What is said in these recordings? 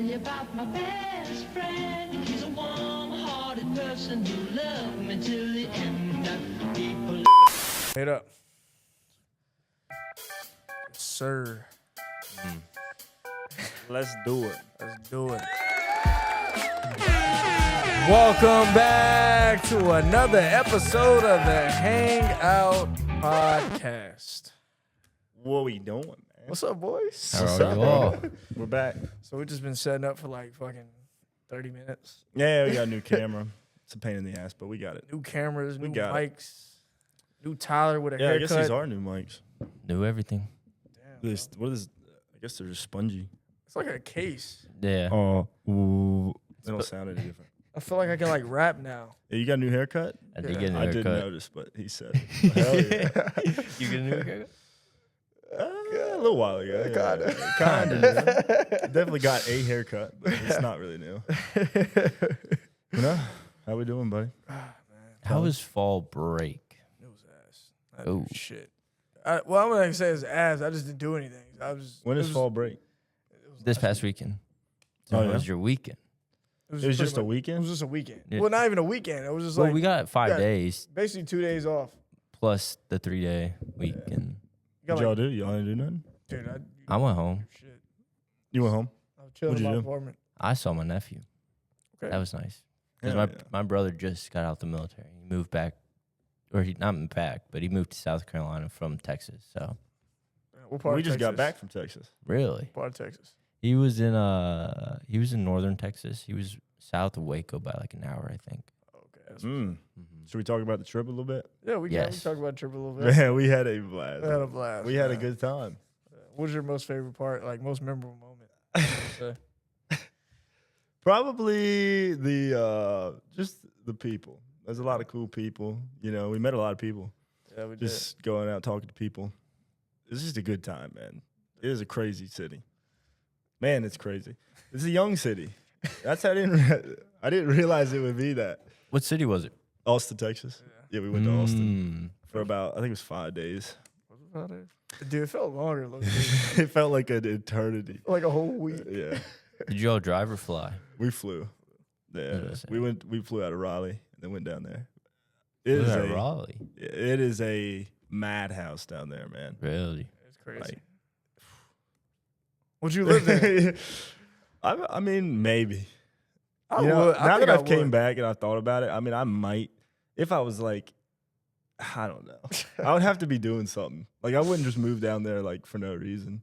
you about my best friend. He's a warm-hearted person who loved me till the end. People. Wait up. Yes, sir. Let's do it. Let's do it. Welcome back to another episode of the Hangout podcast. What we doing, man? What's up, boys? How are you all? We're back. So we just been setting up for like fucking 30 minutes. Yeah, we got a new camera. It's a pain in the ass, but we got it. New cameras, new got it. mics, new Tyler with a Yeah, I haircut. guess these are new mics. Knew everything. Damn, What is? I guess they're just spongy. it's like a case. Yeah. Oh, they don't sound any different. I feel like I can like rap now. Yeah, you got a new haircut? I did Yeah. get a I didn't haircut. notice, but he said, "Hell yeah." You get a new haircut? A little while ago. Kinda. Kind of. Definitely got a haircut, but it's not really new. You know? How we doing, buddy? How was fall break? It was ass. I didn't Oh. do shit. Well, I'm not gonna say it's ass. I just didn't do anything. When is fall break? This past weekend. So Oh, how yeah? was your weekend? It was pretty just a much- It weekend? was just a weekend. Yeah. Well, not even a weekend. It was just Well, like we got 5 got- days basically 2 days off. plus the 3-day weekend. You got What y'all like, do? Y'all didn't do nothing? dude, I went home. shit. You went home? I was chilling What'd in you my do? apartment. I saw my nephew. Okay. That was nice. Because Hell my yeah. my brother just got out the military. He moved back, or he not back, but he moved to South Carolina from Texas. So What part We of just got Texas? back from Texas. really, Part of Texas. he was in northern Texas. He was south of Waco by like an hour, I think. Okay. That's Should we talk about the trip a little bit? Yeah, we can. We Yes. talk about trip a little bit. Man, we had a blast. We had a blast. We had a man. good time. What was your most favorite part? Like most memorable moment? Say. Probably the just the people. There's a lot of cool people. You know, we met a lot of people. Yeah, we Just going out talking to people. It's just a good time, man. It is a crazy city. Man, it's crazy. It's a young city. That's how I didn't realize it would be that. What city was it? Austin, Texas. Yeah, we went to Austin Mm. for about, I think it was 5 days. did. Dude, it felt longer. It felt like an eternity. Like a whole week. Yeah. Did you all drive or fly? We flew. Yeah. What is it? We flew out of Raleigh and then went down there. It was a at Raleigh. It is a madhouse down there, man. Really? It's crazy. Like- Would you live there? I mean, maybe. I You know, would. I now think that I I've came would. back and I thought about it, I mean, I might. If I was like, I don't know. I would have to be doing something. Like, I wouldn't just move down there, like, for no reason.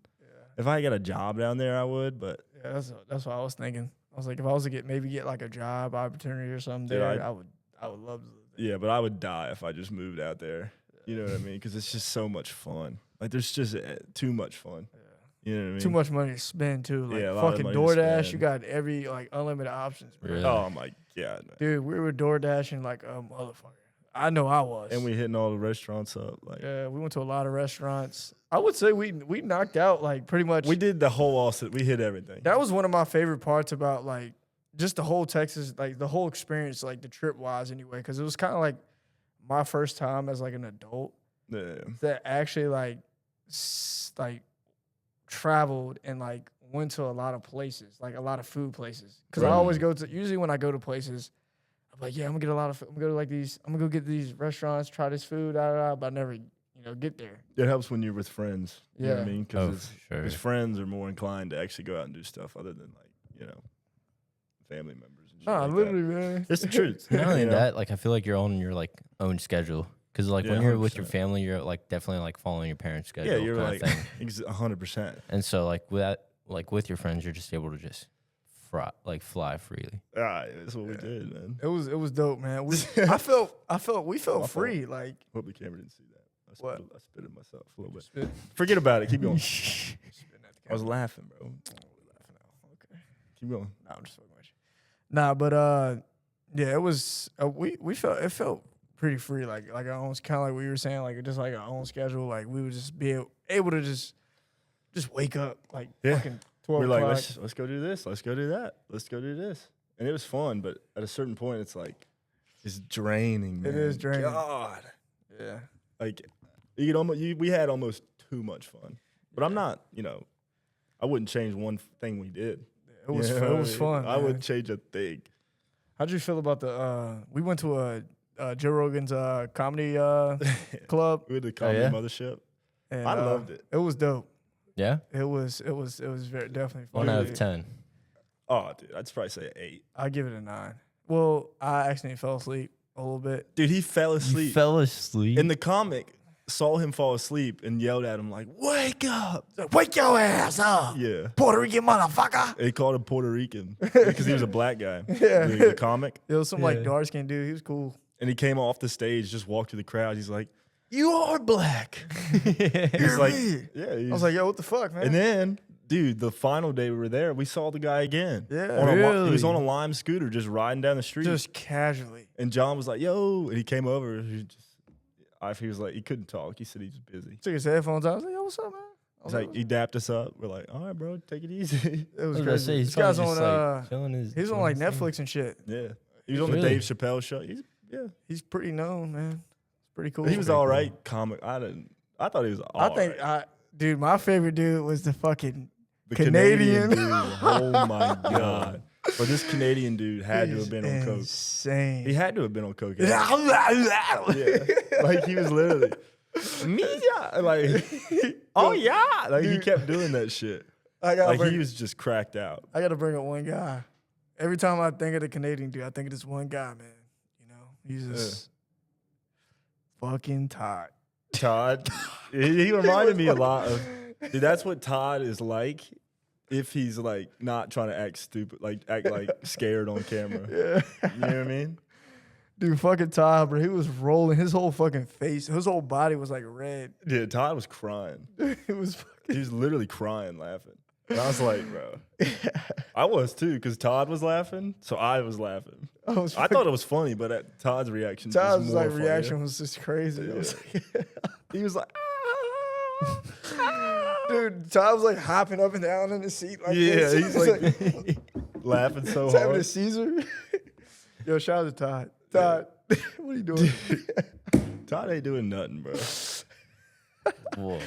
If I got a job down there, I would, but Yeah, that's what I was thinking. I was like, if I was to get like a job opportunity or something Dude, there, I would love to live there. yeah, but I would die if I just moved out there. You know what I mean? Because it's just so much fun. Like, there's just too much fun. You know what I mean? Too much money to spend too. Like Yeah, a lot of fucking money to DoorDash, you spend. got every like unlimited options. Bro. Really? Oh, my God, man. Dude, we were DoorDashing like a motherfucker. I know I was. And we hitting all the restaurants up. Like, yeah, we went to a lot of restaurants. I would say we knocked out like pretty much. we did the whole Austin. We hit everything. That was one of my favorite parts about like just the whole Texas, like the whole experience, like the trip wise anyway, because it was kind of like my first time as like an adult Yeah. that actually like like traveled and like went to a lot of places, like a lot of food places. Because I Right. always go to usually when I go to places, I'm like, yeah, I'm gonna get a lot of. I'm gonna go to like these. I'm gonna go get these restaurants, try this food, but I never, get there. It helps when you're with friends. You know what I Yeah. mean? Oh, Because for sure. friends are more inclined to actually go out and do stuff other than family members. And shit Nah, like that. literally, man. It's the truth. Not only you know? that, like I feel like you're on your like own schedule. Because like Yeah, when you're with your 100%. family, you're like definitely like following your parents' schedule. Yeah, you're kinda like thing. 100%. And so like with that, like with your friends, you're just able to just fly freely. That's what we did, man. It was dope, man. We we felt My free. Like Hope the camera didn't see that. What? I spit it myself a little bit. spit, Forget about it. Keep going. spitting at the I was camera. laughing, bro. Okay. Keep going. Nah, I'm just fucking with you. Nah, but yeah, it was. It felt pretty free. Like our own, kind of like we were saying, like just like our own schedule. Like we would just be able to just wake up like Yeah. fucking 12 We're like, o'clock. let's go do this. Let's go do that. Let's go do this. And it was fun, but at a certain point, it's like, it's draining, man. It is draining. God. Yeah. Like, we had almost too much fun. But I'm not, I wouldn't change one thing we did. It was it was fun. I man. wouldn't change a thing. How'd you feel about the? We went to a Joe Rogan's comedy club. We went to the comedy yeah? mothership. And, I loved it. It was dope. Yeah. It was very definitely fun. 1 out of 10. Oh, dude, I'd probably say 8. I give it a 9. Well, I actually fell asleep a little bit. Dude, he fell asleep. You fell asleep. In the comic, saw him fall asleep and yelled at him like, "Wake up!" Wake your ass up, Yeah. Puerto Rican motherfucker. They called him Puerto Rican because he was a black guy. Yeah. The comic. It was some like Yeah. dark skinned dude. He was cool. And he came off the stage, just walked through the crowd. He's like, "You are black." Hear He's like, me. "Yeah." I was like, yo, what the fuck, man? and then, dude, the final day we were there, we saw the guy again. Yeah. On a he was Really? on a Lime scooter, just riding down the street. just casually. And John was like, "Yo," and he came over. He was like, he couldn't talk. He said he was busy. Took his headphones out. I was like, yo, what's up, man? I was He's like, he dapped us up. We're like, "All right, bro, take it easy." it was I was about to crazy. say, he's This guy's probably on just, like, chilling his- he's on doing like his thing. Netflix and shit. Yeah, he was on the Really? Dave Chappelle show. He's pretty known, man. It's pretty cool. He was all right. Comic. I thought he was. I think, dude, my favorite dude was the fucking the Canadian. dude. Oh my god! But this Canadian dude had to have been on coke. Insane. He had to have been on coke. Yeah, like he was literally. Mia, like, oh yeah, like he kept doing that shit. Like he was just cracked out. I gotta bring up one guy. Every time I think of the Canadian dude, I think of this one guy, man. You know, he's just fucking Todd. Todd, he reminded me a lot of. Dude, that's what Todd is like. If he's like not trying to act stupid, like act like scared on camera. Yeah. You know what I mean? Dude, fucking Todd, bro. He was rolling. His whole fucking face, his whole body was like red. Dude, Todd was crying. It was fucking. He was literally crying, laughing. And I was like, bro. I was too, because Todd was laughing, so I was laughing. I thought it was funny, but at Todd's reaction, Todd's was more like funnier. reaction was just crazy. I was like, He was like, dude, Todd was like hopping up and down in the seat. Like yeah, this. he's like laughing so He's having a hard. Caesar. Yo, shout out to Todd. Todd, what are you doing? Todd ain't doing nothing, bro. Whoa.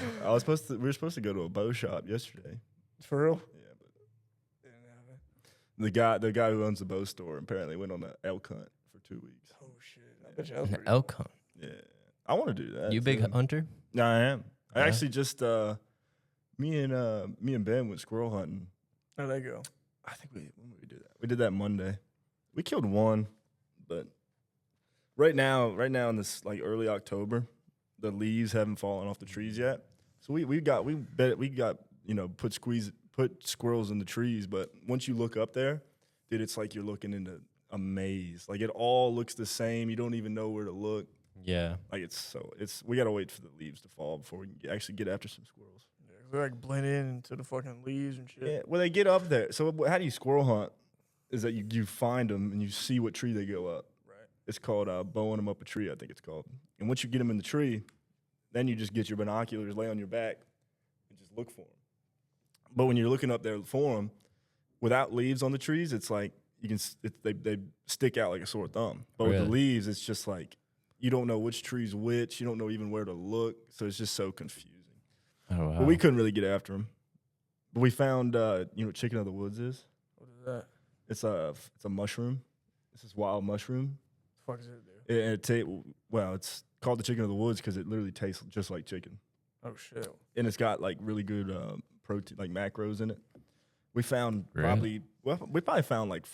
We were supposed to go to a bow shop yesterday. For real? Yeah, but the guy who owns the bow store apparently went on an elk hunt for 2 weeks. Oh shit! I bet you that was An pretty elk hunt. Yeah, I want to do that. You big too. hunter? No, I am. I Yeah? actually just me and Ben went squirrel hunting. How'd that go? I think when did we do that? We did that Monday. We killed one, but right now in this like early October, the leaves haven't fallen off the trees yet. So we got put squirrels in the trees, but once you look up there, dude, it's like you're looking into a maze. Like it all looks the same. You don't even know where to look. Yeah. Like we gotta wait for the leaves to fall before we can actually get after some squirrels. Yeah, they like blend in into the fucking leaves and shit. Yeah, well, they get up there. So how do you squirrel hunt? Is that you find them and you see what tree they go up. Right. It's called bowing them up a tree, I think it's called. And once you get them in the tree, then you just get your binoculars, lay on your back, and just look for them. But when you're looking up there for them, without leaves on the trees, it's like they stick out like a sore thumb. But with Really? the leaves, it's just like you don't know which tree's which. You don't know even where to look. So it's just so confusing. Oh, wow. But we couldn't really get after them. But we found, you know what chicken of the woods is? What is that? It's a mushroom. It's this wild mushroom. The fuck is it, dude? It's called the chicken of the woods because it literally tastes just like chicken. Oh shit! And it's got like really good protein, like macros in it. We found Really? we probably found like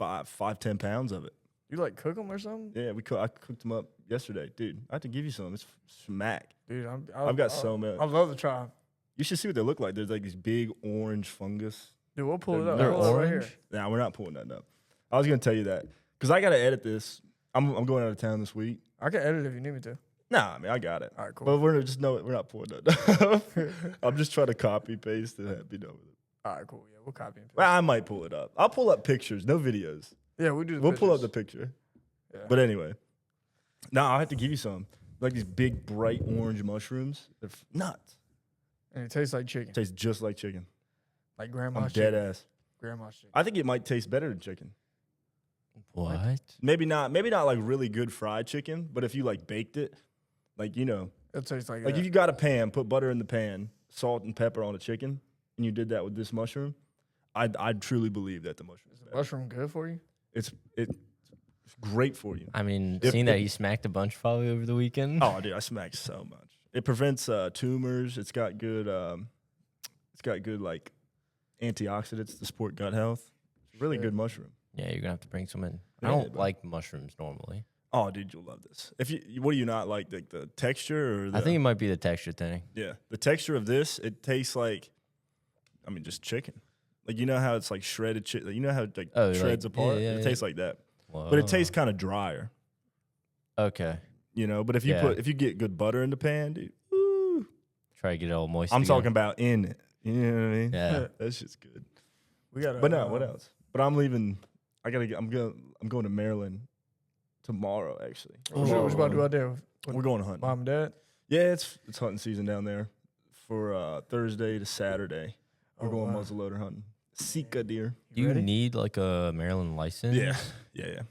10 pounds of it. You like cook them or something? Yeah, I cooked them up yesterday, dude. I have to give you some. It's smack. Dude, I've got so many. I'd love to try 'em. You should see what they look like. There's like these big orange fungus. Dude, we'll pull it up. They're We'll pull it right orange? here. Nah, we're not pulling that up. I was gonna tell you that because I gotta edit this. I'm going out of town this week. I can edit if you need me to. Nah, I mean I got it. All right, cool. But we're not pulling that up. I'm just trying to copy paste and be done with it. All right, cool. Yeah, we'll copy and paste. Well, I might pull it up. I'll pull up pictures, no videos. Yeah, we do. We'll pull up the picture. Yeah. But anyway, I'll have to give you some. Like these big bright orange mushrooms. They're nuts. And it tastes like chicken, Tastes just like chicken. like I'm grandma's dead chicken. ass. Grandma's chicken. I think it might taste better than chicken. What? Maybe not like really good fried chicken, but if you like baked it, like you know, It tastes like like that. if you got a pan, put butter in the pan, salt and pepper on the chicken, and you did that with this mushroom, I truly believe that the mushroom is better. Mushroom good for you? It's great for you. I mean, If- seeing that if- he smacked a bunch probably over the weekend. Oh, dude, I smacked so much. It prevents tumors. It's got good like antioxidants to support gut health. It's a really Shit. good mushroom. Yeah, you're gonna have to bring some in. Yeah, I don't but- like mushrooms normally. Oh, dude, you'll love this. If you, what do you not like? The texture or the? I think it might be the texture thing. yeah, the texture of this. It tastes like, I mean, just chicken. Like you know how it's like shredded chicken. You know how it like Oh, shreds like- apart. yeah, It yeah. tastes like that, Whoa. but it tastes kind of drier. Okay. You know, but if you Yeah. if you get good butter in the pan, dude, woo, Try to get it all moist. I'm again. talking about in it. You know what I mean? Yeah. That shit's good. We got. But no, what else? But I'm leaving. I gotta get. I'm going to Maryland tomorrow. Actually, What you about to do out there? With we're going hunting. mom and dad? Yeah, it's hunting season down there for Thursday to Saturday. We're Oh, going wow. muzzleloader hunting. Sika deer. Do you ready? need like a Maryland license? Yeah.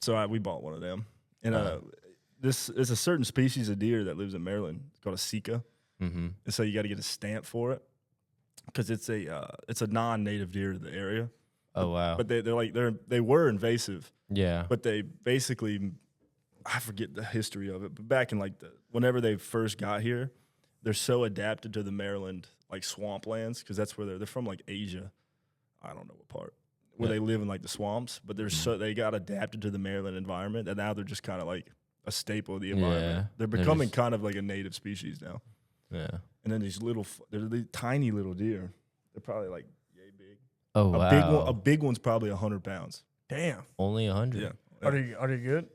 So we bought one of them, and Uh. this is a certain species of deer that lives in Maryland. It's called a Sika, Mm-hmm. and so you got to get a stamp for it because it's a non-native deer to the area. Oh wow. But they were invasive, yeah. but they basically, I forget the history of it, but back in like whenever they first got here, they're so adapted to the Maryland like swamplands because that's where they're from, like Asia. I don't know what part where Yeah. they live in like the swamps, but they got adapted to the Maryland environment, and now they're just kind of like a staple of the environment. Yeah, They're they're becoming just- kind of like a native species now. yeah. And then they're the tiny little deer. They're probably like yay big. Oh wow. A big one's probably 100 pounds. Damn. Only 100. Yeah. Are they good?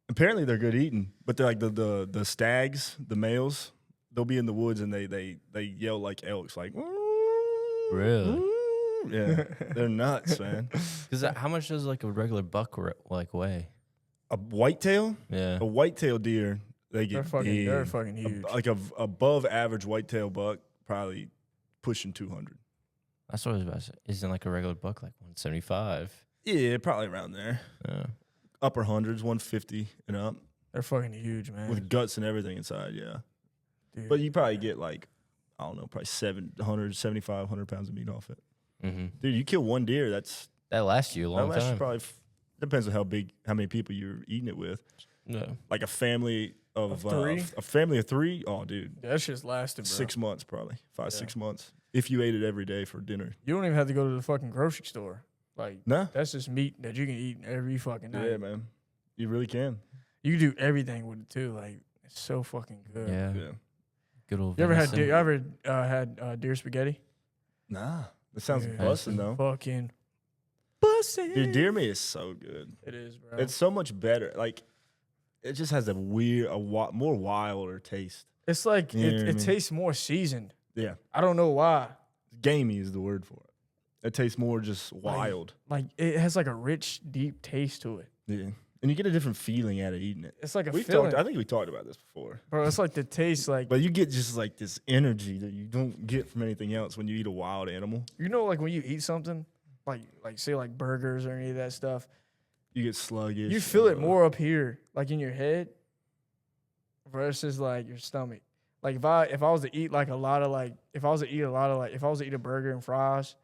Apparently they're good eating, but they're like the stags, the males, they'll be in the woods and they yell like elks, like Really? yeah, they're nuts, man. Because how much does like a regular buck like weigh? A whitetail, Yeah. a whitetail deer, they get They're big. fucking huge. Like a above average whitetail buck, probably pushing 200. That's what I was about to say. Isn't like a regular buck like 175? Yeah, probably around there. Yeah. Upper hundreds, 150 and up, They're fucking huge, man. with guts and everything inside. Yeah, Dude. but you probably get like, I don't know, probably 700 pounds of meat off it. Mm-hmm. Dude, you kill one deer, That lasts you a that long lasts you time. probably depends on how many people you're eating it with. Yeah. Like a family of Of three? a family of 3. Oh, dude, That shit's lasted, bro. 6 months probably, 5 Yeah. 6 months. If you ate it every day for dinner. You don't even have to go to the fucking grocery store. Like Nah. that's just meat that you can eat every fucking night. Yeah, man, you really can. You can do everything with it too. Like it's so fucking good. Yeah. Yeah. Good old You ever had venison. deer, you ever had deer spaghetti? Nah, that sounds Dude, busting though. Fucking busting. Dude, deer meat is so good. It is, bro. It's so much better. Like, it just has a more wilder taste. It's like You know what I it mean? tastes more seasoned. Yeah, I don't know why. gamey is the word for it. It tastes more just wild. Like it has like a rich, deep taste to it. Yeah, and you get a different feeling out of eating it. It's like a We've feeling, talked. I think we talked about this before. bro. It's like the taste, like But you get just like this energy that you don't get from anything else when you eat a wild animal. you know, like when you eat something, like say like burgers or any of that stuff, You get sluggish. you feel it more up here, like in your head, versus like your stomach. Like if I was to eat like a lot of like if I was to eat a burger and fries,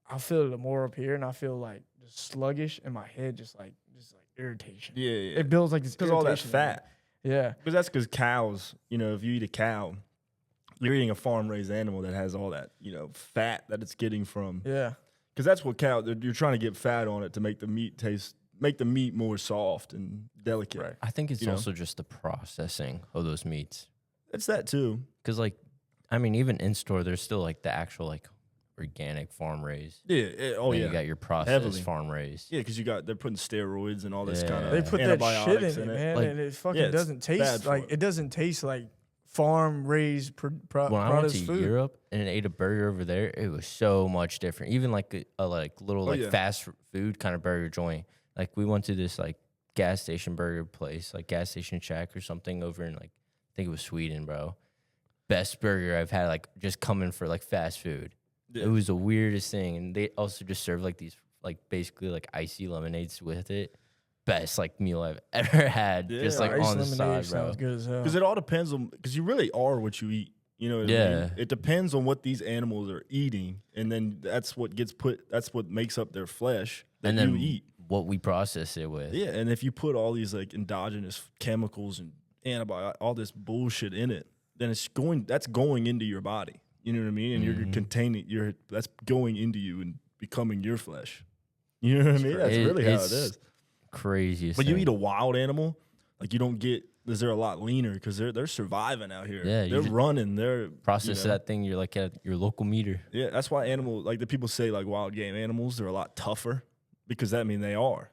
I feel it more up here, and I feel like just sluggish, and my head just like irritation. Yeah, yeah. It builds like this Because all that irritation in me. fat. Yeah, Because that's because cows. You know, if you eat a cow, you're eating a farm raised animal that has all that fat that it's getting from. yeah. Because that's what you're trying to get fat on it to make the meat more soft and delicate. Right. I think it's You know? also just the processing of those meats. It's that too. Because, like, I mean, even in store, there's still like the actual like organic farm raised. Yeah. Oh Then yeah. You got your processed Heavily. farm raised. Yeah, because they're putting steroids and all this Yeah. kind of They put that shit antibiotics in it, man, Like, and it fucking yeah, it's doesn't bad taste for like it. it doesn't taste like farm raised When I went products to food. Europe and ate a burger over there, it was so much different. Even like a like little like yeah. fast food kind of burger joint. Like we went to this like gas station burger place, like gas station shack or something over in like I think it was Sweden, bro. Best burger I've had, like just coming for like fast food. Yeah. It was the weirdest thing, and they also just serve like these like basically like icy lemonades with it. Best like meal I've ever had, Yeah, just like Ice on the lemonade side, bro. sounds good as hell. Because it all depends on because you really are what you eat. You know what I Yeah. mean? It depends on what these animals are eating, and then that's what makes up their flesh that And then you eat. what we process it with. Yeah, and if you put all these like endogenous chemicals and antibiotics, all this bullshit in it, then that's going into your body. You know what I mean? And you're that's going into you and becoming your flesh. You know what I mean? That's really how it is. Craziest. But you thing. eat a wild animal, like you don't get. They're a lot leaner because they're surviving out here. Yeah, they're running. They're process that thing. You're like at your local meter. Yeah, that's why like the people say like wild game animals, they're a lot tougher because they are.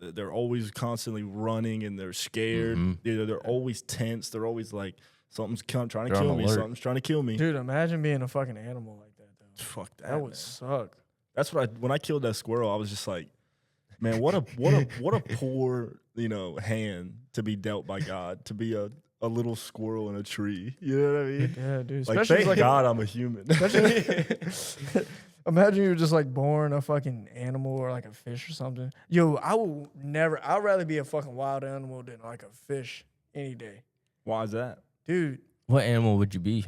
They're always constantly running and they're scared. They're always tense. They're always like something's trying to kill me. Something's trying to kill me. Dude, imagine being a fucking animal like that though. Fuck that. That would man. suck. That's when I killed that squirrel, I was just like, man, what a poor, hand to be dealt by God to be a little squirrel in a tree. You know what I mean? Yeah, dude. Like, Especially thank God I'm a human. Imagine you were just like born a fucking animal or like a fish or something. Yo, I'd rather be a fucking wild animal than like a fish any day. Why is that? Dude, What animal would you be?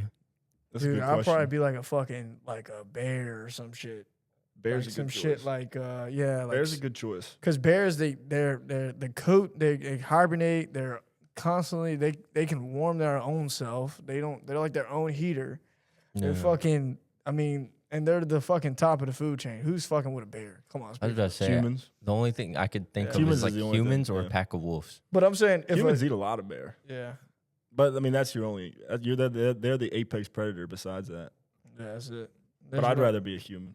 That's a good I'd question. probably be like a fucking like a bear or some shit. Bear's Like a some good shit choice. like like Bear's a good choice. because bears they're the coat they hibernate, they're constantly they can warm their own self. They're like their own heater. They're fucking and they're the fucking top of the food chain. Who's fucking with a bear? Come on, I was speak. about to say Humans. the only thing I could think of Humans is is like the only humans thing, or yeah. a pack of wolves. But I'm saying if Humans eat a lot of bear. yeah, But that's your only. They're the apex predator. Besides that, that's it. but I'd rather be a human.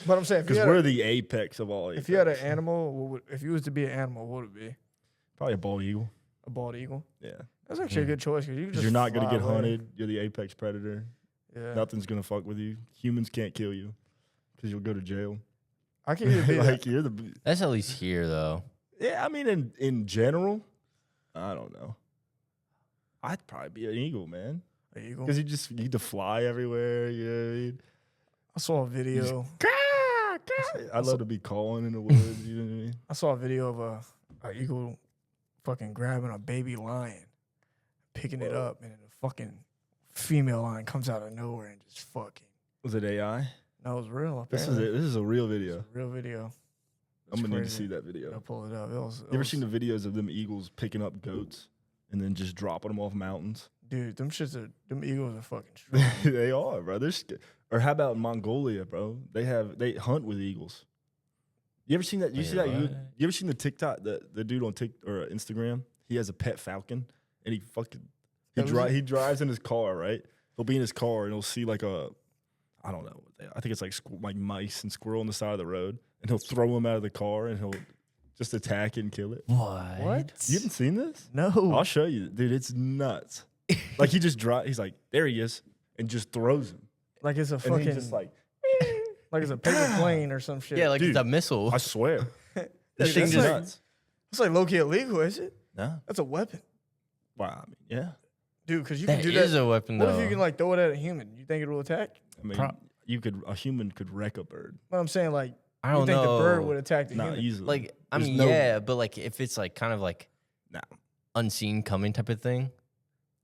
But I'm saying Because we're the apex of all. if you had an animal, if you was to be an animal, what would it be? Probably a bald eagle. A bald eagle. Yeah, That's actually a good choice because you're not gonna get away. hunted. You're the apex predator. Yeah, Nothing's gonna fuck with you. Humans can't kill you because you'll go to jail. I can either be Like you're the. That's at least here though. Yeah, I mean, in general, I don't know. I'd probably be an eagle, man, an eagle. because you need to fly everywhere. You know what I mean? I saw a video. I'd love to be calling in the woods. You know what I mean? I saw a video of a eagle fucking grabbing a baby lion, picking it up, and then the fucking female lion comes out of nowhere and just fucking. Was it AI? That was real. This Apparently. is a real video. Real video. I'm gonna need to crazy. see that video. I'll pull it up. It was, You ever seen the videos of them eagles picking up goats and then just dropping them off mountains? dude? Them eagles are fucking strong. They are, bro. They're or how about Mongolia, bro? They hunt with eagles. You ever seen that? You Wait, see that? You what? ever seen the TikTok? The dude on TikTok or Instagram? He has a pet falcon, and he drives in his car. Right? He'll be in his car and he'll see like I don't know. I think it's like mice and squirrel on the side of the road, and he'll throw them out of the car and he'll just attack it and kill it. What? You haven't seen this? No. I'll show you, dude. It's nuts. Like he just he's like, there he is, and just throws him, Like it's a and fucking he's just like, it's a paper plane or some shit. Yeah, like Dude, it's a missile. I swear, Dude, this thing that's is like- nuts. it's like low key illegal, is it? No, That's a weapon, wow, I mean, yeah. dude. Because you That can do is that. a weapon What though. if you can like throw it at a human? You think it will attack? I mean, a human could wreck a bird, But I'm saying like I you don't think know. the bird would attack the not human? easily. Like I There's mean, no- yeah, but like if it's like kind of like No. unseen coming type of thing,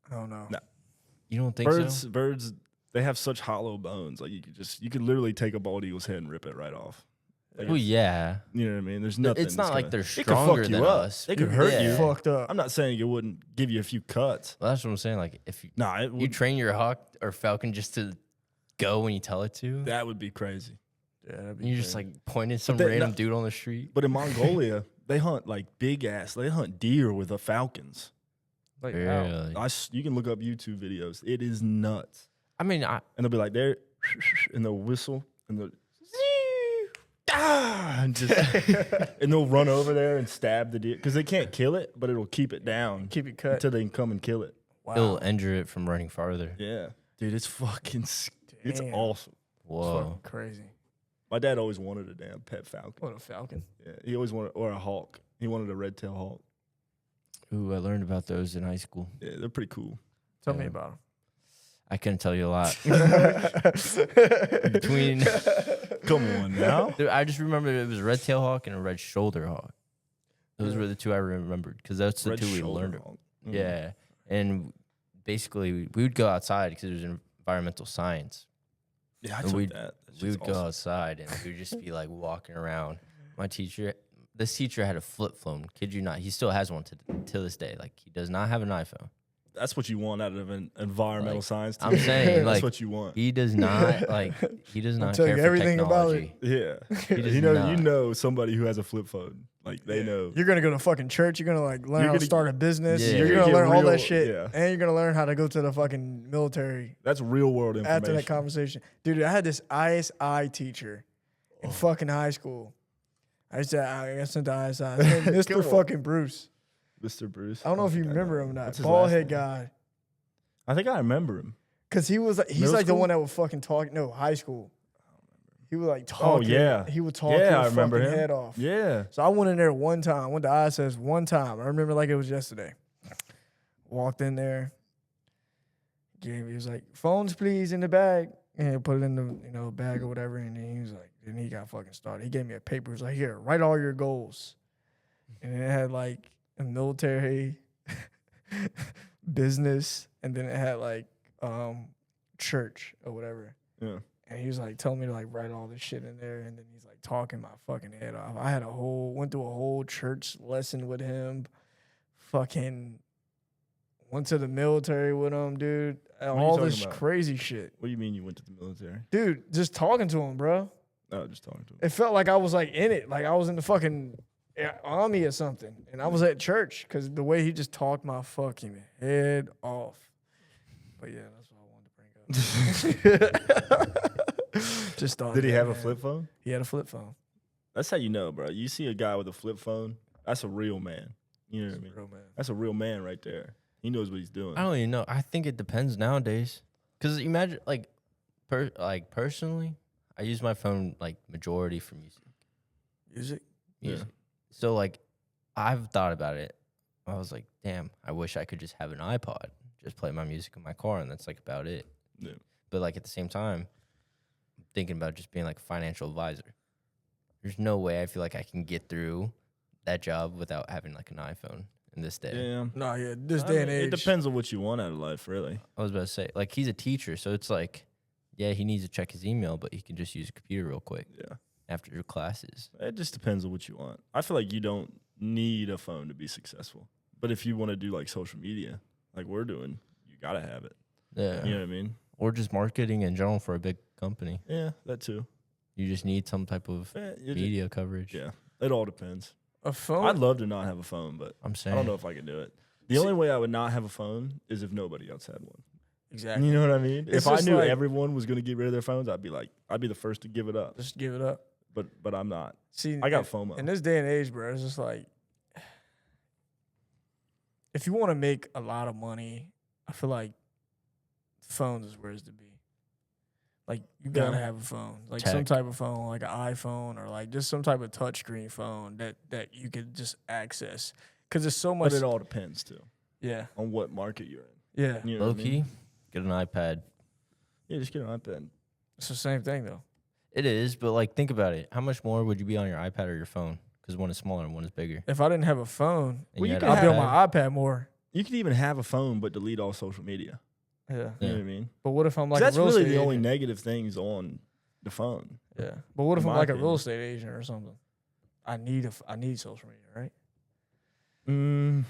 I don't know. No. you don't think so? Birds, they have such hollow bones. Like you could literally take a bald eagle's head and rip it right off. Like, Well, yeah. you know what I mean? There's nothing. It's not that's like gonna- they're it could stronger fuck you than up. us. It could hurt Yeah. you. Fucked up. I'm not saying it wouldn't give you a few cuts. Well, that's what I'm saying. Like if you, Nah, it you would, train your hawk or falcon just to go when you tell it to, that would be crazy. Yeah, that'd be and you just crazy. like point at some they- random no. dude on the street. But in Mongolia, they hunt like they hunt deer with the falcons. like Really? You can look up YouTube videos. It is nuts. I mean, And they'll be like, there, and they'll whistle, and they'll, and just, and they'll run over there and stab the deer because they can't kill it, but it'll keep it down keep it cut. until they can come and kill it. Wow. it'll injure it from running farther. Yeah, dude, it's fucking, it's Damn. awesome. It's Whoa. fucking crazy. My dad always wanted a damn pet falcon. What a falcon. Yeah, he always wanted, or a hawk. He wanted a red-tailed hawk. Ooh, I learned about those in high school. Yeah, they're pretty cool. Tell me Yeah. about I couldn't tell you a lot. him. Between, Come on now. Dude, I just remember it was a red tail hawk and a red shoulder hawk. Those were the two I remembered because that's the Red two we shoulder learned. hawk. Yeah, and basically we would go outside because it was environmental science. Yeah, I And took we'd- that. That's We just would go awesome. outside and we would just be like walking around. This teacher had a flip phone. Kid you not, he still has one to this day. Like he does not have an iPhone. That's what you want out of an environmental Like, science I'm teacher. saying, That's like, what you want. He does not he does not tell care you for everything about it. technology. Yeah, He does you not. know somebody who has a flip phone. Like they know. You're gonna go to fucking church. You're gonna like learn You're how to gonna- start a business. Yeah. You're You're gonna gonna learn get all that real- shit, yeah. and you're gonna learn how to go to the fucking military That's real world information. after that conversation. Dude, I had this ISI teacher in fucking high school. I sent to ISI. His name, Mr. Come on. fucking Bruce. Mr. Bruce. I don't know if you think I remember know. him or not. What's his Bald last head name? guy. I think I remember him. Cause he's Middle like the school? one that would fucking talk. No, high school. He would like talk. Oh yeah, He would talk Yeah, your I remember fucking him. head off. Yeah. So I went in there one time. I went to ISS one time. I remember like it was yesterday. Walked in there. He was like, phones please in the bag. And put it in the bag or whatever. And then he was like, then he got fucking started. He gave me a paper. He was like, here, write all your goals. And it had like a military, business, and then it had like church or whatever. Yeah. And he was like telling me to like write all this shit in there, and then he's like talking my fucking head off. I went through a whole church lesson with him. Fucking went to the military with him, dude. And are you all talking this about? crazy shit, What do you mean you went to the military? dude. Just talking to him, bro. Oh, just talking to him. It felt like I was like in it, like I was in the fucking army or something, and I was at church because the way he just talked my fucking head off. But yeah, that's what I wanted to bring up. Just thought. Did he that, have a man. flip phone? He had a flip phone. That's how you know, bro. You see a guy with a flip phone, that's a real man. You know what I mean? Real man. That's a real man right there. He knows what he's doing. I don't even know. I think it depends nowadays. Cause imagine personally, I use my phone like majority for music. Music. Music. So like, I've thought about it. I was like, damn, I wish I could just have an iPod, just play my music in my car, and that's like about it. Yeah. But like at the same time, I'm thinking about just being like a financial advisor. There's no way I feel like I can get through that job without having like an iPhone in this day. Yeah. No, yeah, this I day mean, and age. it depends on what you want out of life, really. I was about to say, like he's a teacher, so it's like, yeah, he needs to check his email, but he can just use a computer real quick Yeah. after your classes. It just depends on what you want. I feel like you don't need a phone to be successful. But if you want to do like social media, like we're doing, you got to have it. Yeah. You know what I mean? Or just marketing in general for a big company. Yeah, that too. You just need some type of media coverage. Yeah, it all depends. a phone. I'd love to not have a phone, but I'm I saying. don't know if I could do it. The only way I would not have a phone is if nobody else had one. exactly. You know what I mean? It's if I just knew like- everyone was going to get rid of their phones, I'd be the first to give it up. Just give it up. But I'm not. See, I got in- FOMO. In this day and age, bro, it's just like if you want to make a lot of money, I feel like phones is where it's to be. Like you gotta Yeah. have a phone, like some Tech. type of phone, like an iPhone or like just some type of touchscreen phone that you could just access. Cause there's so much. But it all depends too Yeah, on what market you're in. yeah. You know Low what I mean? key, get an iPad. Yeah, just get an iPad. It's the same thing though. It is, but like think about it. How much more would you be on your iPad or your phone? Because one is smaller and one is bigger. If I didn't have a phone, And Well, you had can I'd be on have- my iPad more. You could even have a phone but delete all social media. Yeah. You know Yeah. what I mean? But what if I'm 'Cause like that's a real really estate the only agent? negative things on the phone. Yeah. But what if in I'm my like a real opinion. estate agent or something? I need social media, right? Mm,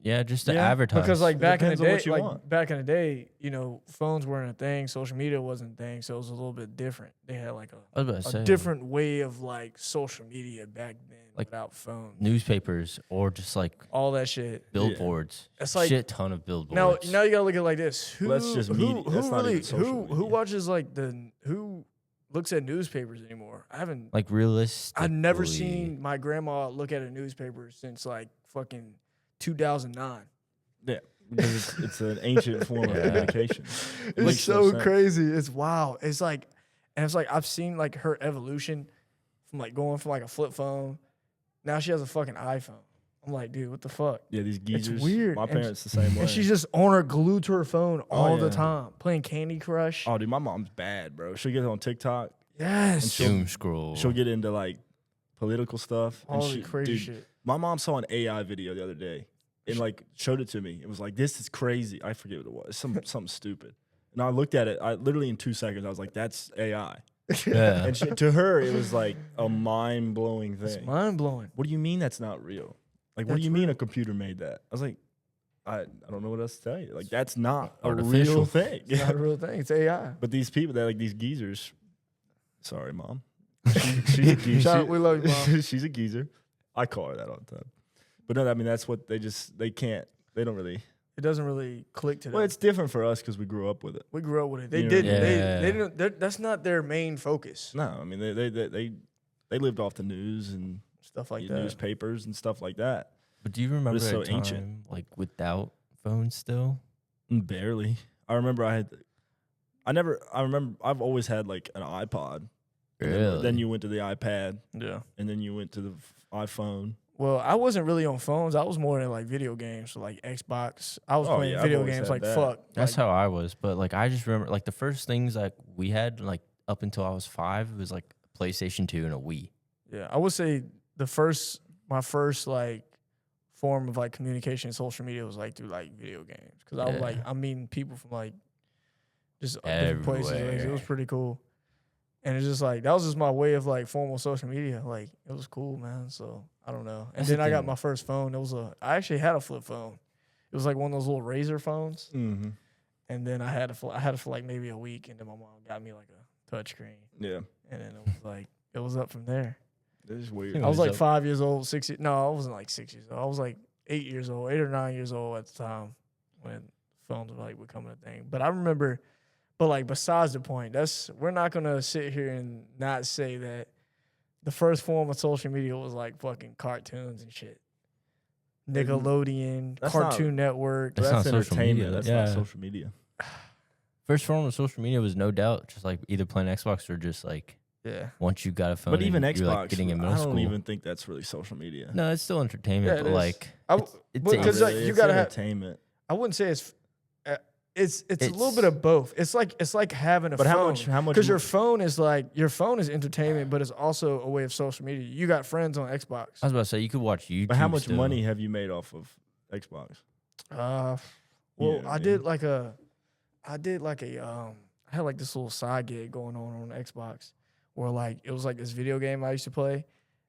Yeah, just to Yeah, advertise. Because like It back in the depends on day, what you like want. back in the day, phones weren't a thing, social media wasn't a thing, so it was a little bit different. They had like I was about to a say, different way of like social media back then, Like without phones, newspapers or just like all that shit. billboards. It's like- shit ton of Now, billboards. now you gotta look at it like this. Who, Well, that's just who, media. who That's not really, even social who media. watches like who looks at newspapers anymore? I haven't. like realistic. I've never seen my grandma look at a newspaper since like fucking 2009. yeah, because it's an ancient form of Yeah. communication. It It's makes no so sense. crazy. It's wow. It's like I've seen like her evolution from like going from like a flip phone. Now she has a fucking iPhone. I'm like, dude, what the fuck? Yeah, these geezers. weird. My And parents the same way. And she's just on her glued to her phone all the yeah. time, playing Candy Crush. Oh, dude, my mom's bad, bro. She'll get on TikTok. Yes. doom scroll. She'll get into like political stuff. All and the she, crazy dude, shit. My mom saw an AI video the other day, and like showed it to me. It was like, this is crazy. I forget what it was. Something stupid. And I looked at it. I literally in 2 seconds, I was like, that's AI. Yeah. And to her, it was like a mind blowing thing. It's mind blowing. What do you mean that's not real? Like, what do That's you mean real. a computer made that? I was like, I don't know what else to tell you. Like, that's not a Artificial. real thing. It's not a real thing. It's AI. But these people, they're like these geezers. Sorry, mom. She's a geezer. Shout out, we love you, Mom. She's a geezer. I call her that all the time. But no, I mean, that's what they don't really. It doesn't really click to them. Well, it's different for us because we grew up with it. We grew up with it. They You know what I didn't. mean? They didn't. That's not their main focus. No, I mean, they lived off the news and Stuff like that. newspapers and stuff like that. But do you remember it's a so time ancient. like without phones still? Barely. I remember I've always had like an iPod. And Really? then you went to the iPad, Yeah. and then you went to the iPhone. Well, I wasn't really on phones. I was more in like video games, so like Xbox. I was playing yeah, I've video always games had like that. fuck. That's like, how I was. But like I just remember like the first things like we had like up until I was 5, it was like PlayStation 2 and a Wii. Yeah, I would say my first like form of like communication and social media was like through like video games because I was like Yeah. I'm meeting people from like just different places. Like, it was Everywhere. pretty cool, and it's just like that was just my way of like formal social media. Like it was cool, man. So I don't know. And That's the then I got thing. my first phone. I actually had a flip phone. It was like one of those little razor phones, Mm-hmm. and then I had it for like maybe a week, and then my mom got me like a touchscreen, Yeah. and then it was like it was up from there. This is weird. I was was like up- 5 years old, 6 years. No, I wasn't like 6 years old. I was like 8 years old, 8 or 9 years old at the time when phones were like becoming a thing. But I remember, but like besides the point, we're not gonna sit here and not say that the first form of social media was like fucking cartoons and shit. Nickelodeon, That's Cartoon Network. That's not social entertainment. media. That's Yeah. not social media. First form of social media was no doubt just like either playing Xbox or just like Yeah. once you got a phone. But even and Xbox, you're, like, getting in middle I don't school. even think that's really social media. No, it's still entertainment, Yeah, it but is. like I, it's but- 'cause, a- like, you It's gotta have. entertainment. I wouldn't say it's a little It's- bit of both. It's like having a But phone. how much? Because your phone is entertainment, but it's also a way of social media. You got friends on Xbox. I was about to say you could watch YouTube. But how much still. money have you made off of Xbox? Well, Yeah, I did like a, I had like this little side gig going on Xbox, where like it was like this video game I used to play,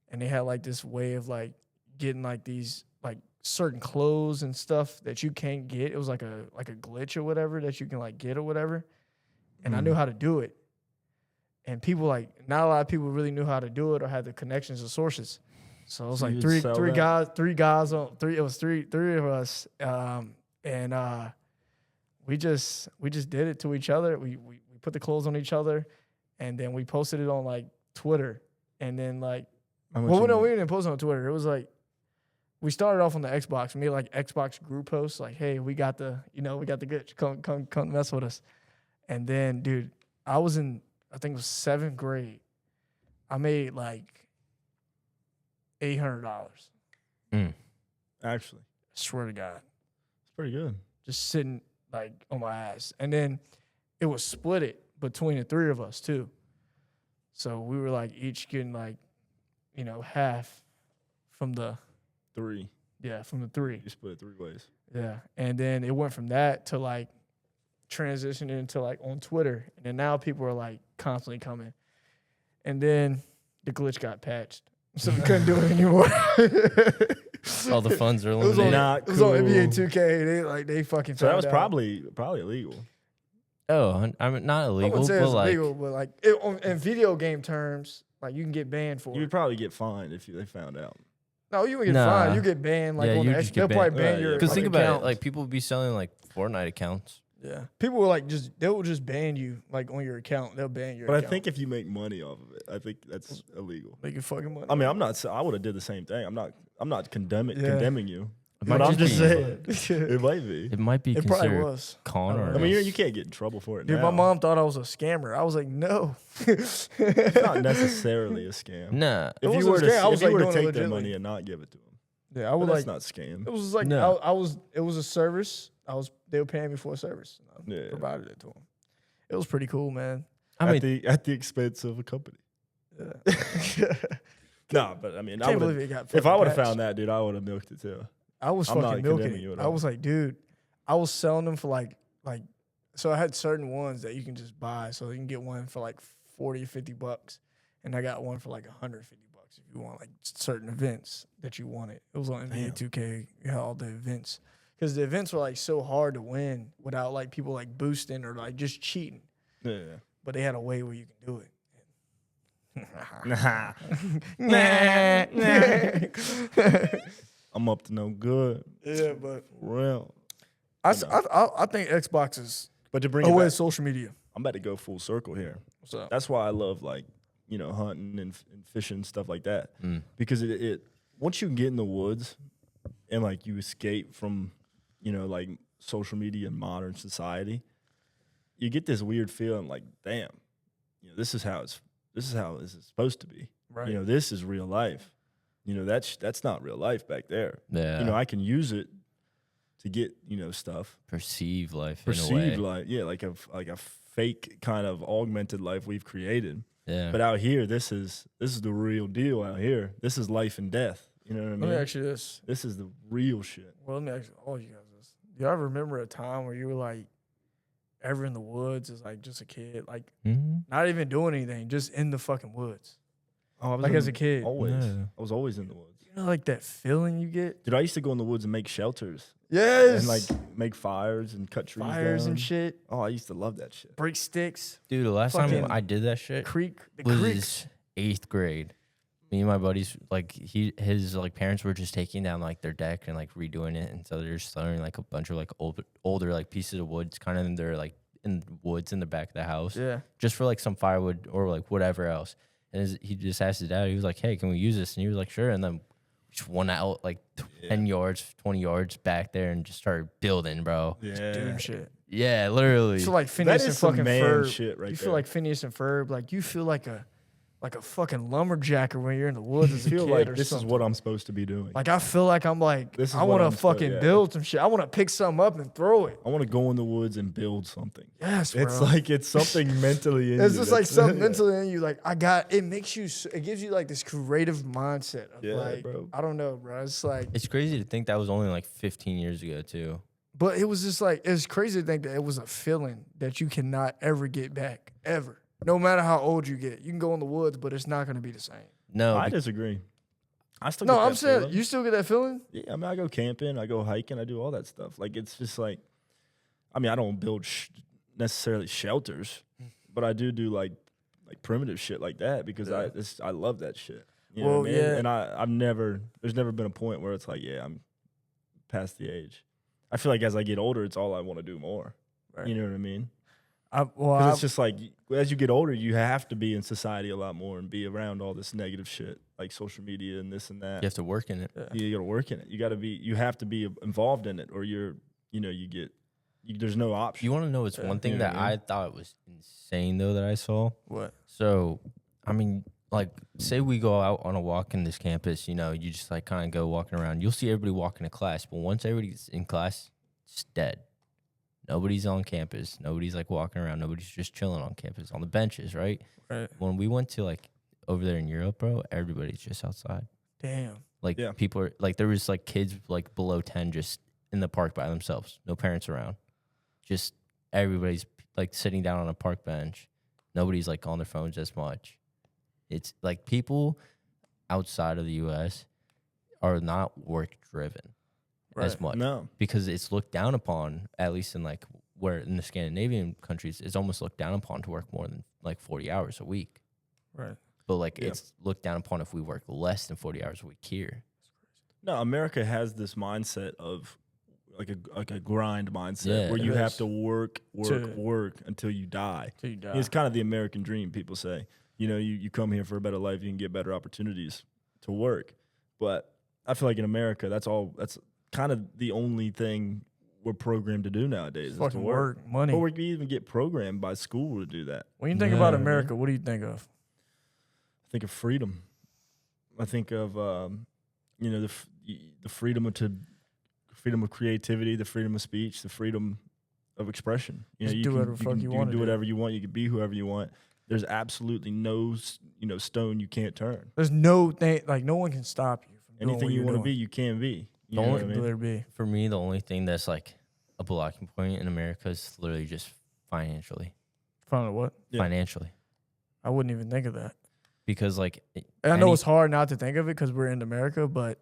and they had like this way of like getting like these like certain clothes and stuff that you can't get. It was like a glitch or whatever that you can like get or whatever, and I knew how to do it. And people like not a lot of people really knew how to do it or had the connections or sources. So it was So like you'd three sell that? guys on three. It was three of us, and we just did it to each other. We put the clothes on each other, and then we posted it on like Twitter, and then like How much well you no we made? didn't post it on Twitter. It was like we started off on the Xbox. We made like Xbox group posts like, hey, we got the good, come mess with us. And then dude, I think it was 7th grade. I made like $800. Actually, I swear to God. it's pretty good. Just sitting like on my ass. And then it was split it between the 3 of us too. So we were like each getting like, half from the 3. from the 3. You split it 3 ways. Yeah. And then it went from that to like transitioning into like on Twitter. And then now people are like constantly coming. And then the glitch got patched. So we couldn't do it anymore. All the funds are It was on, eliminated. Not it was on NBA cool. 2K. They fucking So that found was out. probably illegal. Oh, I mean not I illegal, wouldn't say but it's like illegal, but like in video game terms, like you can get banned for You it. would probably get fined if they found out. No, you would get Nah. fined. You get banned like Yeah, on you the just they'll get probably banned. ban Right, your yeah. because like, think about account. it, like people would be selling like Fortnite accounts. Yeah, people will they will just ban you like on your account. They'll ban your But account. I think if you make money off of it, I think that's illegal. make you fucking money. I mean, I would have did the same thing. I'm not condemning you. It But might I'm just be- saying, it might be. It might be it probably considered was. con or I mean, else- you can't get in trouble for it. Dude, now. my mom thought I was a scammer. I was like, no. It's not necessarily a scam. Nah. It If you wasn't were a to, scam. I was, if you like, were to doing it take their legitimately. money and not give it to them, Yeah, I would that's like. not scam. It was like No. it was a service. They were paying me for a service. I Yeah. provided it to them. It was pretty cool, man. I mean, at the expense of a company. Yeah. No, but I mean, Can't believe it got. if I would have patched. found that, dude, I would have milked it too. I was I'm not fucking milking condemning you it. at I all. was like, dude, I was selling them for like, so I had certain ones that you can just buy. So you can get one for like 40 or 50 bucks. And I got one for like 150 bucks if you want like certain events that you wanted. It was on NBA 2K. You had all the events. Because the events were like so hard to win without like people like boosting or like just cheating. Yeah. But they had a way where you can do it. I'm up to no good. Yeah, but For real. I think Xbox is But to bring a it way back, of social media. I'm about to go full circle here. So That's why I love like, hunting and fishing and stuff like that. Because it once you get in the woods and like you escape from, like social media and modern society, you get this weird feeling like, damn, this is how this is supposed to be. right. This is real life. That's not real life back there. Yeah. I can use it to get, stuff. Perceive life in a Perceived way. life. Yeah, like a fake kind of augmented life we've created. Yeah. But out here, this is the real deal out here. This is life and death. You know what I Let mean? me ask you this. This is the real shit. Well, let me ask all you guys this. Do y'all remember a time where you were like ever in the woods as like just a kid? Like Mm-hmm. not even doing anything, just in the fucking woods. Oh, I was Like in as a kid. always. Yeah. I was always in the woods. You know, like that feeling you get? Dude, I used to go in the woods and make shelters Yes. and like make fires and cut trees fires down. and shit. Oh, I used to love that shit. Break sticks. Dude, the last time Fucking I did that shit Creek. The was creeks. 8th grade. Me and my buddies, like his like parents were just taking down like their deck and like redoing it, and so they're just throwing like a bunch of like older like pieces of wood, kind of in their like in the woods in the back of the house, Yeah. just for like some firewood or like whatever else. And he just asked his dad, he was like, "Hey, can we use this?" And he was like, "Sure." And then just went out like 10 yards, 20 yards back there and just started building, bro. Yeah. Doing shit. Yeah, literally. You feel like Phineas is and some fucking man Ferb. shit right you feel there. like Phineas and Ferb. Like you feel like a fucking lumberjacker when you're in the woods as I a feel kid like or this something. is what I'm supposed to be doing. Like I feel like I'm like This is I what want I'm to supposed- fucking yeah. build some shit. I want to pick something up and throw it. I want to go in the woods and build something. Yes, bro. It's like it's something mentally in it's you. just like that's- something yeah. mentally in you. Like it makes you. It gives you like this creative mindset of Yeah, like bro. I don't know, bro. It's like, It's crazy to think that was only like 15 years ago too. but it was just like it's crazy to think that it was a feeling that you cannot ever get back ever. No matter how old you get, you can go in the woods, but it's not going to be the same. No, I disagree. I still No, get I'm that saying feeling. you still get that feeling. Yeah, I mean, I go camping, I go hiking, I do all that stuff. Like it's just like, I mean, I don't build necessarily shelters, but I do like primitive shit like that because I love that shit. You know what I mean? yeah. And there's never been a point where it's like, yeah, I'm past the age. I feel like as I get older, it's all I want to do more. Right. You know what I mean? Well, Because it's just like as you get older, you have to be in society a lot more and be around all this negative shit like social media and this and that. you have to work in it. You got to work in it. You have to be involved in it, or there's no option. You want to know what's one thing Yeah, that yeah. I thought was insane though that I saw? what? So, I mean, like, say we go out on a walk in this campus, you just like kind of go walking around. You'll see everybody walking to class, but once everybody's in class, it's dead. Nobody's on campus. Nobody's like walking around. Nobody's just chilling on campus on the benches, right? Right. When we went to like over there in Europe, bro, everybody's just outside. Damn. Like Yeah. people are like there was like kids like below 10 just in the park by themselves. No parents around. Just everybody's like sitting down on a park bench. Nobody's like on their phones as much. It's like people outside of the US are not work driven as Right. much No. because it's looked down upon, at least in like where in the Scandinavian countries, it's almost looked down upon to work more than like 40 hours a week. Right. But like Yeah. it's looked down upon if we work less than 40 hours a week here. No, America has this mindset of like a grind mindset Yeah, where it you have is. to work until you die. Till you die. It's kind of the American dream, people say. You come here for a better life, you can get better opportunities to work. But I feel like in America, that's kind of the only thing we're programmed to do nowadays. Is to Fucking work, money. Or we can even get programmed by school to do that. When you think about Yeah. America, what do you think of? I think of freedom. I think of the freedom of creativity, the freedom of speech, the freedom of expression. Just You do can, whatever the fuck you can wanna do do. whatever you want. You can be whoever you want. There's absolutely no stone you can't turn. There's no thing like no one can stop you from doing Anything what you you're want to doing. be, you can be. You know what I Could mean? there be? For me, the only thing that's like a blocking point in America is literally just financially. Found what? Yeah. Financially. I wouldn't even think of that. Because like And I know it's hard not to think of it because we're in America, but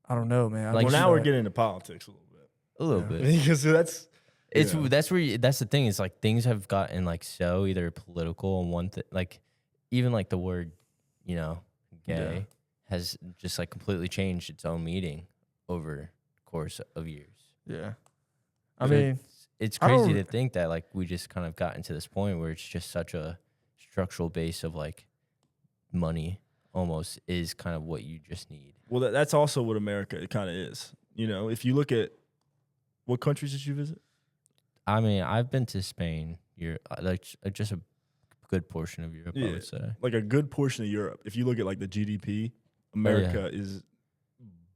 I don't know, man. Like, Well, now we're getting into politics a little bit. a little bit. Because that's It's Yeah. that's where that's the thing is like things have gotten like so either political on one thing, like even like the word, you know, gay has just like completely changed its own meaning over the course of years. Yeah. I So mean, it's I don't crazy re- to think that like we just kind of gotten to this point where it's just such a structural base of like money almost is kind of what you just need. well, that's also what America kind of is. You know, if you look at what countries did you visit? I mean, I've been to Spain, like just a good portion of Europe, I Yeah. would say. Like a good portion of Europe. If you look at like the GDP, America is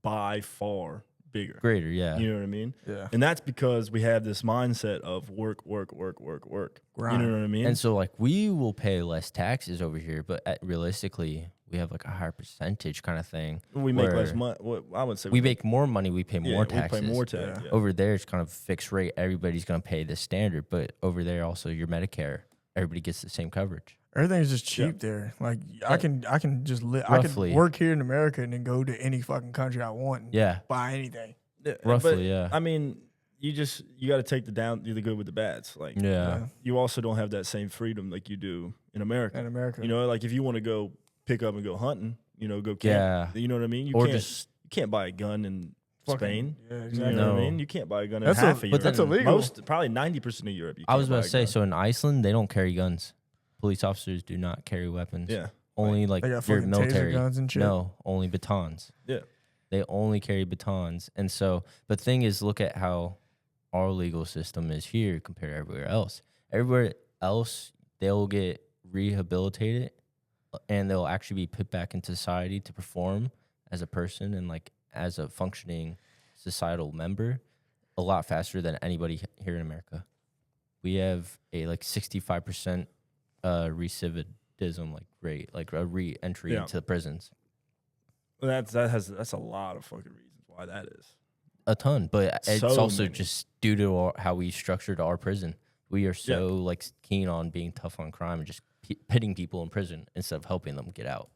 by far bigger. Greater, yeah. You know what I mean? yeah. And that's because we have this mindset of work. Grind. You know what I mean? And so, like, we will pay less taxes over here, but realistically, we have like a higher percentage kind of thing. we make less where money. Well, I would say We make more money, we pay more taxes. We pay more tax. Yeah. Yeah. Over there, it's kind of fixed rate. Everybody's going to pay the standard, but over there, also your Medicare, everybody gets the same coverage. Everything's just cheap there. Like I can just live. I Roughly. can work here in America and then go to any fucking country I want and Yeah, buy anything. roughly, But, yeah. I mean, you got to take the good with the bads. Like, Yeah. you also don't have that same freedom like you do in America. In America. You know, like if you want to go pick up and go hunting, you know, go camp. Yeah. You know what I mean? You Or can't just you can't buy a gun in Fucking- Spain. Yeah, You exactly. know what I No. mean? You can't buy a gun in That's half of but Europe. that's illegal. Most, probably 90% of Europe. You I was can't buy about to a say, gun. so in Iceland, they don't carry guns. Police officers do not carry weapons. Yeah. Only like They got your fucking taser military. guns and shit. No, only batons. Yeah. They only carry batons. And so, but thing is, look at how our legal system is here compared to everywhere else. Everywhere else, they'll get rehabilitated and they'll actually be put back into society to perform as a person and like as a functioning societal member a lot faster than anybody here in America. We have a like 65% recidivism like rate, like a re-entry Yeah. into the prisons. That's a lot of fucking reasons why that is. A ton, but it's So also many. just due to how we structured our prison. We are so like keen on being tough on crime and just pitting people in prison instead of helping them get out.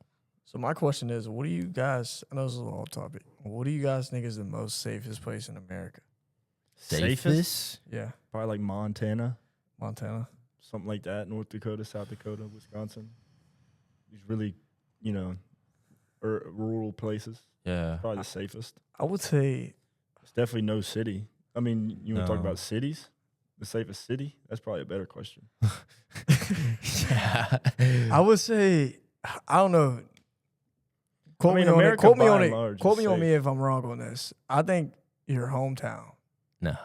So my question is, what do you guys? I know this is a little off topic. What do you guys think is the most safest place in America? Safest? Yeah, Probably like Montana, Montana. something like that. North Dakota, South Dakota, Wisconsin. These really, you know, rural places. Yeah. Probably the safest. I would say It's definitely no city. I mean, you want to talk No. about cities? The safest city? That's probably a better question. Yeah. I would say I don't know. Quote mean, me on it. America Quote me by on and it. large is Quote me on safe. me if I'm wrong on this. I think your hometown. No.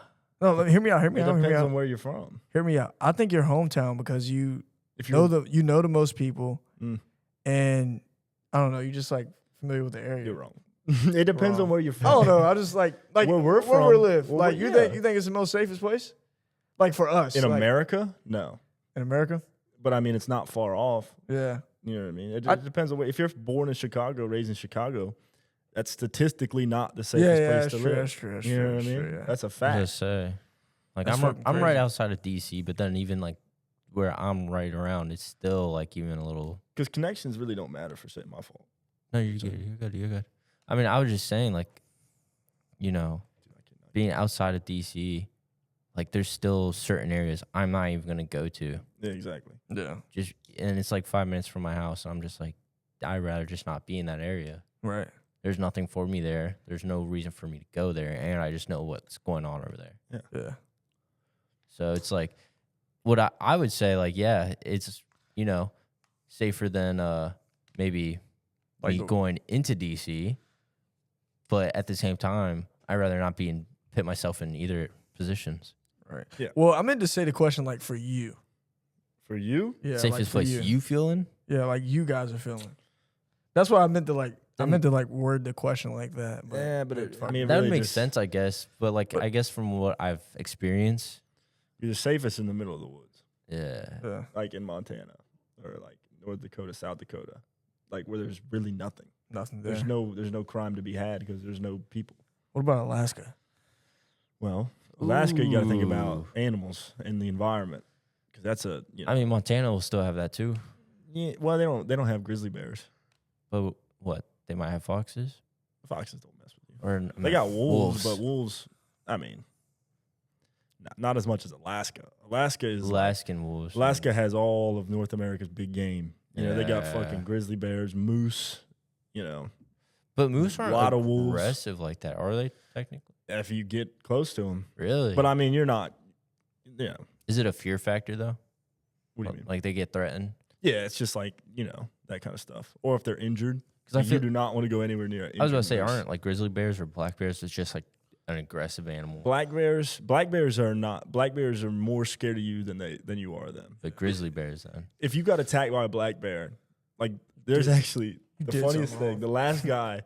No, hear me out. Hear me It out. Hear me depends out. on where you're from. Hear me out. I think your hometown because you If know you're, the most people, Mm. and I don't know. You just like familiar with the area. you're wrong. It depends Wrong. on where you're I from. don't know. I just like Where we're where from, we live. well, Like you yeah. think it's the most safest place? Like for us In like, America, no. In America, But I mean, it's not far off. yeah. You know what I mean? It depends on where. If you're born in Chicago, raised in Chicago, that's statistically not the safest Yeah, place that's to true, live. that's true, that's you know true, what I that's mean? true, yeah. That's a I fact. just say, like That's I'm fucking right crazy. outside of DC, but then even like where I'm right around, it's still like even a little. Because connections really don't matter for saying my fault. No, you're good. You're good. You're good. I mean, I was just saying, like, you know, being outside of DC, like there's still certain areas I'm not even gonna go to. Yeah, exactly. Yeah. Just and it's like 5 minutes from my house, and I'm just like, I'd rather just not be in that area. Right. There's nothing for me there. There's no reason for me to go there, and I just know what's going on over there. Yeah. So it's like, what I would say, like, yeah, it's, you know, safer than maybe Like me the- going into DC, but at the same time, I'd rather not put myself in either positions. Right. Yeah. Well, I meant to say the question like for you. For you, Yeah. Safest like for place you feel in? Yeah, like you guys are feeling. That's why I meant to like. I meant to like word the question like that. But yeah, but fuck I mean, it That would really make just- sense, I guess. But like, I guess from what I've experienced, You're the safest in the middle of the woods, yeah. yeah. like in Montana or like North Dakota, South Dakota, like where there's really nothing. Nothing there. There's no crime to be had because there's no people. What about Alaska? Well, Alaska, you got to think about Ooh. animals and the environment because that's a. I mean, Montana will still have that too. Yeah, well, they don't have grizzly bears. But what? They might have foxes? Foxes don't mess with you. Or They got wolves, but wolves. I mean, not as much as Alaska. Alaska is Alaskan wolves. Alaska has all of North America's big game. You know, they got Yeah. fucking grizzly bears, moose. You know, But moose aren't lot of wolves. aggressive like that, are they, technically? if you get close to them. Really? But I mean, you're not. Yeah. Is it a fear factor, though? What do you mean? Like they get threatened? Yeah, it's just like that kind of stuff. Or if they're injured, 'Cause I you feel- do not want to go anywhere near. I was about to say, injured moose. aren't like grizzly bears or black bears? It's just like an aggressive animal. Black bears are not. Black bears are more scared of you than you are them. But grizzly bears, then. If you got attacked by a black bear, like there's actually the did funniest something thing. The last guy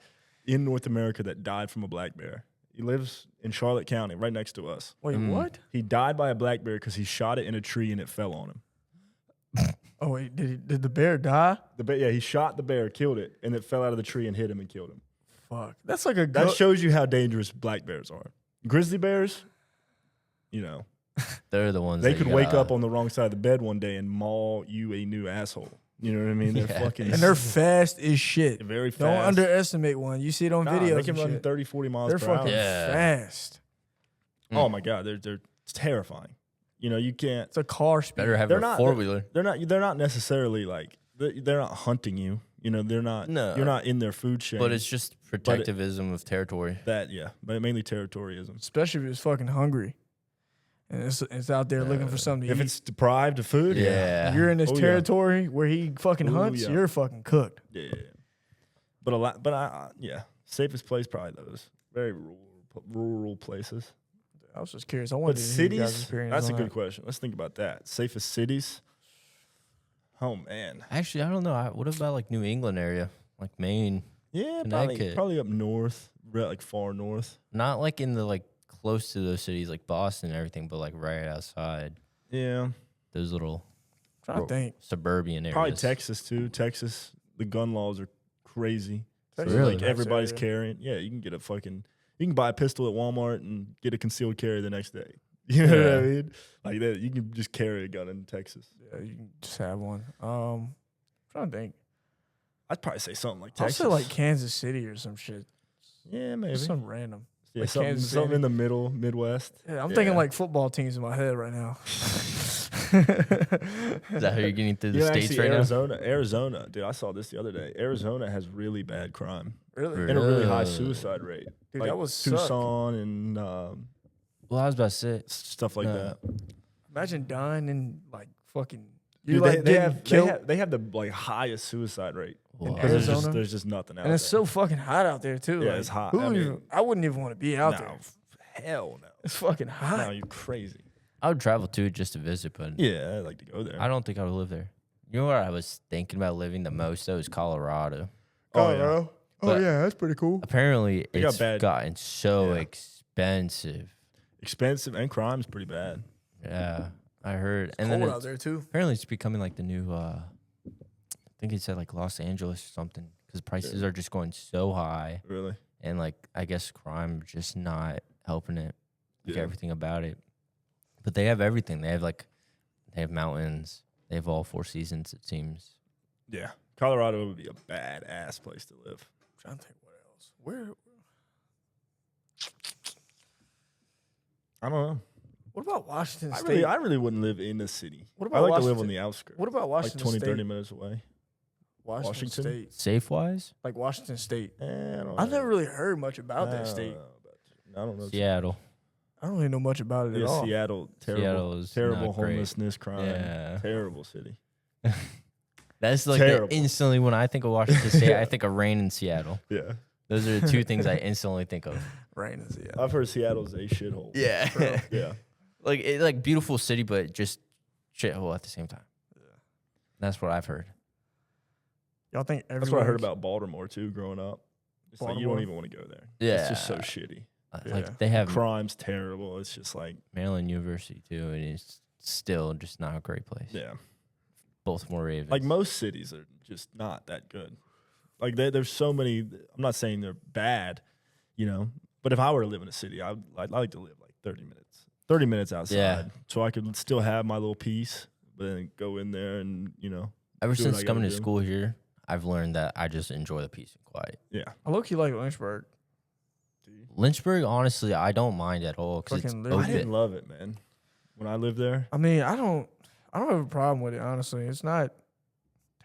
in North America that died from a black bear. He lives in Charlotte County, right next to us. Wait, what? He died by a black bear because he shot it in a tree and it fell on him. Oh wait, did the bear die? He shot the bear, killed it, and it fell out of the tree and hit him and killed him. Fuck, that's like a That goat. shows you how dangerous black bears are. Grizzly bears, They're the ones they that could you wake gotta- up on the wrong side of the bed one day and maul you a new asshole. You know what I mean? They're Yeah. fucking and they're fast as shit. very fast. Don't underestimate one. You see it on Nah, videos. they can and run shit. 30, 40 miles They're per fucking hour. Yeah. fast. Oh my god, they're terrifying. You can't. It's a car speed. Better have They're a not- 4-wheeler. They're not necessarily like they're not hunting you. They're not. No. You're not in their food chain. But it's just protectivism of territory. but mainly territorialism. Especially if it's fucking hungry, and it's out there looking for something to If eat. it's deprived of food, Yeah. You're in this Oh, yeah. territory where he fucking Oh, hunts. yeah. You're fucking cooked. yeah. But a lot. But safest place probably those very rural places. I was just curious. I wanted But to hear you guys' cities, experience that's a on good that. question. Let's think about that. Safest cities. Oh man. Actually, I don't know. What about like New England area? Like Maine? Yeah, Connecticut. probably up north, like far north. Not like in the like close to those cities like Boston and everything, but like right outside Yeah. those little I'm trying to think. suburban areas. Probably Texas too. Texas, the gun laws are crazy. Texas Really? is a Like nice everybody's area. carrying. Yeah, you can buy a pistol at Walmart and get a concealed carry the next day. You know what I Yeah. mean? Like that, you can just carry a gun in Texas. Yeah, you can just have one. Trying to think. I'd probably say something like I'll Texas. say like Kansas City or some shit. yeah, maybe. Some random. Yeah, like something, Kansas something City. in the middle, Midwest. Yeah, I'm thinking Yeah. like football teams in my head right now. Is that how you're getting through the Yeah, states actually, right Arizona, dude. I saw this the other day. Arizona has really bad crime Really? and a really high Really? suicide rate. Dude, like that would suck. Tucson and now? Well, I was about to say. stuff like No. that. Imagine dying in like fucking. Dude, You like they getting have killed, they have the like highest suicide rate. Wow. Because Arizona? there's just nothing out and it's there. so fucking hot out there too. Yeah, like, it's hot. who I would mean- even- I wouldn't even want to be out there. Hell no. It's fucking hot. No, you crazy. I would travel too just to visit, but Yeah, I'd like to go there. I don't think I would live there. You know where I was thinking about living the most though is Colorado. Oh, yeah. Oh But- yeah, that's pretty cool. Apparently, They got it's bad- gotten so Yeah. expensive. Expensive and crime's pretty bad. Yeah, I heard. And Cold then out it's, there too. apparently it's becoming like the new. I think it said like Los Angeles or something because prices are just going so high, Really. and like I guess crime just not helping it. Like Yeah. everything about it, but they have everything. They have mountains. They have all 4 seasons. It seems. Yeah. Colorado would be a badass place to live. I'm trying to think what else. Where? I don't know. What about Washington I State? really wouldn't live in the city. What I about like to live on Washington? the outskirts. What about Like Washington 20, State? 30 minutes away. Washington Washington? State, Safe wise, like Washington State. I don't I've know. never really heard much about I that don't state. know. I don't know. Seattle. I don't really know much about it Yeah, at all. Seattle, terrible, Seattle is terrible not great. homelessness, crime, Yeah. terrible city. That's like Terrible. instantly when I think of Washington State, I think of rain in Seattle. Yeah, Those are the 2 things I instantly think of. Rain in Seattle. I've heard Seattle's a shithole. Yeah. Yeah, like beautiful city, but just shithole at the same time. Yeah. That's what I've heard. Y'all think that's what I heard everyone's- about Baltimore too. Growing up, it's like you Baltimore? don't even want to go there. Yeah. It's just so shitty. Yeah. Like they have Crime's terrible. It's just like Maryland University too, and it's still just not a great place. yeah, Baltimore Ravens. like most cities are just not that good. Like there's so many. I'm not saying they're bad, But if I were to live in a city, I'd like to live like 30 minutes outside, Yeah. so I could still have my little peace, but then go in there and Ever do what since I coming to gotta do. school here, I've learned that I just enjoy the peace and quiet. Yeah. I low-key like Lynchburg. Lynchburg, honestly, I don't mind at all because it's Fucking Lynchburg. I open. didn't love it, man. When I lived there, I mean, I don't have a problem with it, honestly. It's not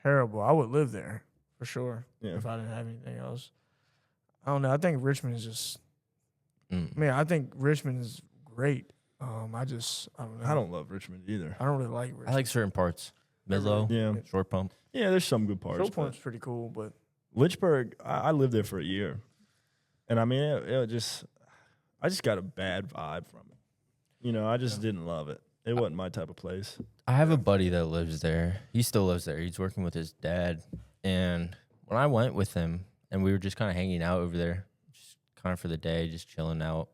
terrible. I would live there for sure yeah. if I didn't have anything else. I don't know. I think Richmond is just. Mm. Man, I think Richmond is great. I don't know. I don't love Richmond either. I don't really like Richmond. I like certain parts. Midlow, Yeah. short pump. Yeah, there's some good parts. Short but Point's pretty cool, but Lynchburg, I lived there for a year, and I mean, I just got a bad vibe from it. I just didn't love it. It wasn't my type of place. I have a buddy that lives there. He still lives there. He's working with his dad. And when I went with him and we were just kind of hanging out over there, just kind of for the day, just chilling out,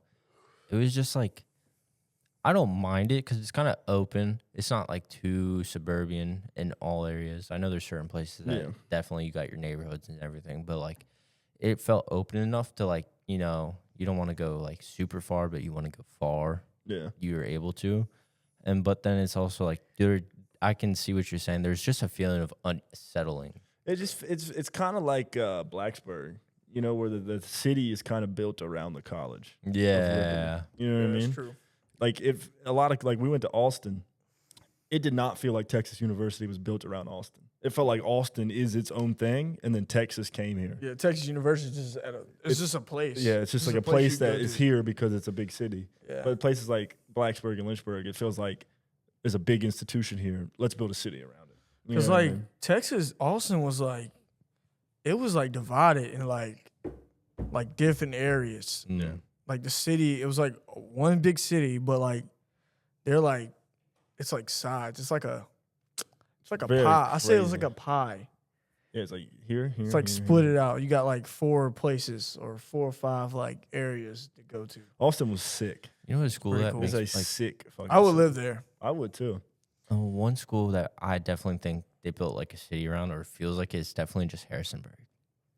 it was just like, I don't mind it because it's kind of open. It's not like too suburban in all areas. I know there's certain places that definitely you got your neighborhoods and everything, but like it felt open enough to like, you don't want to go like super far, but you want to go far. Yeah. You're able to. But then it's also like, I can see what you're saying. There's just a feeling of unsettling. It's kind of like Blacksburg, where the city is kind of built around the college. Yeah. You know what I mean? that's true. Like if a lot of we went to Austin, it did not feel like Texas University was built around Austin. It felt like Austin is its own thing, and then Texas came here. Yeah, Texas University is just it's just a place. Yeah, it's just like a place place you that go is to. here because it's a big city. Yeah. But places like Blacksburg and Lynchburg, it feels like there's a big institution here. Let's build a city around it. You Because know what I like mean? Texas, Austin was like, it was like divided in like different areas. Yeah. Like the city, it was like one big city, but like they're like, it's like sides. It's like a Very pie. I say it was crazy. like a pie. Yeah, it's like here. It's like here, split here. it out. You got like 4 places or 4 or 5 like areas to go to. Austin was sick. You know what school Pretty that cool. It's makes a like sick fucking I would city. live there. I would too. one school that I definitely think they built like a city around or feels like it's definitely just Harrisonburg.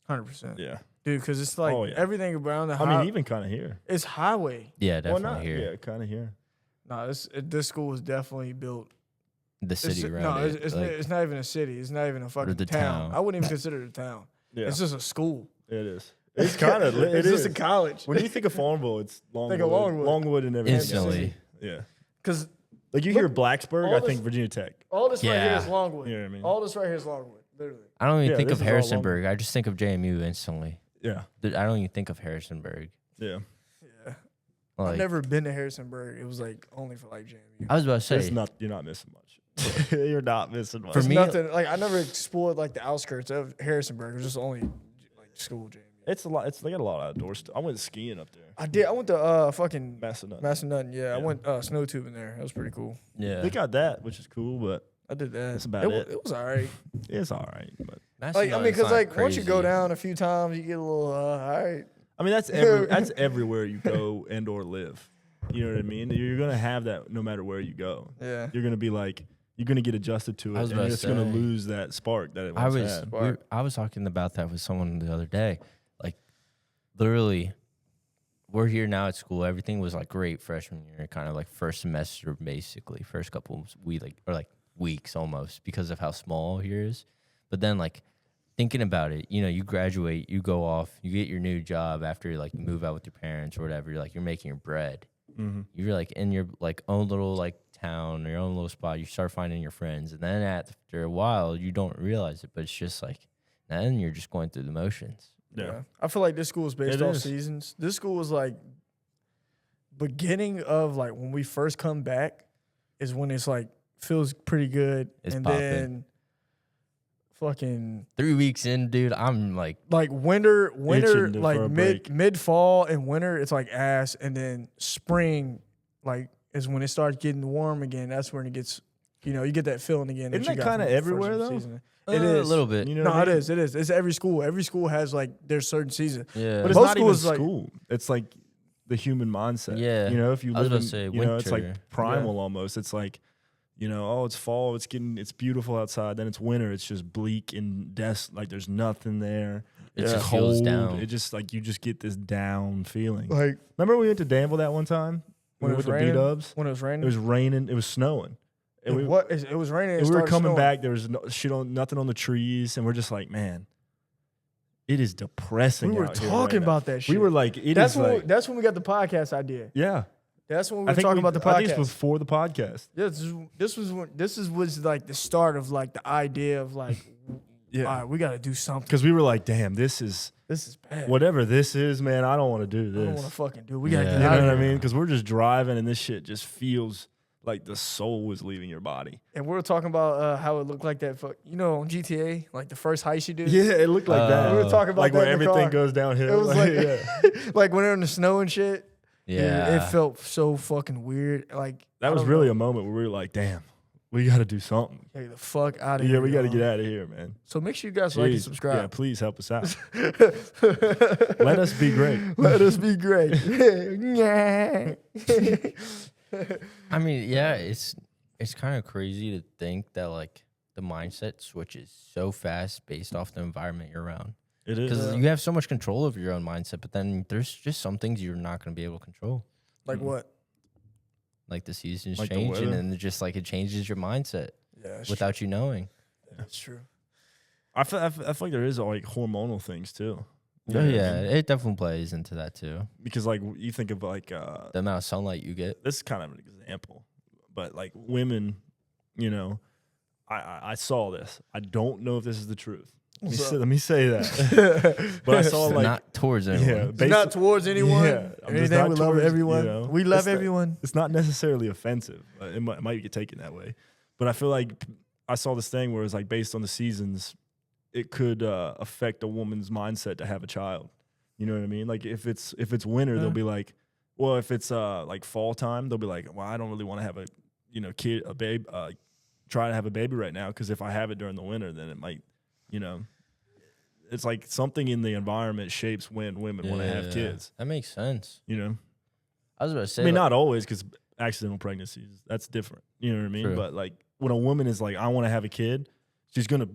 100%. Yeah. Dude, because it's like Oh, yeah. everything around the I mean, even kind of here. it's highway. Yeah, Well, definitely not here. Yeah, kind of here. No, this school was definitely built. The city It's, around no, it. it's, like, it's not even a city. It's not even a fucking the town. town. I wouldn't even consider it a town. Yeah, It's just a school. it is. It's kind of. It It's just is. a college. When you think of Farmville, it's Longwood. Think of Longwood. Longwood and everything. Instantly. else. Yeah. Because Like you hear Blacksburg, all I this- think Virginia Tech. all this right here Yeah. is Longwood. You know what I mean? All this right here is Longwood. Literally. I don't even Yeah, think this of is all Harrisonburg. I just think of JMU instantly. Yeah. I don't even think of Harrisonburg. Yeah. Yeah. Like, I've never been to Harrisonburg. It was like only for like JMU. I was about to say, It's not. You're not missing much. You're not missing much. For me- Nothing like I never explored like the outskirts of Harrisonburg. It was just only like school JMU. It's a lot. They got a lot of outdoor stuff. I went skiing up there. I did. I went to fucking Macedon. Macedon. Yeah, I Yeah. went snow tubing there. That was pretty cool. yeah. They got that, which is cool, but I did that. That's about it. it. It was alright. it's all right. But Like I mean, Macedon's because not like once you go crazy. down a few times, you get a little alright. I mean, that's everywhere you go and or live. You know what I mean? You're gonna have that no matter where you go. Yeah. You're gonna be like, you're gonna get adjusted to I it, was and about you're to just gonna say. lose that spark that it I once was had. I was talking about that with someone the other day. Like literally, we're here now at school. Everything was like great freshman year, kind of like first semester, basically first couple weeks almost because of how small here is. But then like thinking about it, you graduate, you go off, you get your new job after like you move out with your parents or whatever. You're making your bread. Mm-hmm. You're like in your like own little like town, your own little spot. You start finding your friends, and then after a while, you don't realize it, but it's just like then you're just going through the motions. Yeah. I feel like this school is based It off is. seasons. This school was like beginning of like when we first come back is when it's like feels pretty good, It's and popping. then fucking 3 weeks in, dude, I'm like, like winter Itching for like a mid break. fall and winter it's like ass, and then spring like is when it starts getting warm again. That's when it gets you get that feeling again. Isn't you that got kinda from the first everywhere, though? season. It a is little bit. You know No, what I it mean? is. It is. It's every school. Every school has like their certain season. yeah. But it's Most not even schools, like- school. It's like the human mindset. Yeah. If you I was live about in, to say it's like winter. primal almost. It's like, oh, it's fall. It's beautiful outside. Then it's winter. It's just bleak and like there's nothing there. It It's just feels cold. down. It just like you just get this down feeling. Like Remember we went to Danville that one time when it was with the raining. B-dubs? When it was raining. It was raining. It was snowing. And we, It was raining. and It we were started coming snowing. back. There was nothing on the trees, and we're just like, man, it is depressing. We were out here talking right now. about that shit. We were like, it That's is like, that's when we got the podcast idea. yeah. That's when we were talking about the I think podcast. it's before the podcast. Yeah, this was like the start of like the idea of like, Yeah. all right, we got to do something. Because we were like, damn, this is This is bad. whatever this is, man. I don't want to do I don't want this. to fucking do. We gotta Yeah. get You out know of what I here. mean? Because we're just driving, and this shit just feels like the soul is leaving your body. And we were talking about how it looked like that. On GTA, like the first heist you do. Yeah, it looked like that. We were talking about like that where in the everything car. goes downhill. It was like, yeah. like when they're in the snow and shit. Dude, Yeah. it felt so fucking weird. Like That was really a moment where we were like, damn, we got to do something. get the fuck out of here. Yeah, we got to y'all. get out of here, man. So make sure you guys like and Please. Yeah, subscribe. please help us out. Let us be great. Let us be great. I mean, yeah, it's kind of crazy to think that like the mindset switches so fast based off the environment you're around. It is. Because you have so much control over your own mindset, but then there's just some things you're not going to be able to control. Like what? Like the seasons Like the changing, weather? and it just like it changes your mindset Yeah, without you knowing. that's true. I feel like there is like hormonal things too. You Oh know what I yeah, mean? it definitely plays into that too. Because like you think of like The amount of sunlight you get. this is kind of an example, but like women, you know, I saw this. I don't know if this is the truth. Let me say that. But I saw like Not towards anyone. yeah, It's not towards anyone. Yeah, I'm just Anything. not We love towards, everyone. you know, We love it's not- everyone. It's not necessarily offensive. It might get taken that way. But I feel like I saw this thing where it's like based on the seasons, it could affect a woman's mindset to have a child. You know what I mean? Like if it's winter, they'll be like, well, if it's like fall time, they'll be like, well, I don't really want to have a babe, try to have a baby right now because if I have it during the winter, then it might, it's like something in the environment shapes when women want to have kids. That makes sense. You know, I was about to say, I mean, like, not always because accidental pregnancies, that's different. You know what I mean? True. But like when a woman is like, I want to have a kid, she's gonna,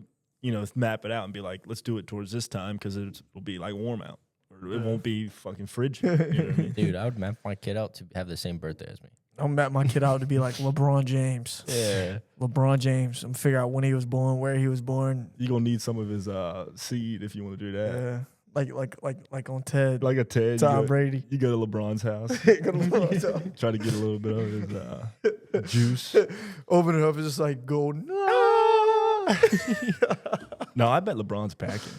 map it out and be like, let's do it towards this time because it'll be like warm out or it won't be fucking frigid. You know what I mean? dude, I would map my kid out to have the same birthday as me. I'm map my kid out to be like LeBron James. Yeah. LeBron James. I'm figure out when he was born, where he was born. You're gonna need some of his seed if you want to do that. Yeah. Like on Ted. Like a Ted, Tom Brady. You go to LeBron's house, Go to LeBron's house. try to get a little bit of his juice. Open it up. It's just like gold. No, I bet LeBron's packing.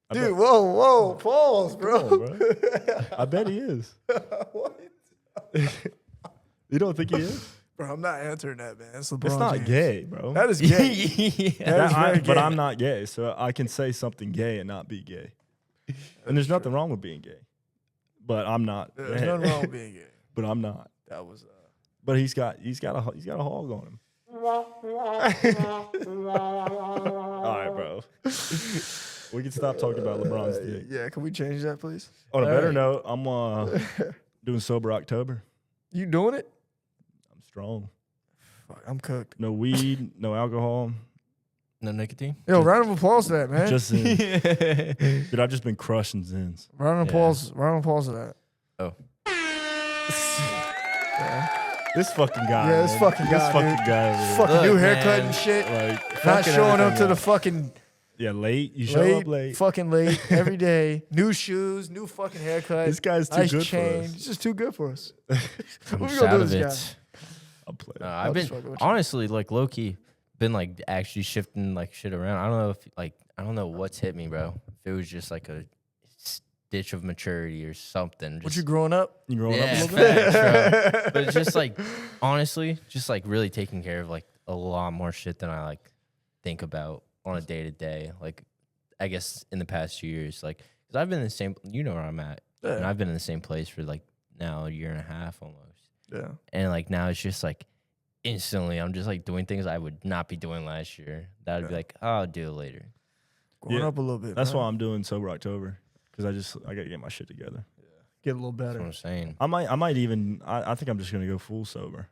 I Dude, bet, whoa, pause, Come bro. on, bro. I bet he is. You don't think he is? Bro, I'm not answering that, man. It's LeBron It's not James. gay, bro. That is gay. Yeah. That is very But gay. I'm not gay, so I can say something gay and not be gay. And there's nothing wrong with being gay. But I'm not. There's nothing wrong with being gay. But I'm not. That was But he's got a hog on him. All right, bro. We can stop talking about LeBron's dick. yeah. Can we change that, please? On a better right. note, I'm doing sober October. You doing it? I'm strong. Fuck, I'm cooked. No weed, no alcohol. No nicotine? Yo, round of applause to that, man. Just Zins. Dude, I've just been crushing Zins. round of Yeah. applause. Round of applause to that. Oh. This fucking guy. Yeah, this man. fucking guy, This fucking dude. guy. over there. Fucking Look, new haircut man. and shit. Like Not fucking showing up everything to the up. fucking Yeah, late. You show up late. fucking late every day. New shoes, new fucking haircut. This guy's too nice good chain. for us. It's just too good for us. I'm What we just gonna out do of with it. this I'll play. I've I'll been just fuck with you. honestly like low key been like actually shifting like shit around. I don't know what's hit me, bro. If it was just like a stitch of maturity or something. What Just, you growing up? You growing up a yeah, little bit? facts, bro. But it's just like honestly, just like really taking care of like a lot more shit than I like think about on a day to day. Like I guess in the past few years, like because I've been in the same, you know where I'm at, and Yeah. I've been in the same place for like now a year and a half almost. Yeah. And like now it's just like instantly I'm just like doing things I would not be doing last year. That would be like, oh, I'll do it later. Growing Yeah. up a little bit. That's man. why I'm doing sober October because I got to get my shit together. Get a little That's better. what I'm saying. I might even. I think I'm just gonna go full sober.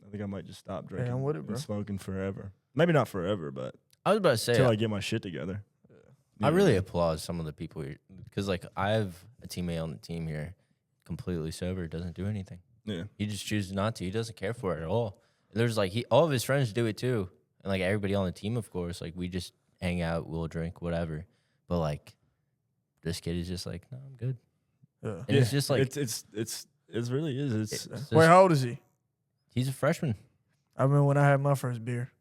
I think I might just stop drinking I'm with it, bro. and smoking forever. Maybe not forever, but I was about to say, until I get my shit together. I really applaud some of the people here because, like, I have a teammate on the team here, completely sober, doesn't do anything. Yeah. He just chooses not to. He doesn't care for it at all. There's like all of his friends do it too, and like everybody on the team, of course. Like we just hang out, we'll drink, whatever. But like this kid is just like, no, I'm good. Yeah. And it's just like it really is. It's Wait, how old is he? he's a freshman. I remember when I had my first beer.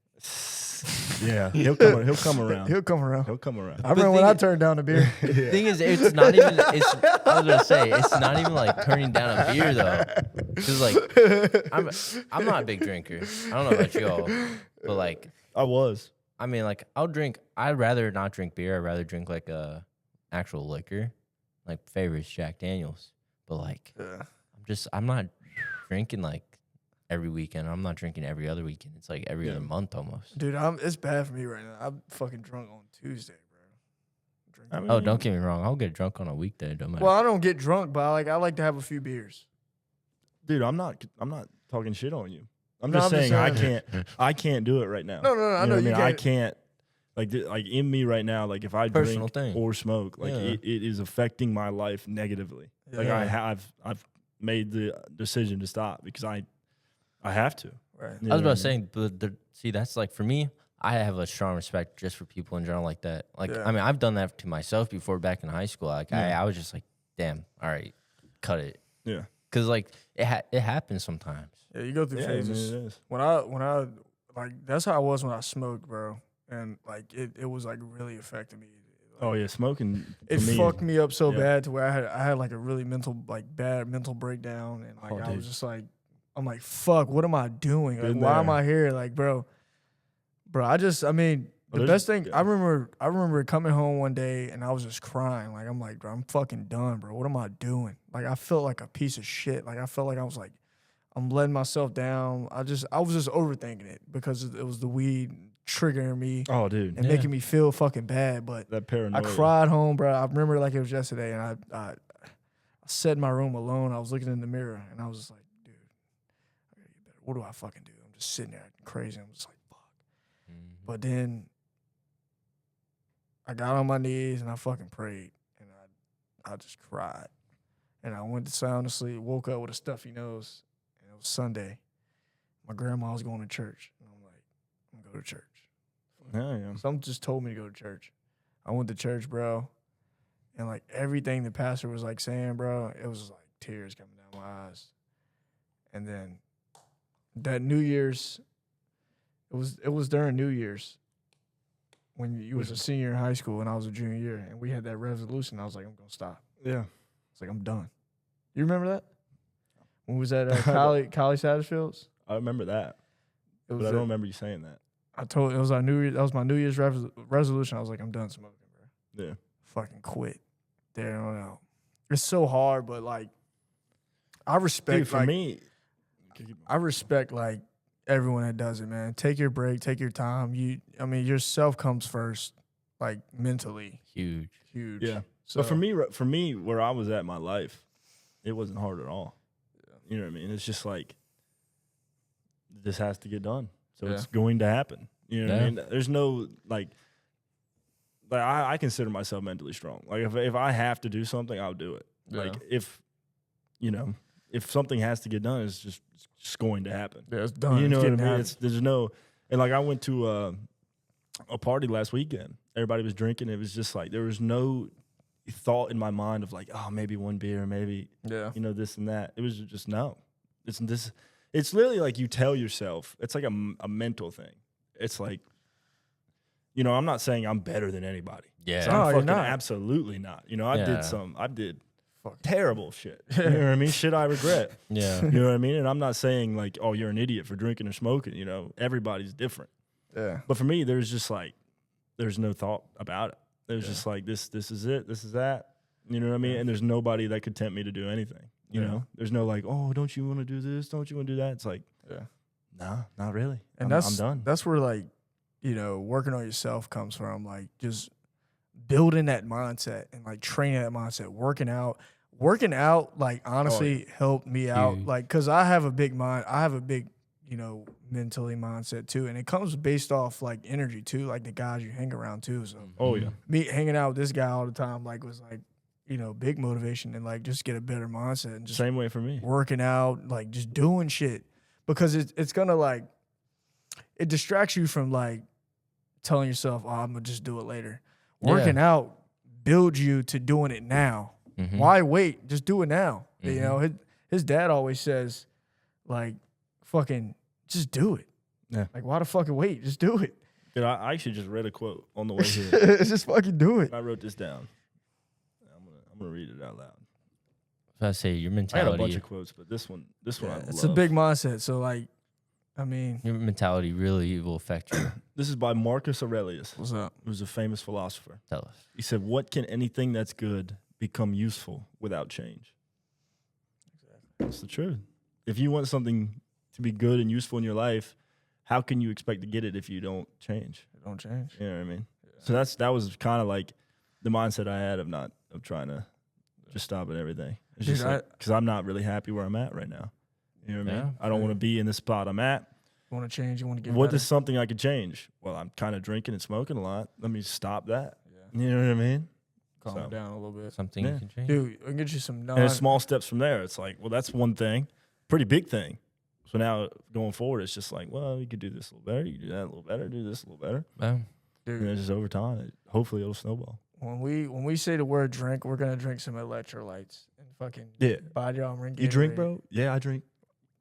yeah. He'll come around. He'll come around. He'll come around. I remember when I turned down the beer. The thing is, it's not even. I was gonna say it's not even like turning down a beer though, because like I'm not a big drinker. I don't know about y'all, but like I was. I mean, like I'll drink. I'd rather not drink beer. I'd rather drink like a actual liquor. Like favorites Jack Daniels, but like I'm not drinking like every weekend. I'm not drinking every other weekend. It's like every other month almost. Dude, it's bad for me right now. I'm fucking drunk on Tuesday, bro. I mean, Oh, don't get me wrong. I'll get drunk on a weekday. Don't matter. Well, I don't get drunk, but I like to have a few beers. dude, I'm not talking shit on you. I'm No, just I'm just saying saying. I can't do it right now. No, I know what you I mean? I can't. can't. Like in me right now, like if I Personal drink thing. or smoke, like Yeah. it is affecting my life negatively. Like Yeah. I've made the decision to stop because I have to. Right. You I was know about to what I mean? say, but see, that's like for me. I have a strong respect just for people in general like that. Like, Yeah. I mean, I've done that to myself before back in high school. Like, Yeah. I was just like, damn, all right, cut it, Yeah. because like it happens sometimes. Yeah, you go through Yeah, I mean, phases. it is. When I like that's how I was when I smoked, bro. And like it was like really affecting me. Oh yeah, smoking. It for me, fucked me up so yeah. bad to where I had like a really bad mental breakdown, and like Oh, I dude. was just like, I'm like, fuck, what am I doing? Like, Been why am there. I here? Like, bro, I mean, Well, the there's- best thing yeah. I remember coming home one day and I was just crying. Like, I'm like, bro, I'm fucking done, bro. What am I doing? Like, I felt like a piece of shit. Like, I felt like I was like, I'm letting myself down. I was just overthinking it because it was the weed triggering me Oh, dude, and making me feel fucking bad. But that paranoia. I cried home, bro. I remember it like it was yesterday, and I sat in my room alone. I was looking in the mirror, and I was just like, dude, I gotta get better. What do I fucking do? I'm just sitting there acting crazy. I'm just like, fuck. But then I got on my knees and I fucking prayed, and I just cried, and I went to sound asleep. Woke up with a stuffy nose, and it was Sunday. My grandma was going to church, and I'm like, I'm gonna go to church. Yeah. Something just told me to go to church. I went to church, bro, and like everything the pastor was like saying, bro, it was like tears coming down my eyes. And then that New Year's, it was during New Year's when you was a senior in high school and I was a junior year, and we had that resolution. I was like, I'm gonna stop. Yeah. It's like I'm done. You remember that? When we was at Collie Satterfield's? I remember that, It was but I don't remember you saying that. I told it was our New Year. That was my New Year's resolution. I was like, I'm done smoking, bro. Yeah. Fucking quit. There, I don't know. It's so hard, but like, I respect. Dude, for like, me, I respect like everyone that does it, man. Take your break, take your time. I mean, yourself comes first, like mentally, Huge. huge. yeah. So But for me, where I was at in my life, it wasn't hard at all. You know what I mean? It's just like this has to get done, so it's going to happen. You know what I Yeah. mean? There's no like I consider myself mentally strong. Like if I have to do something, I'll do it. Yeah. Like if something has to get done, it's just going to happen. yeah, it's done. You know It's what I getting mean? happened. There's no, and like I went to a party last weekend. Everybody was drinking. It was just like there was no thought in my mind of like, oh, maybe one beer, maybe Yeah. this and that. It was just no. It's literally like you tell yourself. It's like a mental thing. It's like, I'm not saying I'm better than anybody. Yeah. So No, I'm you're fucking not. absolutely not. I Yeah. did Fuck. terrible shit. You know what I mean? Shit I regret. Yeah. You know what I mean? And I'm not saying like, oh, you're an idiot for drinking or smoking. Everybody's different. Yeah. But for me, there's no thought about it. There's just like this is it, this is that. You know what I mean? And there's nobody that could tempt me to do anything. You Yeah. know? There's no like, oh, don't you want to do this? Don't you want to do that? It's like, Yeah. no, not really. And I'm done. That's where like, working on yourself comes from. Like just building that mindset and like training that mindset, working out like honestly helped me out. Huge. Like, cause I have a big mind. I have a big, you know, mentally mindset too. And it comes based off like energy too, like the guys you hang around too. So Oh yeah. me hanging out with this guy all the time, like was like, you know, big motivation and like just get a better mindset and just Same way for me. working out, like just doing shit because it's gonna like, it distracts you from like telling yourself, oh, I'm gonna just do it later. Working out builds you to doing it now. Mhm. Why wait? Just do it now. You know, his dad always says, like, fucking just do it. Yeah. Like, why the fucking wait? Just do it. Dude, I actually just read a quote on the way here. Just fucking do it. I wrote this down. I'm gonna read it out loud. I was say your I had a mentality. bunch of quotes, but this one I It's love. a big mindset. So, like, I mean, Your mentality really will affect you. This is by Marcus Aurelius, what's up? who's a famous philosopher. Tell us. He said, "What can anything that's good become useful without change?" That's the truth. If you want something to be good and useful in your life, how can you expect to get it if you don't change? It don't change. You know what I mean? So that was kind of like the mindset I had of trying to just stop at everything. It's Dude, just because I'm not really happy where I'm at right now. You know what I mean? Yeah, I don't want to be in the spot I'm at. You want to change? You want to get What better? is something I could change? Well, I'm kind of drinking and smoking a lot. Let me stop that. You know what I mean? Calm so. it down a little bit. Something Yeah. you can change. Dude, I'll get you some And it's small steps from there. It's like, well, that's one thing, pretty big thing. So now going forward, it's just like, well, you could do this a little better. You could do that a little better. Do this a little better. Yeah. Dude, And then just over time, hopefully it'll snowball. when we say the word drink, we're gonna drink some electrolytes and fucking Yeah. buy y'all ring. You drink, Gatorade. bro? Yeah, I drink.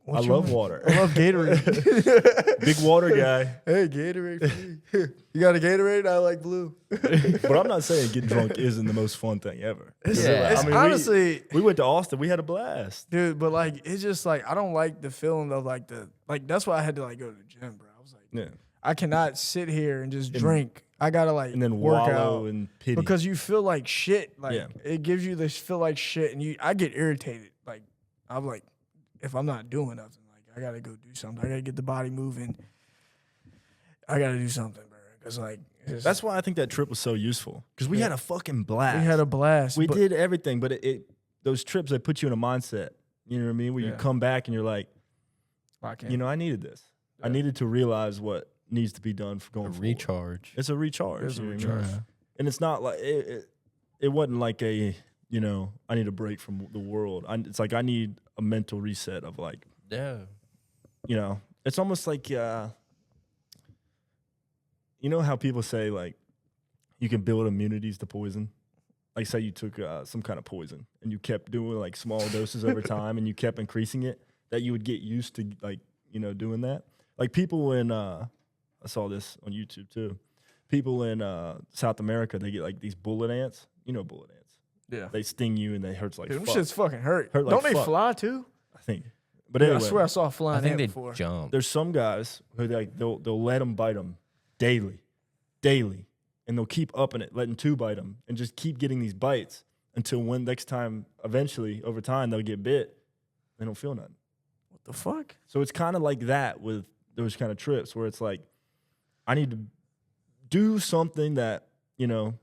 What I you love want? water. I love Gatorade. Big water guy. Hey, Gatorade for me. You got a Gatorade? I like blue. But I'm not saying getting drunk isn't the most fun thing ever. It's, Yeah. it's I mean, honestly, we went to Austin. We had a blast. dude, but like it's just like I don't like the feeling of like that's why I had to like go to the gym, bro. I was like, Yeah. I cannot sit here and just drink. I gotta like And then work wallow out in pity. because you feel like shit. Like Yeah. it gives you this feel like shit, and I get irritated. Like I'm like, if I'm not doing nothing, like I gotta go do something. I gotta get the body moving. I gotta do something, bro. Because like That's why I think that trip was so useful. Because we had a fucking blast. we had a blast. We but- did everything, but those trips, they put you in a mindset. You know what I mean? Where you Yeah. come back and you're like, I can't. you know, I needed this. I needed to realize what needs to be done for going A forward. recharge. It's a recharge. It's a you know what I recharge. mean? Yeah. And it's not like it wasn't like a, you know, I need a break from the world. It's like I need a mental reset of like, Yeah. you know, it's almost like, you know how people say like you can build immunities to poison? Like say you took some kind of poison and you kept doing like small doses over time and you kept increasing it, that you would get used to like, you know, doing that. Like people in, I saw this on YouTube too. People in South America, they get like these bullet ants. You know bullet ants. yeah. They sting you and they hurt like Dude, them fuck, shit's fucking hurt. Hurt like Don't they fuck. fly too? I think. But Yeah, anyway, I swear I saw a flying I think ant they before. jump. there's some guys who they'll let them bite them daily, and they'll keep upping it, letting two bite them, and just keep getting these bites until when next time, eventually over time, they'll get bit, they don't feel nothing. What the fuck? So it's kind of like that with those kind of trips where it's like, I need to do something that, you know,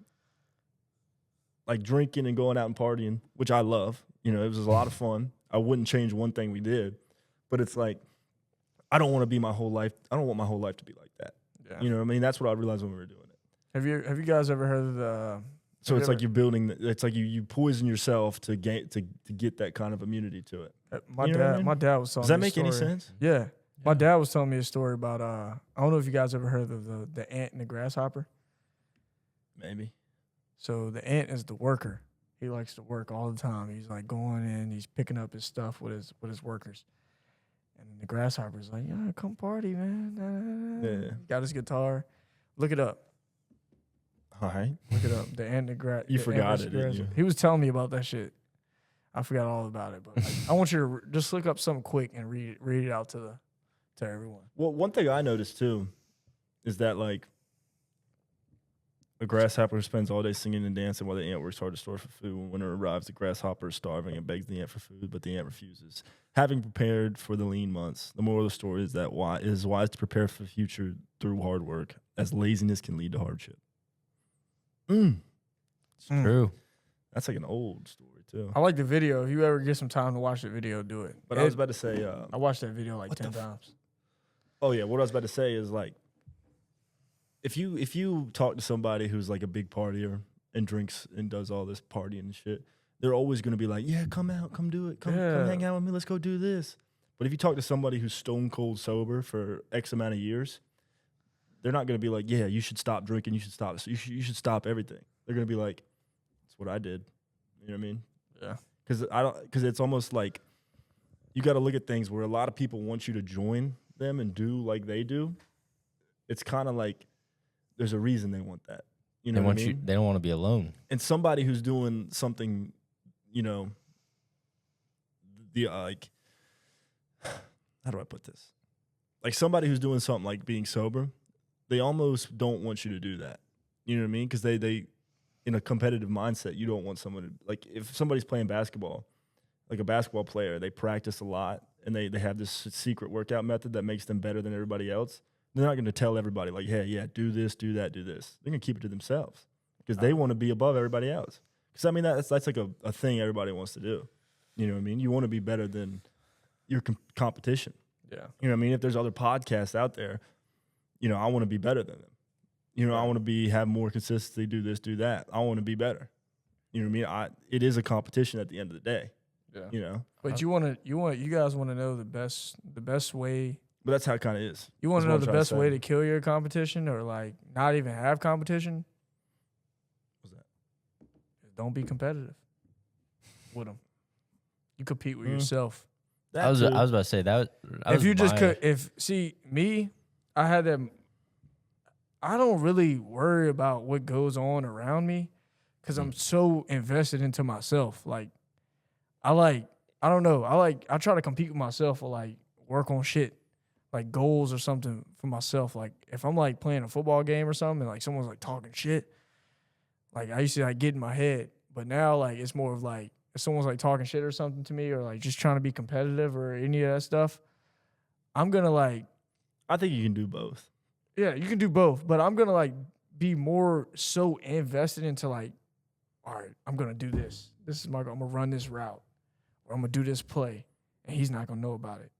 like drinking and going out and partying, which I love. You know, it was a lot of fun. I wouldn't change one thing we did, but it's like, I don't want to be my whole life. I don't want my whole life to be like that. Yeah. You know what I mean? That's what I realized when we were doing it. Have you guys ever heard of the? So have it's you like you're building. It's like you poison yourself to get that kind of immunity to it. My You know what I dad. mean? My dad was telling Does that me a make any story. sense? Yeah. My dad was telling me a story about I don't know if you guys ever heard of the ant and the grasshopper. Maybe. So the ant is the worker. He likes to work all the time. He's like going in, he's picking up his stuff with his workers. And the grasshopper's like, yeah, come party, man. Yeah. Got his guitar. Look it up. All right. Look it up. The ant and You forgot it, didn't you? He was telling me about that shit. I forgot all about it, but like, I want you to just look up something quick and read it out to everyone. Well, one thing I noticed too is that like a grasshopper spends all day singing and dancing while the ant works hard to store for food. When winter arrives, the grasshopper is starving and begs the ant for food, but the ant refuses. Having prepared for the lean months, the moral of the story is that it is wise to prepare for the future through hard work, as laziness can lead to hardship. It's true. That's like an old story too. I like the video. If you ever get some time to watch the video, do it. But I was about to say, I watched that video like What 10 the times. Oh yeah, what I was about to say is like, if you talk to somebody who's like a big partier and drinks and does all this partying and shit, they're always gonna be like, yeah, come out, come do it, come hang out with me, let's go do this. But if you talk to somebody who's stone cold sober for X amount of years, they're not gonna be like, yeah, you should stop drinking, you should stop everything. They're gonna be like, that's what I did. You know what I mean? Yeah. Because it's almost like you got to look at things where a lot of people want you to join them and do like they do. It's kind of like there's a reason they want that. You know what I mean? They don't want to be alone. And somebody who's doing something, you know, like, how do I put this? Like somebody who's doing something like being sober, they almost don't want you to do that. You know what I mean? Because they in a competitive mindset, you don't want someone to, like, if somebody's playing basketball, like a basketball player, they practice a lot and they have this secret workout method that makes them better than everybody else. They're not going to tell everybody, like, hey, yeah, do this, do that, do this. They're going to keep it to themselves because they want to be above everybody else. Because, I mean, that's like a thing everybody wants to do. You know what I mean? You want to be better than your competition. Yeah. You know what I mean? If there's other podcasts out there, you know, I want to be better than them. You know, I want to have more consistency, do this, do that. I want to be better. You know what I mean? It is a competition at the end of the day. Yeah. You know? But you guys want to know the best way. But that's how it kind of is. You want to That's know what the I'm trying best to way say. to kill your competition or like not even have competition? What's that? Don't be competitive with them. You compete with yourself. I was about to say that. If you just could, see me, I had that. I don't really worry about what goes on around me because I'm so invested into myself. Like, I don't know. I try to compete with myself or like work on shit, like goals or something for myself. Like if I'm like playing a football game or something and like someone's like talking shit, like I used to like get in my head, but now like it's more of like if someone's like talking shit or something to me or like just trying to be competitive or any of that stuff, I'm gonna like. I think you can do both. Yeah, you can do both, but I'm gonna like be more so invested into like, all right, I'm gonna do this. This is I'm gonna run this route, or I'm gonna do this play, and he's not gonna know about it.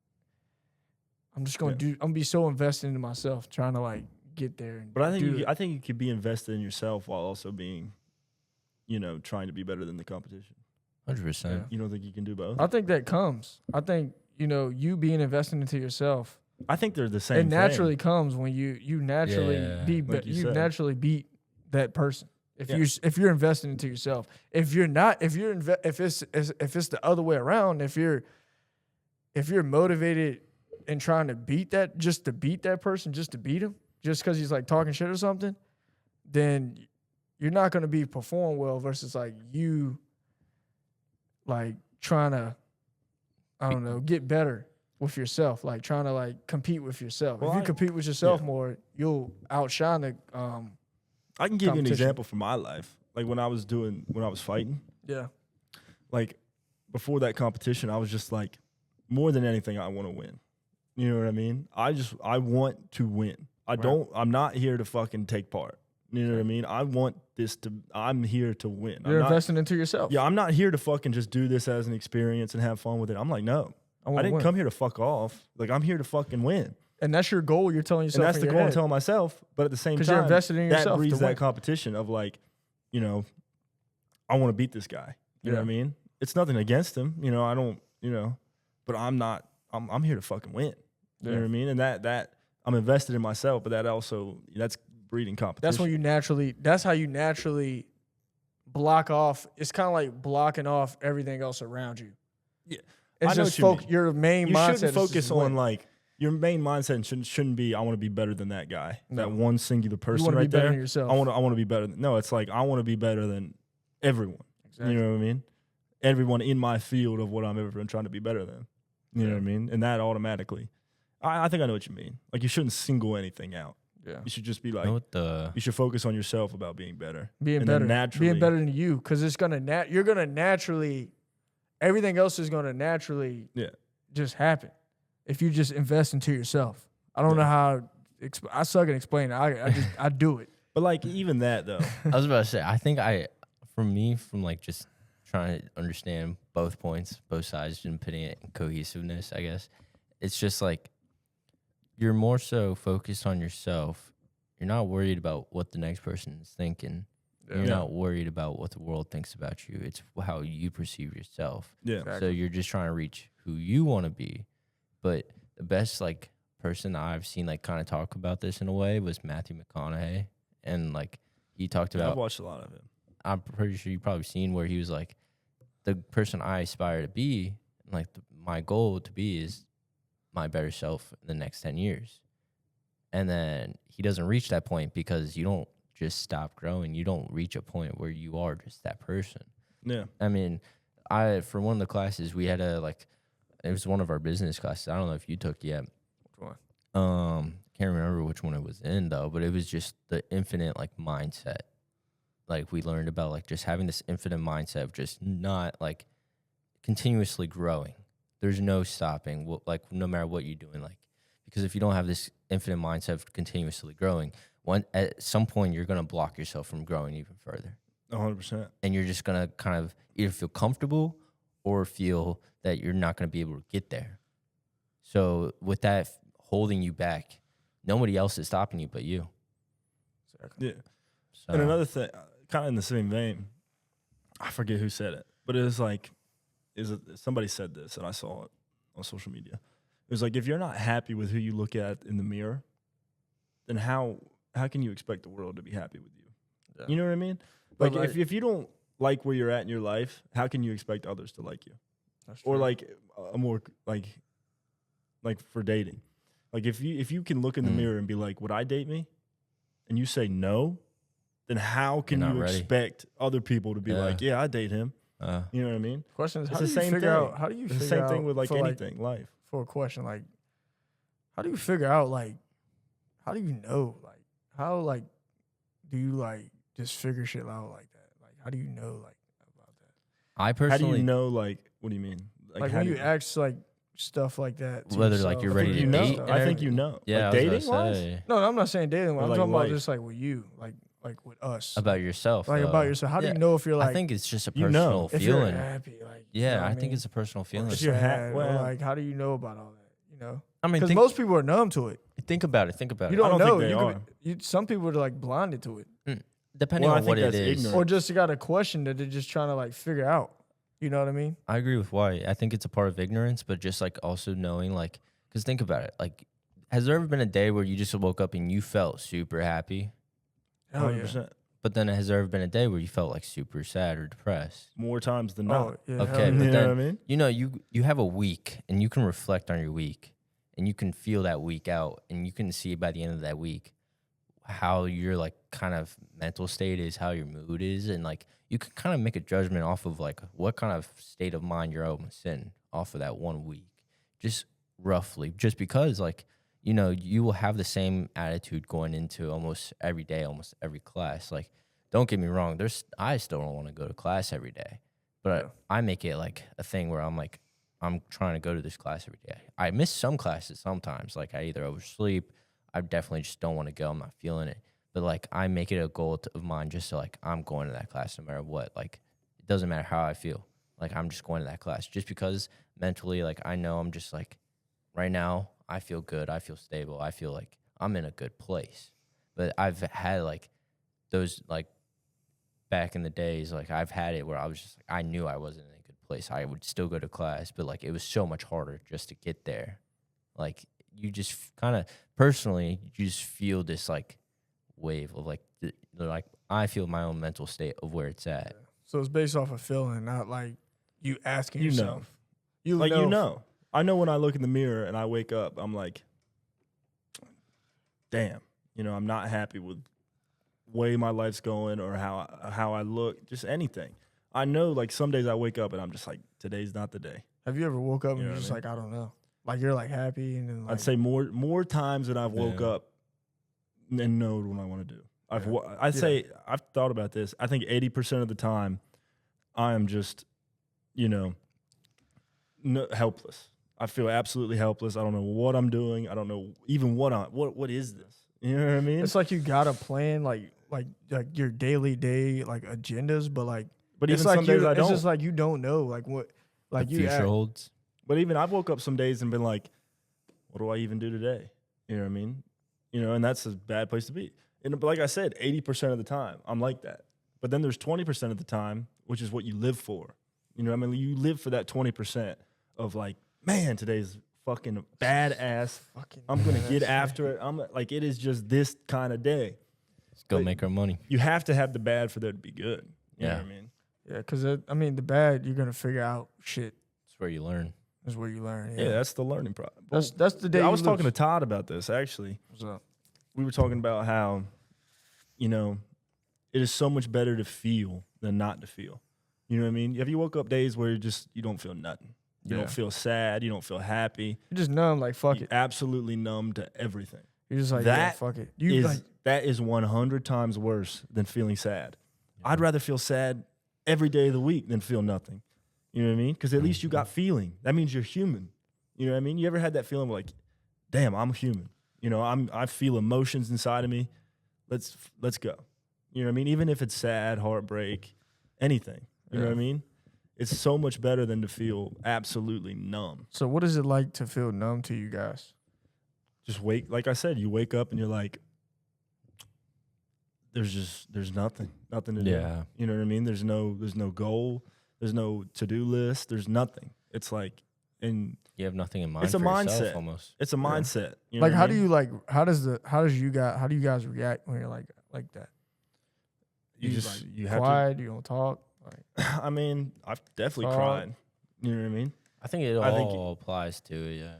I'm just gonna I'm gonna be so invested into myself, trying to like get there. And But I think you could be invested in yourself while also being, you know, trying to be better than the competition. 100%. You don't think you can do both? I think that comes. I think you being invested into yourself. I think they're the same. It naturally comes when you naturally naturally beat that person. If you're investing into yourself. If you're not, if it's the other way around, if you're motivated and trying to beat that, just to beat that person, just to beat him, just because he's like talking shit or something, then you're not going to be perform well versus like you like trying to, I don't know, get better with yourself, like trying to like compete with yourself. Well, if you compete with yourself more, you'll outshine the I can give you an competition. example from my life. Like when I was fighting, yeah. like before that competition, I was just like, more than anything, I want to win. You know what I mean? I want to win. I'm not here to fucking take part. You know what I mean? I'm here to win. You're investing into yourself. Yeah, I'm not here to fucking just do this as an experience and have fun with it. I'm like, no. I didn't come here to fuck off. Like, I'm here to fucking win. And that's your goal. You're telling yourself. And that's the goal I'm telling myself. But at the same time, you're invested in yourself that breeds to win. that competition of like, you know, I want to beat this guy. You know what I mean? It's nothing against him. You know, I don't, you know, but I'm not, I'm here to fucking win. You know what I mean? And that I'm invested in myself, but that's breeding competition. That's how you naturally block off. It's kind of like blocking off everything else around you. Yeah. It's just your main mindset. You shouldn't focus on win. like your main mindset shouldn't be I want to be better than that guy. No. That one singular person You want to right be better there. than yourself. I want to be better. No, it's like I want to be better than everyone. Exactly. You know what I mean? Everyone in my field of what I'm ever trying to be better than. You know what I mean? And that automatically, I think I know what you mean. Like you shouldn't single anything out. Yeah. You should just be like, you should focus on yourself about being better. Being and better. Naturally, being better than you. Because it's you're gonna naturally, everything else is gonna naturally just happen if you just invest into yourself. I don't know how I suck at explaining. I do it. But like even that though, I was about to say, I think from like just trying to understand both points, both sides, and putting it in cohesiveness, I guess, it's just like you're more so focused on yourself. You're not worried about what the next person is thinking. You're Yeah. not worried about what the world thinks about you. It's how you perceive yourself. Yeah. Exactly. So you're just trying to reach who you want to be. But the best like person I've seen like kind of talk about this in a way was Matthew McConaughey, and like he talked I've about. watched a lot of it. I'm pretty sure you've probably seen where he was like, the person I aspire to be, like my goal to be is my better self in the next 10 years. And then he doesn't reach that point because you don't just stop growing. You don't reach a point where you are just that person. Yeah. I mean, for one of the classes, we had it was one of our business classes. I don't know if you took yet. Which one? Can't remember which one it was in though, but it was just the infinite like mindset. Like we learned about like just having this infinite mindset of just not like continuously growing. There's no stopping, like no matter what you're doing, like because if you don't have this infinite mindset of continuously growing, at some point you're gonna block yourself from growing even further, 100%. and you're just gonna kind of either feel comfortable or feel that you're not gonna be able to get there. So with that holding you back, nobody else is stopping you but you. Exactly. Yeah. So, And another thing, kind of in the same vein, I forget who said it, but it was like, somebody said this, and I saw it on social media. It was like, if you're not happy with who you look at in the mirror, then how can you expect the world to be happy with you? Yeah. You know what I mean? But Like, if you don't like where you're at in your life, how can you expect others to like you? That's Or true. like a more like for dating, like if you can look in the mirror and be like, would I date me? And you say no, then how can You're you not ready. expect other people to be Yeah. like, yeah, I date him? You know what I mean? question is, It's how the do you same figure thing. out? How do you It's figure the same out thing with like for, anything, life. For a question, like, how do you figure out, like, how do you know, like, how, like, do you, like, just figure shit out like that? Like, how do you know, like, about that? I How do personally you know? Like, what do you mean? Like how when do you ask, like, stuff like that to Whether, like, yourself, you're I ready think to you know. date and I think everything. you know. Yeah, like I was dating gonna wise. say No, I'm not saying dating. Or I'm like talking about life. just, like, with you, like with us. about yourself. Like, though. about yourself. How do Yeah, you know if you're, like, I think it's just a You know. personal if you're feeling. happy, like, Yeah, you know what I think mean? it's a personal feeling. If you're you're ha- sad, or, well- like, how do you know about all that, you know? I mean, Because think, most people are numb to it. think about it. Think about You it. I don't don't know. think they You are. could, some people are, like, blinded to it. Depending Well, I on think what it that's is. ignorant. Or just you got a question that they're just trying to, like, figure out. You know what I mean? I agree with White. I think it's a part of ignorance, but just like also knowing, like, because think about it. Like, has there ever been a day where you just woke up and you felt super happy? Hell yeah. 100%. But then has there ever been a day where you felt like super sad or depressed? More times than not. Oh, yeah. Okay, hell but yeah. You know then what I mean? you know you have a week and you can reflect on your week and you can feel that week out and you can see by the end of that week how your like kind of mental state is, how your mood is, and like you can kind of make a judgment off of like what kind of state of mind you're almost in off of that 1 week, just roughly, just because like you know you will have the same attitude going into almost every day, almost every class. Like, don't get me wrong, I still don't want to go to class every day, but I make it like a thing where I'm like, I'm trying to go to this class every day. I miss some classes sometimes. Like I either oversleep, I definitely just don't want to go. I'm not feeling it. But like I make it a goal of mine just to like I'm going to that class no matter what. Like it doesn't matter how I feel. Like I'm just going to that class just because mentally like I know I'm just like right now I feel good. I feel stable. I feel like I'm in a good place. But I've had like those like back in the days, like I've had it where I was just like I knew I wasn't in a good place. I would still go to class, but like it was so much harder just to get there. Like you just kind of personally, you just feel this like wave of like like I feel my own mental state of where it's at. So it's based off a feeling, not like you asking You know. yourself. You Like, know. you know. I know when I look in the mirror and I wake up, I'm like, damn, you know, I'm not happy with way my life's going or how I look, just anything. I know, like, some days I wake up and I'm just like, today's not the day. Have you ever woke up and You know you're what just I mean? like, I don't know. Like you're like happy and then like I'd say more times than I've woke Yeah. up and know what I want to do. Yeah. I'd say I've thought about this. I think 80% of the time I am just, you know, helpless. I feel absolutely helpless. I don't know what I'm doing. I don't know even what is this? You know what I mean? it's like you gotta plan like your daily day like agendas, but like But it's even like some days I it's don't. just like you don't know like what like The you future act, holds. But even I've woke up some days and been like, what do I even do today? You know what I mean? You know, and that's a bad place to be. And but like I said, 80% of the time, I'm like that. But then there's 20% of the time, which is what you live for. You know what I mean? You live for that 20% of like, man, today's fucking badass. I'm going to get after it. I'm like, it is just this kind of day. Let's go make our money. You have to have the bad for there to be good. You know Yeah. what I mean? Yeah, because I mean, the bad, you're gonna figure out shit. That's where you learn. Is where you learn. Yeah, that's the learning process. That's the day. I you was talking to lose. Todd about this, actually. What's up? We were talking about how, you know, it is so much better to feel than not to feel. You know what I mean? Have you woke up days where you don't feel nothing? You Yeah. don't feel sad. You don't feel happy. You're just numb. Like fuck You're it. absolutely numb to everything. You're just like yeah, that fuck it. You like That is 100 times worse than feeling sad. I'd rather feel sad every day of the week than feel nothing. You know what I mean? Because at least you got feeling. That means you're human. You know what I mean? You ever had that feeling like, damn, I'm human. You know, I feel emotions inside of me. Let's go. You know what I mean? Even if it's sad, heartbreak, anything. You know what I mean? It's so much better than to feel absolutely numb. So what is it like to feel numb to you guys? Just like I said, you wake up and you're like, there's nothing to do. Yeah. You know what I mean? There's no goal. There's no to-do list. There's nothing. It's like, and You have nothing in mind. it's a for yourself mindset. almost. It's a mindset. You know Like what how I do mean? you like? How do you guys react when you're like that? You just like, you have quiet. You don't talk. Like, to. I mean, I've definitely Talk. cried. You know what I mean? I think it I think- all applies to it. Yeah.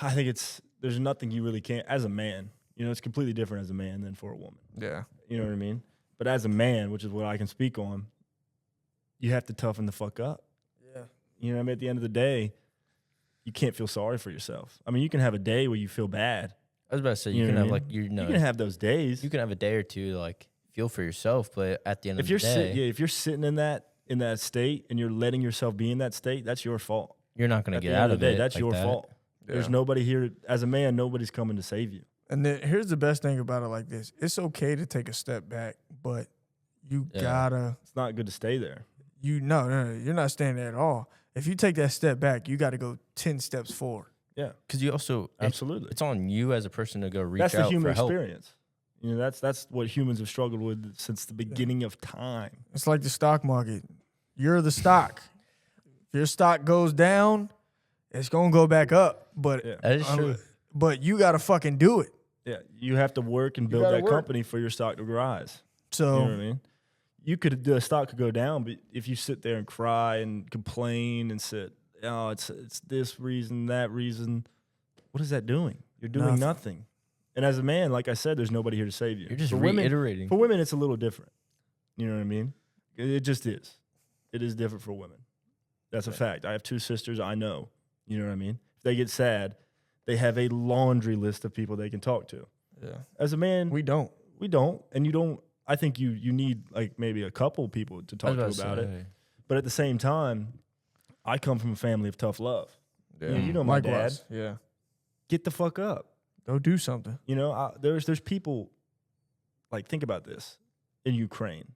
I think there's nothing you really can't as a man. You know, it's completely different as a man than for a woman. yeah. You know what I mean? But as a man, which is what I can speak on, you have to toughen the fuck up. Yeah. You know what I mean? At the end of the day, you can't feel sorry for yourself. I mean, you can have a day where you feel bad. I was about to say You you know can what I have mean? like You can have those days. you can have a day or two to like feel for yourself, but at the end If of you're the day, if you're sitting in that state and you're letting yourself be in that state, that's your fault. you're not going At to the get end out of the day, it. that's like your that. fault. There's Yeah. nobody here as a man. Nobody's coming to save you. And then here's the best thing about it like this. It's okay to take a step back, but you Yeah. gotta It's not good to stay there. no, you're not staying there at all. If you take that step back, you gotta go 10 steps forward. Yeah, Because you also absolutely. it's on you as a person to go reach That's out the human for help. experience. You know, that's what humans have struggled with since the beginning of time. It's like the stock market. You're the stock. If your stock goes down, it's gonna go back up. But Yeah. That is true. but you gotta fucking do it. Yeah, you have to work and build gotta that work. company for your stock to rise. So You know what I mean? The stock could go down, but if you sit there and cry and complain and sit, oh, it's this reason, that reason, what is that doing? You're doing nothing. And as a man, like I said, there's nobody here to save you. You're just For women- reiterating. For women, it's a little different. You know what I mean? It just is. It is different for women. That's a fact. I have two sisters. I know. You know what I mean? If they get sad, they have a laundry list of people they can talk to. yeah, As a man, we don't. we don't, and you don't. I think you need like maybe a couple people to I talk was to about about to it. say, But at the same time, I come from a family of tough love. Yeah. You know my dad. Likewise. Yeah. Get the fuck up. Go do something. You know, there's people. Like, think about this. In Ukraine,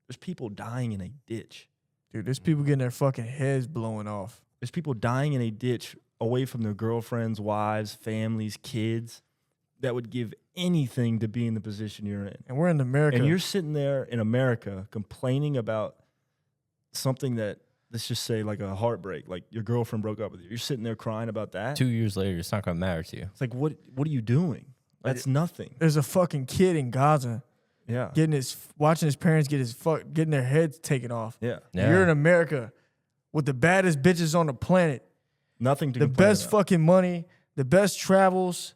there's people dying in a ditch. Dude, there's people getting their fucking heads blowing off. There's people dying in a ditch away from their girlfriends, wives, families, kids that would give anything to be in the position you're in. And we're in America. And you're sitting there in America complaining about something that, let's just say, like a heartbreak, like your girlfriend broke up with you. You're sitting there crying about that. 2 years later, it's not going to matter to you. It's like, what are you doing? That's nothing. There's a fucking kid in Gaza Yeah. watching his parents getting their heads taken off. Yeah. Yeah. You're in America with the baddest bitches on the planet, Nothing to the complain best about. fucking money, the best travels,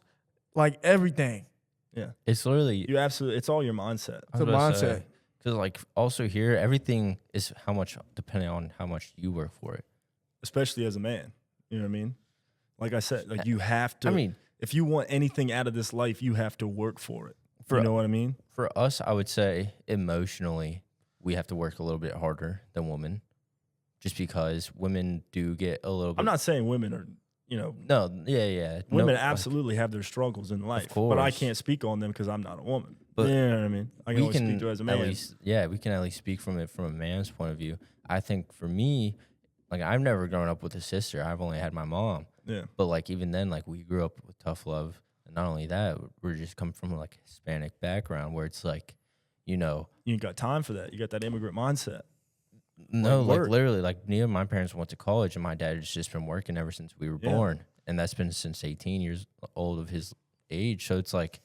like everything. Yeah. It's literally You absolutely, it's all your mindset. It's a mindset. Because like also here, everything is how much depending on how much you work for it. Especially as a man. You know what I mean? Like I said, like you have to. I mean, if you want anything out of this life, you have to work for it. For- You know what I mean? for us, I would say emotionally, we have to work a little bit harder than women, just because women do get a little bit. I'm not saying women are, you know, No, yeah. women No, absolutely have their struggles in life, but I course. can't speak on them because I'm not a woman. But you know what I mean? I can we only can speak to it as a at man. least, yeah, we can at least speak from it from a man's point of view. I think for me, like I've never grown up with a sister. I've only had my mom. Yeah. But like even then, like we grew up with tough love, and not only that, we're just coming from like a Hispanic background where it's like, you know, You ain't got time for that. You got that immigrant mindset. no, like work. literally, like neither of my parents went to college, and my dad has just been working ever since we were Yeah. born, and that's been since 18 years old of his age. So it's like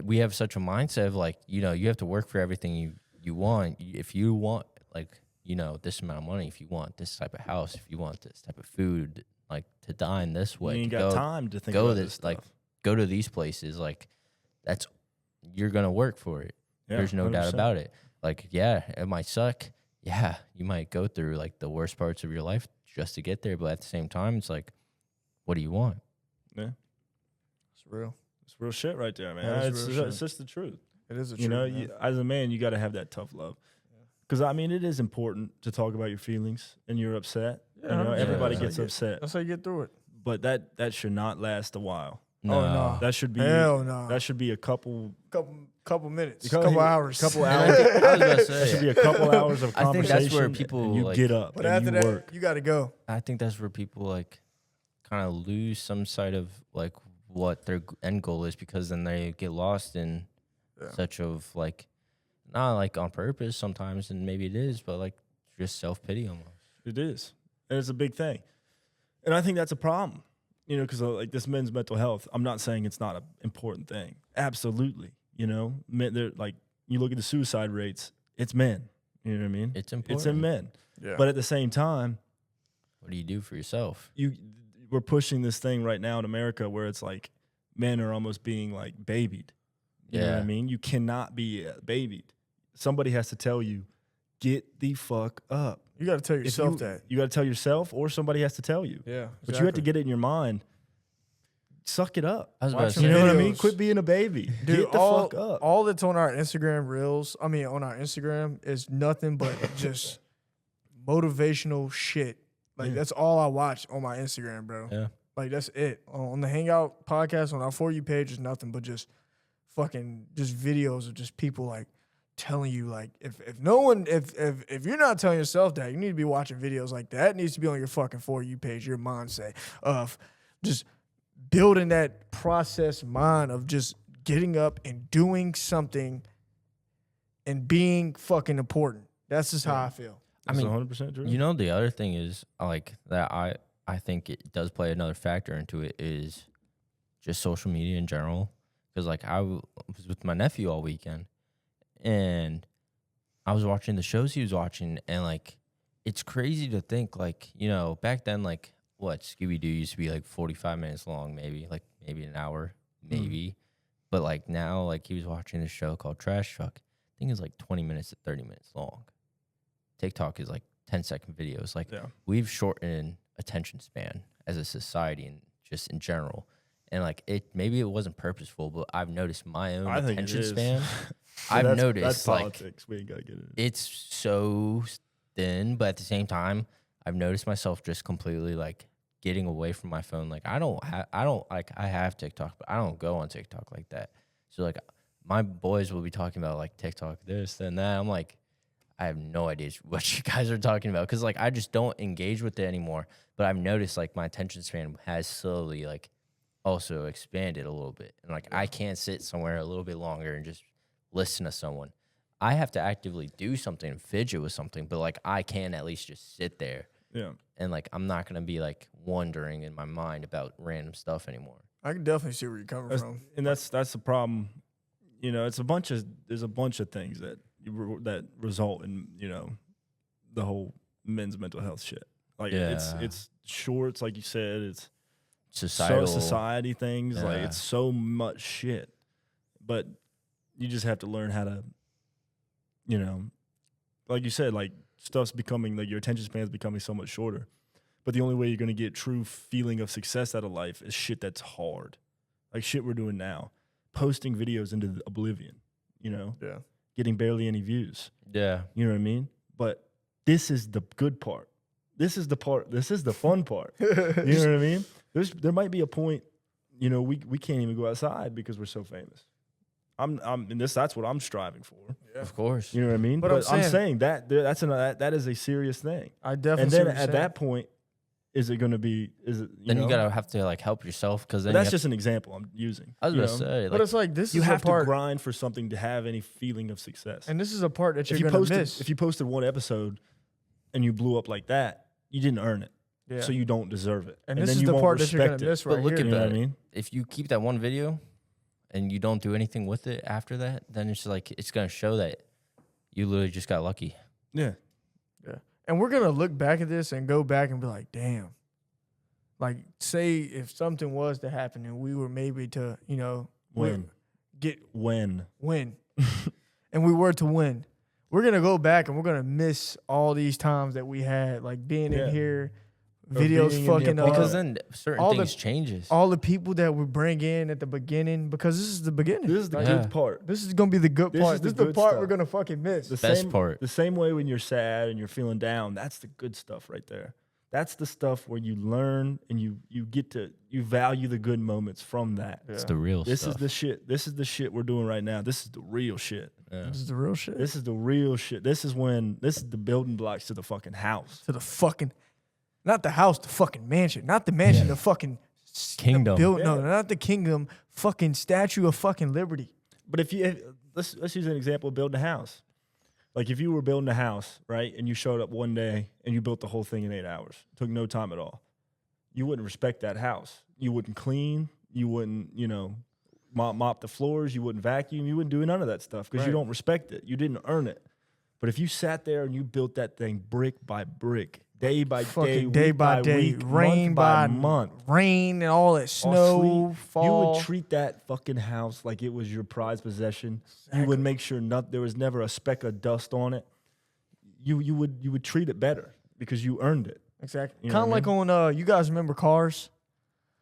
we have such a mindset of like, you know, you have to work for everything you want. If you want like, you know, this amount of money, if you want this type of house, if you want this type of food, like to dine this way, You ain't to got go, time to think go about this this stuff. like go to these places, like that's you're gonna work for it. Yeah, There's no doubt 100%. about it. Like, yeah, it might suck. Yeah, you might go through like the worst parts of your life just to get there, but at the same time, it's like, what do you want? Yeah, It's real. it's real shit right there, man. Yeah, it's it's, real ju- shit. it's just the truth. It is a You know, truth, man. as a man, you got to have that tough love. Because I mean, it is important to talk about your feelings and you're upset. Yeah, you know, 100%. everybody That's how gets you upset, That's how you get through it. but that should not last a while. Oh, no. That should be Hell no. That should be a couple Couple minutes, couple- couple hours, couple And hours. I was about to That say, should be a couple hours of I think conversation. that's where people, and you like- get up But and after you that, work. you got to go. I think that's where people like kind of lose some side of like what their end goal is, because then they get lost in such of like, not like on purpose sometimes, and maybe it is, but like just self-pity almost. It is, and it's a big thing, and I think that's a problem. You know, because like this men's mental health. I'm not saying it's not an important thing. Absolutely. You know, men. They're like, you look at the suicide rates. It's men. You know what I mean? It's It's in important. men. Yeah. But at the same time, What do you do for yourself? we're pushing this thing right now in America where it's like men are almost being like babied. You know what I Yeah. mean? You cannot be babied. Somebody has to tell you, get the fuck up. You got to tell If yourself you, that. You got to tell yourself, or somebody has to tell you. Yeah. But you have to get it in your mind. Suck it up. I was about Watch to some You say, know what I mean? videos. Quit being a baby. Dude, get the all, fuck up. all that's on our Instagram reels, on our Instagram is nothing but just motivational shit. Like, Yeah. that's all I watch on my Instagram, bro. yeah. Like, that's it. On the Hangout podcast, on our For You page, is nothing but just fucking just videos of just people, like, telling you, like, if you're not telling yourself that, you need to be watching videos like that. It needs to be on your fucking For You page, your mindset of just building that process mind of just getting up and doing something and being fucking important. That's just how I feel. I That's mean, 100% true. You know, the other thing is like that I think it does play another factor into it is just social media in general. Because like I was with my nephew all weekend, and I was watching the shows he was watching, and like it's crazy to think like, you know, back then, like what Scooby Doo used to be like 45 minutes long, maybe an hour, maybe. But like now, like he was watching this show called Trash Truck. I think it's like 20 minutes to 30 minutes long. TikTok is like 10-second videos. Like Yeah. we've shortened attention span as a society and just in general. And like maybe it wasn't purposeful, but I've noticed my own I think it attention is. span. So I've that's noticed like politics. We ain't got to get into it. it's so thin, but at the same time, I've noticed myself just completely like getting away from my phone. Like I have TikTok, but I don't go on TikTok like that. So like my boys will be talking about like TikTok this and that. I'm like, I have no idea what you guys are talking about, because like I just don't engage with it anymore. But I've noticed like my attention span has slowly like also expanded a little bit, and like I can't sit somewhere a little bit longer and just listen to someone. I have to actively do something and fidget with something, but like I can at least just sit there, Yeah. and like I'm not gonna be like wondering in my mind about random stuff anymore. I can definitely see where you're coming from. And that's the problem. You know, there's a bunch of things that result in, you know, the whole men's mental health shit. Like it's shorts, like you said, it's Societal. society things. Like Yeah. it's so much shit. But you just have to learn how to, you know, like you said, like stuff's becoming like your attention span's becoming so much shorter. But the only way you're gonna get true feeling of success out of life is shit that's hard. Like shit we're doing now. Posting videos into oblivion, you know, Yeah. getting barely any views. Yeah. You know what I mean? But this is the good part. This is the fun part. You know what I mean? There might be a point, you know, we can't even go outside because we're so famous. That's what I'm striving for. Of course. You know what I mean? But I'm I'm saying saying that is a serious thing. I definitely And see then what you're at saying. that point, Is it going to be? Is it? Then know? you gotta have to like help yourself because then That's you have just an example I'm using. I was you gonna know? say, But like, it's like this You is have a part, to grind for something to have any feeling of success. and this is a part that if you're you gonna posted, miss. if you posted one episode and you blew up like that, you didn't earn it, yeah. so you don't deserve it. and then this is you the won't part that you're gonna respect it. miss but right look here. at You know that. what I mean? If you keep that one video and you don't do anything with it after that, then it's like it's gonna show that you literally just got lucky. Yeah. Yeah. And we're gonna look back at this and go back and be like, damn. Like, say if something was to happen and we were maybe to, When? win, When? and we were to win, we're gonna go back and we're gonna miss all these times that we had, like being Yeah. in here, Or videos being in the fucking up, apartment. Because then certain all the- things changes. all the people that we bring in at the beginning, because this is the beginning. This is the Like, Yeah. good part. This is gonna be the good This part. is This the is the good part stuff. we're gonna fucking miss. The Best same, part. The same way when you're sad and you're feeling down, that's the good stuff right there. That's the stuff where you learn and you value the good moments from that. It's the real This stuff. is the shit. This is the shit we're doing right now. This is the real shit. Yeah. This is the real shit. This is the real shit. This is the building blocks to the fucking house. To the fucking, not the house, the fucking mansion, not the mansion, the fucking Kingdom. No, Yeah. not the kingdom. Fucking Statue of fucking Liberty. But let's use an example of building a house. Like if you were building a house, right, and you showed up one day and you built the whole thing in 8 hours, took no time at all, you wouldn't respect that house. You wouldn't clean. You wouldn't, mop the floors. You wouldn't vacuum. You wouldn't do none of that stuff because you Right. don't respect it. You didn't earn it. But if you sat there and you built that thing brick by brick, day by day, Fucking day week by day, week, rain month by by month, rain and all that all snow, sleet, fall. you would treat that fucking house like it was your prized possession. You would make sure there was never a speck of dust on it. You would treat it better because you earned it. Exactly. You know Kind of what I like on you guys remember Cars?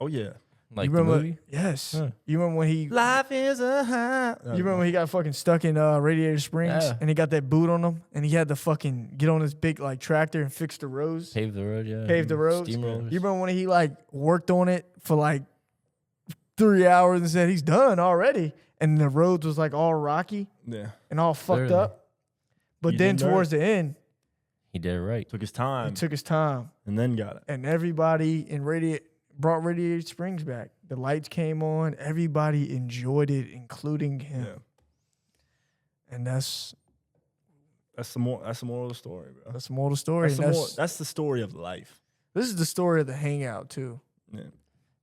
Oh yeah. Like you the remember? movie? Yes. Huh. You remember when he Life is a high. you remember when he got fucking stuck in Radiator Springs Yeah. and he got that boot on him and he had to fucking get on his big like tractor and fix the roads? Pave the road, yeah. Pave the roads. Steamrollers. You remember when he like worked on it for like 3 hours and said he's done already, and the roads was like all rocky Yeah. and all fucked Clearly. up. But He then didn't learn. towards the end, He did it right. Took his he time took his time, and then got it. and everybody in brought Radiator Springs back. The lights came on. Everybody enjoyed it, including him. Yeah. And that's That's the moral of the story, bro. the moral of the story. That's, And that's the story of life. this is the story of the Hangout too. Yeah.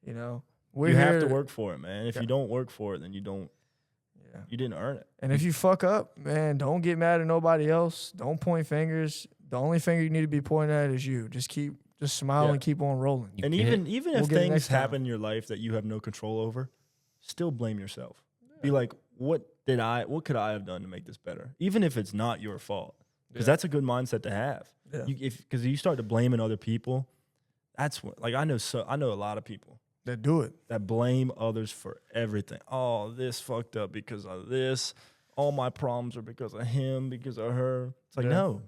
You know, we're You here have to work for it, man. If Yeah. you don't work for it, then you Yeah. didn't earn it. And if you fuck up, man, don't get mad at nobody else. Don't point fingers. The only finger you need to be pointing at is you. Just smile Yeah. and keep on rolling. You And get even it. We'll if get it things next time. happen in your life that you have no control over, still blame yourself. Be like, what could I have done to make this better? Even if it's not your fault. Because that's a good mindset to have. Yeah. Because you start to blaming other people, that's what, like I know a lot of people That do it. that blame others for everything. Oh, this fucked up because of this. All my problems are because of him, because of her. It's like, Yeah. no.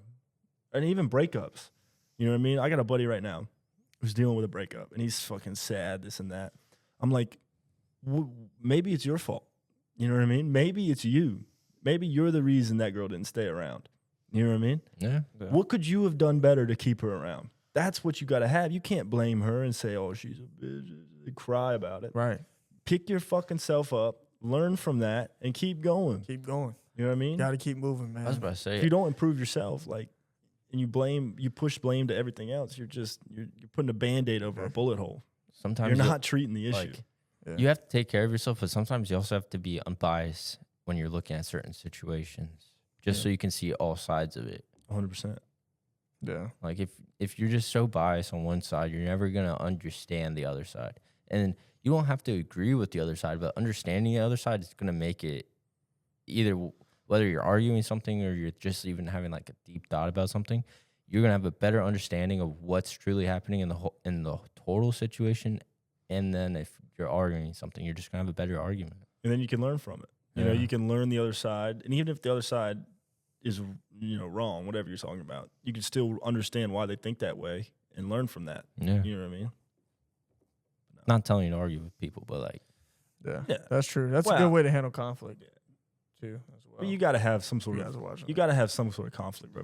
And even breakups. You know what I mean? I got a buddy right now who's dealing with a breakup and he's fucking sad, this and that. I'm like, maybe it's your fault. You know what I mean? Maybe it's you. Maybe you're the reason that girl didn't stay around. You know what I mean? Yeah. What could you have done better to keep her around? That's what you got to have. You can't blame her and say, oh, she's a bitch, and cry about it. Right. Pick your fucking self up, learn from that, and keep going. Keep going. You know what I mean? Got to keep moving, man. I was about to say If you don't improve yourself, like, and you push blame to everything else, you're putting a Band-Aid over a bullet hole. sometimes You're you- not treating the issue. like Yeah. you have to take care of yourself, but sometimes you also have to be unbiased when you're looking at certain situations, just so you can see all sides of it. 100%. Yeah. Like if you're just so biased on one side, you're never gonna understand the other side, and you don't have to agree with the other side, but understanding the other side is gonna make it either whether you're arguing something or you're just even having like a deep thought about something, you're gonna have a better understanding of what's truly happening in the total situation, and then if you're arguing something, you're just gonna have a better argument. And then you can learn from it. You know, Yeah. you can learn the other side. And even if the other side is, wrong, whatever you're talking about, you can still understand why they think that way and learn from that. Yeah, You know what I mean? not telling you to argue with people, but like Yeah. Yeah. That's true. That's a Well, good way to handle conflict, too, as well. But you got to have some sort You guys of are watching you that. got to have some sort of conflict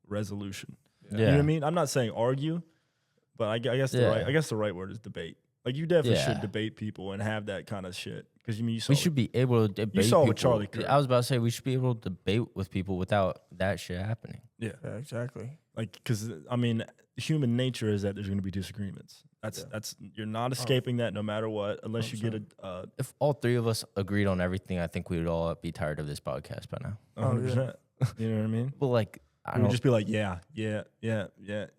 resolution. yeah, You know what I mean? I'm not saying argue, But I guess the right word is debate. Like you definitely should debate people and have that kind of shit. Because you saw we should be able to debate. You saw people. with Charlie Kirk. I was about to say we should be able to debate with people without that shit happening. Yeah, exactly. Like because I mean, human nature is that there's going to be disagreements. That's you're not escaping that no matter what, unless you get a. If all three of us agreed on everything, I think we would all be tired of this podcast by now. 100%. You know what I mean? But like, we would just be like, yeah. You know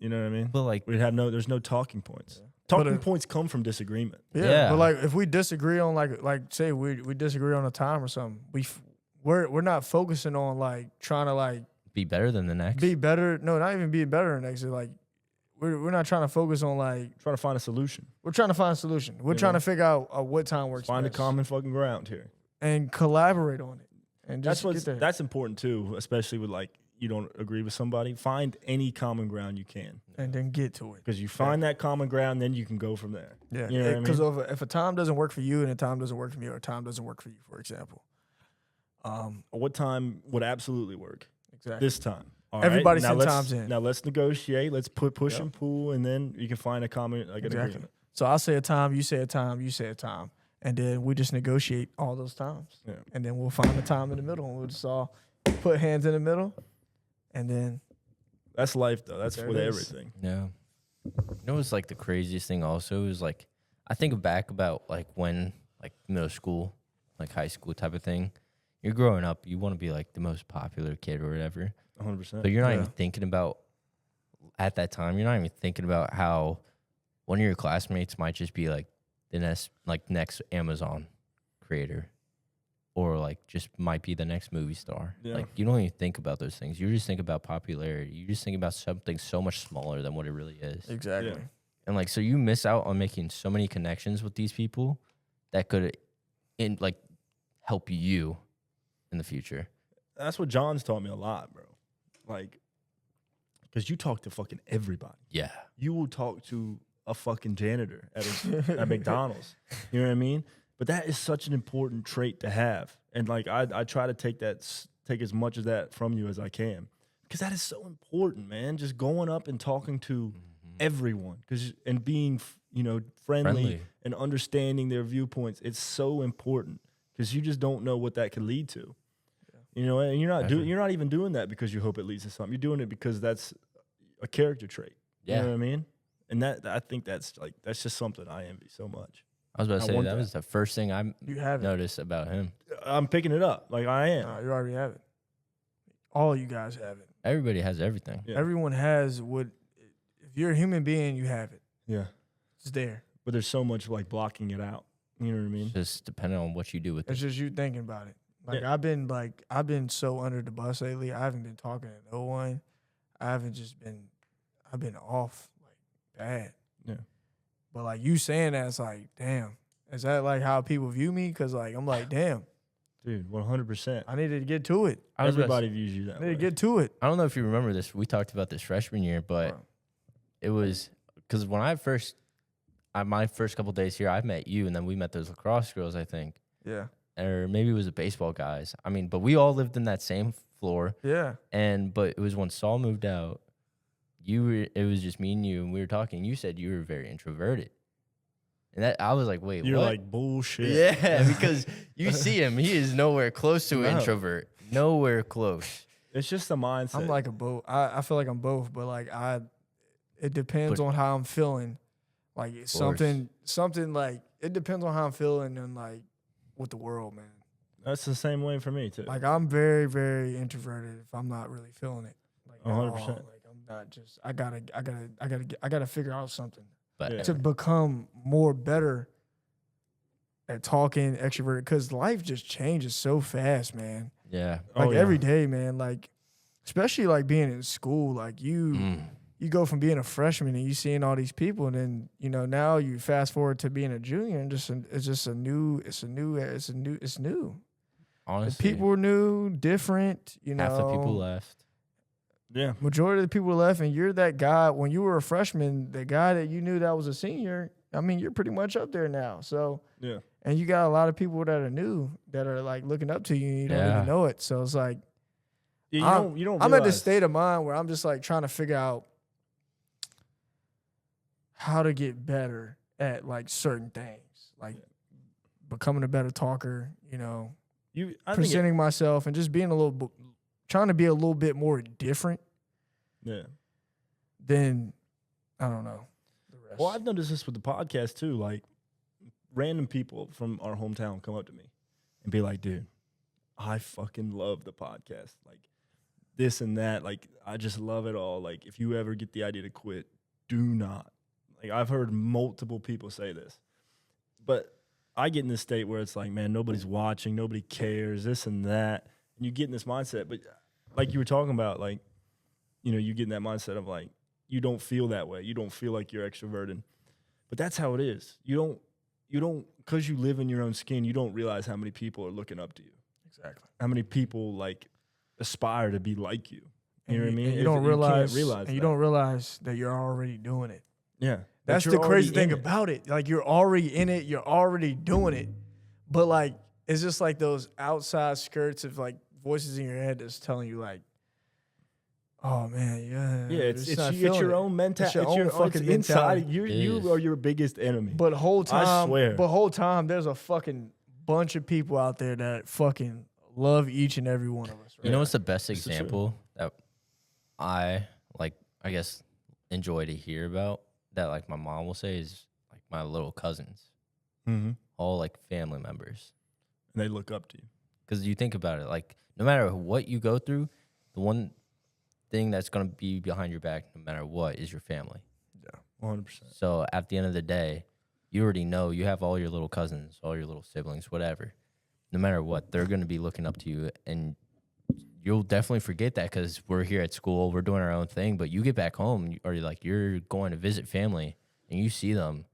what I mean? But like, we'd have there's no talking points. Yeah. Talking points come from disagreement. Yeah, but like if we disagree on like say we disagree on a time or something, we're not focusing on like trying to like be better than the next. Be better. No, not even be better than the next. It's like we're not trying to focus on like trying to find a solution. We're trying to find a solution. We're trying to figure out what time works. Find best. a common fucking ground here and collaborate on it. And just that's important too, especially with like you don't agree with somebody. Find any common ground you can, and then get to it. Because you find that common ground, then you can go from there. Yeah, you know because if a time doesn't work for you and a time doesn't work for me, or a time doesn't work for you, for example, what time would absolutely work? Exactly. This time. All Everybody right, send times in. Now let's negotiate. Let's push and pull, and then you can find a common an agreement. So I'll say a time, you say a time, you say a time, and then we just negotiate all those times. Yeah. And then we'll find a time in the middle, and we'll just all put hands in the middle, and then that's life, though. That's with everything. Yeah. You know what's like the craziest thing also is like I think back about like when like middle school, like high school type of thing. You're growing up, you want to be like the most popular kid or whatever. 100%. But you're not even thinking about at that time. You're not even thinking about how one of your classmates might just be like the next Amazon creator, or like just might be the next movie star. Yeah. Like you don't even think about those things. You just think about popularity. You just think about something so much smaller than what it really is. Exactly. Yeah. And like so, you miss out on making so many connections with these people that could, help you in the future. That's what John's taught me a lot, bro. Like, because you talk to fucking everybody. Yeah. You will talk to a fucking janitor at McDonald's. You know what I mean? But that is such an important trait to have. And like, I try to take as much of that from you as I can. Because that is so important, man. Just going up and talking to everyone. And being, friendly and understanding their viewpoints. It's so important. Because you just don't know what that could lead to. You know, and you're not even doing that because you hope it leads to something. You're doing it because that's a character trait. Yeah. You know what I mean? And I think that's just something I envy so much. I was about to say that was the first thing I noticed about him. I'm picking it up. Like I am. You already have it. All you guys have it. Everybody has everything. Yeah. Everyone has what. If you're a human being, you have it. Yeah. It's there. But there's so much like blocking it out. You know what I mean? Just depending on what you do with it. It's just you thinking about it. Like I've been so under the bus lately. I haven't been talking to no one. I've been off like bad. Yeah. But like you saying that, it's like, damn. Is that like how people view me? Because like I'm like, damn. Dude, 100%. I needed to get to it. Everybody views you that I need way. to get to it. I don't know if you remember this. We talked about this freshman year, but it was because when my first couple days here, I met you, and then we met those lacrosse girls, I think. Yeah. Or maybe it was the baseball guys. I mean, but we all lived in that same floor. Yeah. But it was when Saul moved out, it was just me and you, and we were talking. You said you were very introverted. And that I was like, wait, You're what? like, bullshit. Yeah, because you see him. He is nowhere close to an introvert. Nowhere close. It's just a mindset. I'm like a both. I feel like I'm both, but like it depends on how I'm feeling. Like it's something like it depends on how I'm feeling and like with the world, man. That's the same way for me too. Like I'm very, very introverted if I'm not really feeling it. Like 100%. Like I'm not just. I gotta figure out something But to become more better at talking extroverted because life just changes so fast, man. yeah. Like every day, man. Like especially like being in school, like you go from being a freshman and you seeing all these people, and then now you fast forward to being a junior, and it's new. Honestly, The people were new, different. half the people left. Yeah. Majority of the people left, and you're that guy. When you were a freshman, the guy that you knew that was a senior. I mean, you're pretty much up there now. So Yeah. and you got a lot of people that are new that are like looking up to you, and you don't even know it. So it's like You don't I'm at this realize- state of mind where I'm just like trying to figure out how to get better at like certain things, like becoming a better talker, you know, I think presenting myself and just being trying to be a little bit more different yeah. than, I don't know, the rest. Well, I've noticed this with the podcast too. Like, random people from our hometown come up to me and be like, dude, I fucking love the podcast. Like, this and that. Like, I just love it all. Like, if you ever get the idea to quit, do not. Like, I've heard multiple people say this. But I get in this state where it's like, man, nobody's watching, nobody cares, this and that. And you get in this mindset. But like you were talking about, like, you know, you get in that mindset of like, you don't feel that way. You don't feel like you're extroverted. But that's how it is. You don't, because you live in your own skin, you don't realize how many people are looking up to you. Exactly. How many people like aspire to be like you. You know what I mean? You don't realize, you don't realize that you're already doing it. Yeah. That's the crazy thing about it. Like, you're already in it. You're already doing it. But like, it's just like those outside skirts of like voices in your head that's telling you like, oh man, yeah. Yeah, it's your own mentality. It's your fucking inside. You are your biggest enemy. But whole time, I swear. There's a fucking bunch of people out there that fucking love each and every one of us. Right? You know what's the best example that I guess enjoy to hear about that like my mom will say is like my little cousins, all like family members. And they look up to you. Because you think about it, like no matter what you go through, the one thing that's going to be behind your back no matter what is your family. Yeah, 100%. So at the end of the day, you already know you have all your little cousins, all your little siblings, whatever. No matter what, they're going to be looking up to you, and you'll definitely forget that because we're here at school, we're doing our own thing, but you get back home or like you're going to visit family and you see them.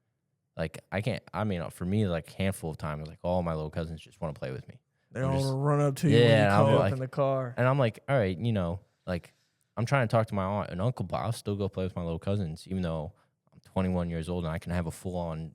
Like for me, like a handful of times, like all my little cousins just want to play with me. They all run up to you when you come up in the car. And I'm like, all right, you know, like I'm trying to talk to my aunt and uncle, but I'll still go play with my little cousins, even though I'm 21 years old and I can have a full-on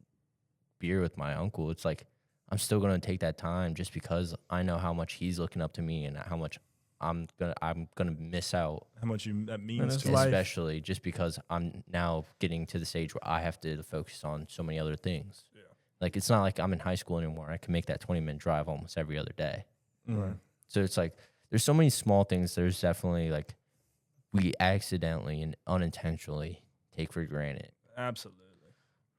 beer with my uncle. It's like I'm still going to take that time just because I know how much he's looking up to me and how much I'm gonna miss out. How much that means to life. Especially just because I'm now getting to the stage where I have to focus on so many other things. Yeah. Like it's not like I'm in high school anymore. I can make that 20-minute drive almost every other day. Mm-hmm. So it's like there's so many small things. There's definitely like we accidentally and unintentionally take for granted. Absolutely.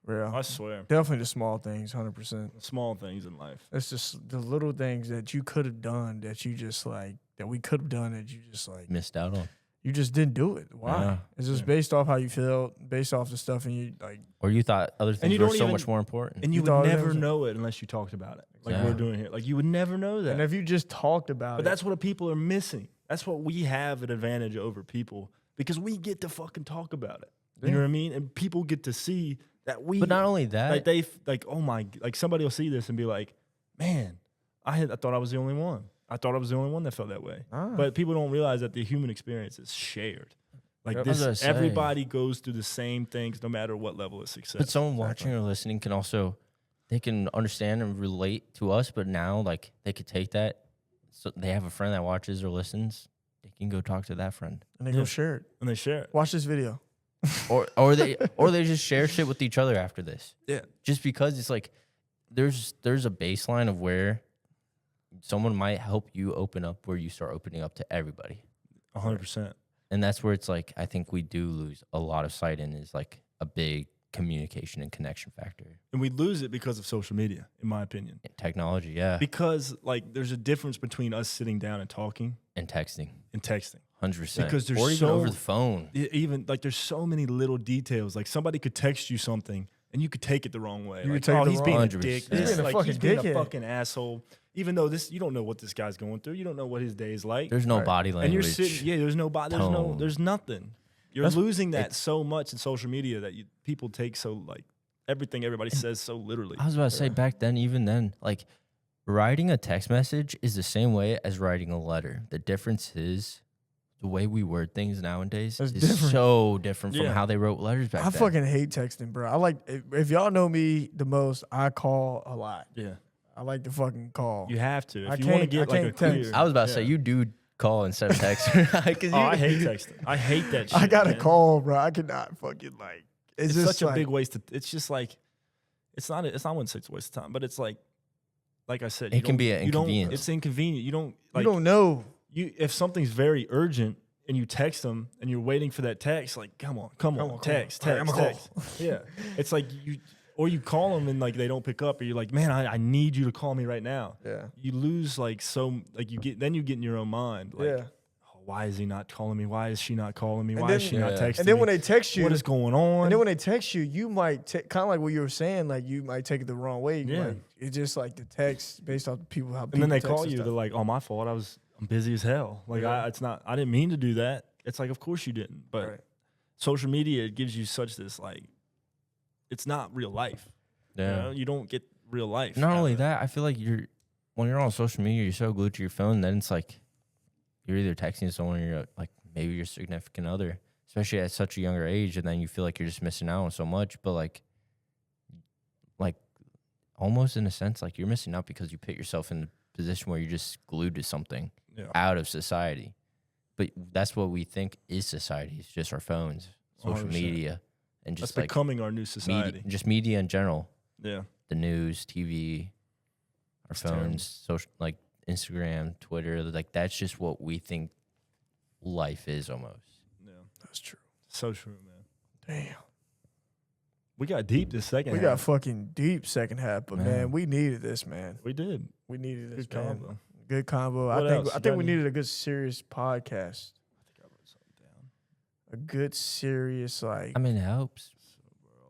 Yeah, I swear. Definitely the small things, 100%. Small things in life. It's just the little things that you could have done that you just like, that we could have done that you just like. Missed out on. You just didn't do it. Why? Yeah. It's just based off how you feel, based off the stuff, and you like. Or you thought other things were so much more important. And you would never know it unless you talked about it. Like we're doing here. Like you would never know that. And if you just talked about it. But that's what people are missing. That's what we have an advantage over people because we get to fucking talk about it. You know what I mean? And people get to see that we. But not only that, like oh my, like somebody will see this and be like, man, I thought I was the only one. I thought I was the only one that felt that way. But people don't realize that the human experience is shared. Like this, everybody goes through the same things, no matter what level of success. But someone watching or listening can also, they can understand and relate to us. But now, like they could take that. So they have a friend that watches or listens. They can go talk to that friend, and they go share it. And they share it. Watch this video. or they just share shit with each other after this. Yeah. Just because it's like there's a baseline of where someone might help you open up where you start opening up to everybody. 100%. And that's where it's like I think we do lose a lot of sight in is like a big communication and connection factor. And we lose it because of social media, in my opinion. Technology, yeah. Because like there's a difference between us sitting down and talking and texting. 100%. Because there's or even over the phone. Even like there's so many little details. Like somebody could text you something and you could take it the wrong way. You like, take he's being 100%. a dick. He's being a fucking asshole. Even though you don't know what this guy's going through. You don't know what his day is like. There's no body language. And you're sitting, there's no body, there's nothing. You're losing that so much in social media that people take so like everything everybody says so literally. I was about to say back then, even then, like writing a text message is the same way as writing a letter. The difference is the way we word things nowadays is so different from how they wrote letters back then. I fucking hate texting, bro. I like if y'all know me the most, I call a lot. Yeah. I like to fucking call. You have to. If you want to get like a clear. I was about to say you do call instead of text. I hate texting. I hate that shit. I gotta call, bro. I cannot fucking like. it's just such a like, big waste. It's just like it's not. I wouldn't say it's a waste of time, but it's like I said, It can be an you don't- inconvenience. It's inconvenient. You don't like you don't know. if something's very urgent and you text them and you're waiting for that text, like come on, text. All right, I'ma call. Yeah, it's like you call them and like they don't pick up, or you're like, man, I need you to call me right now. Yeah. You lose like you get in your own mind, like, Yeah. oh, why is he not calling me? Why is she not calling me? Why then- is she not Yeah. texting And then me? when they text you, What is going on? and then when they text you, you might kind of like what you were saying, like you might take it the wrong way. Yeah. Like, it's just like the text based off the people how. and then they people call text you, and they're stuff. like, oh, my fault. I'm busy as hell. Like Yeah. I didn't mean to do that. It's like, of course you didn't. But Right. social media, it gives you such this like, it's not real life. Yeah. You know? You don't get real life. Not out only of it. that, I feel like when you're on social media, you're so glued to your phone. Then it's like you're either texting someone, or you're like maybe your significant other, especially at such a younger age, and then you feel like you're just missing out on so much. But like almost in a sense, like you're missing out because you put yourself in a position where you're just glued to something Yeah. out of society. But that's what we think is society. It's just our phones, social 100%. media, and That's just like becoming our new society. media, just media in general. Yeah. The news, TV, our It's phones, terrible. social, like Instagram, Twitter. Like that's just what we think life is almost. Yeah. That's true. So true, man. Damn. We got deep this second We half. got fucking deep second half, but Man. man, we needed this, man. We did. We needed this, Good man. combo. Good combo. What I else? think You got we any- needed a good serious podcast. I think I wrote something down. A good serious like. I mean, it helps.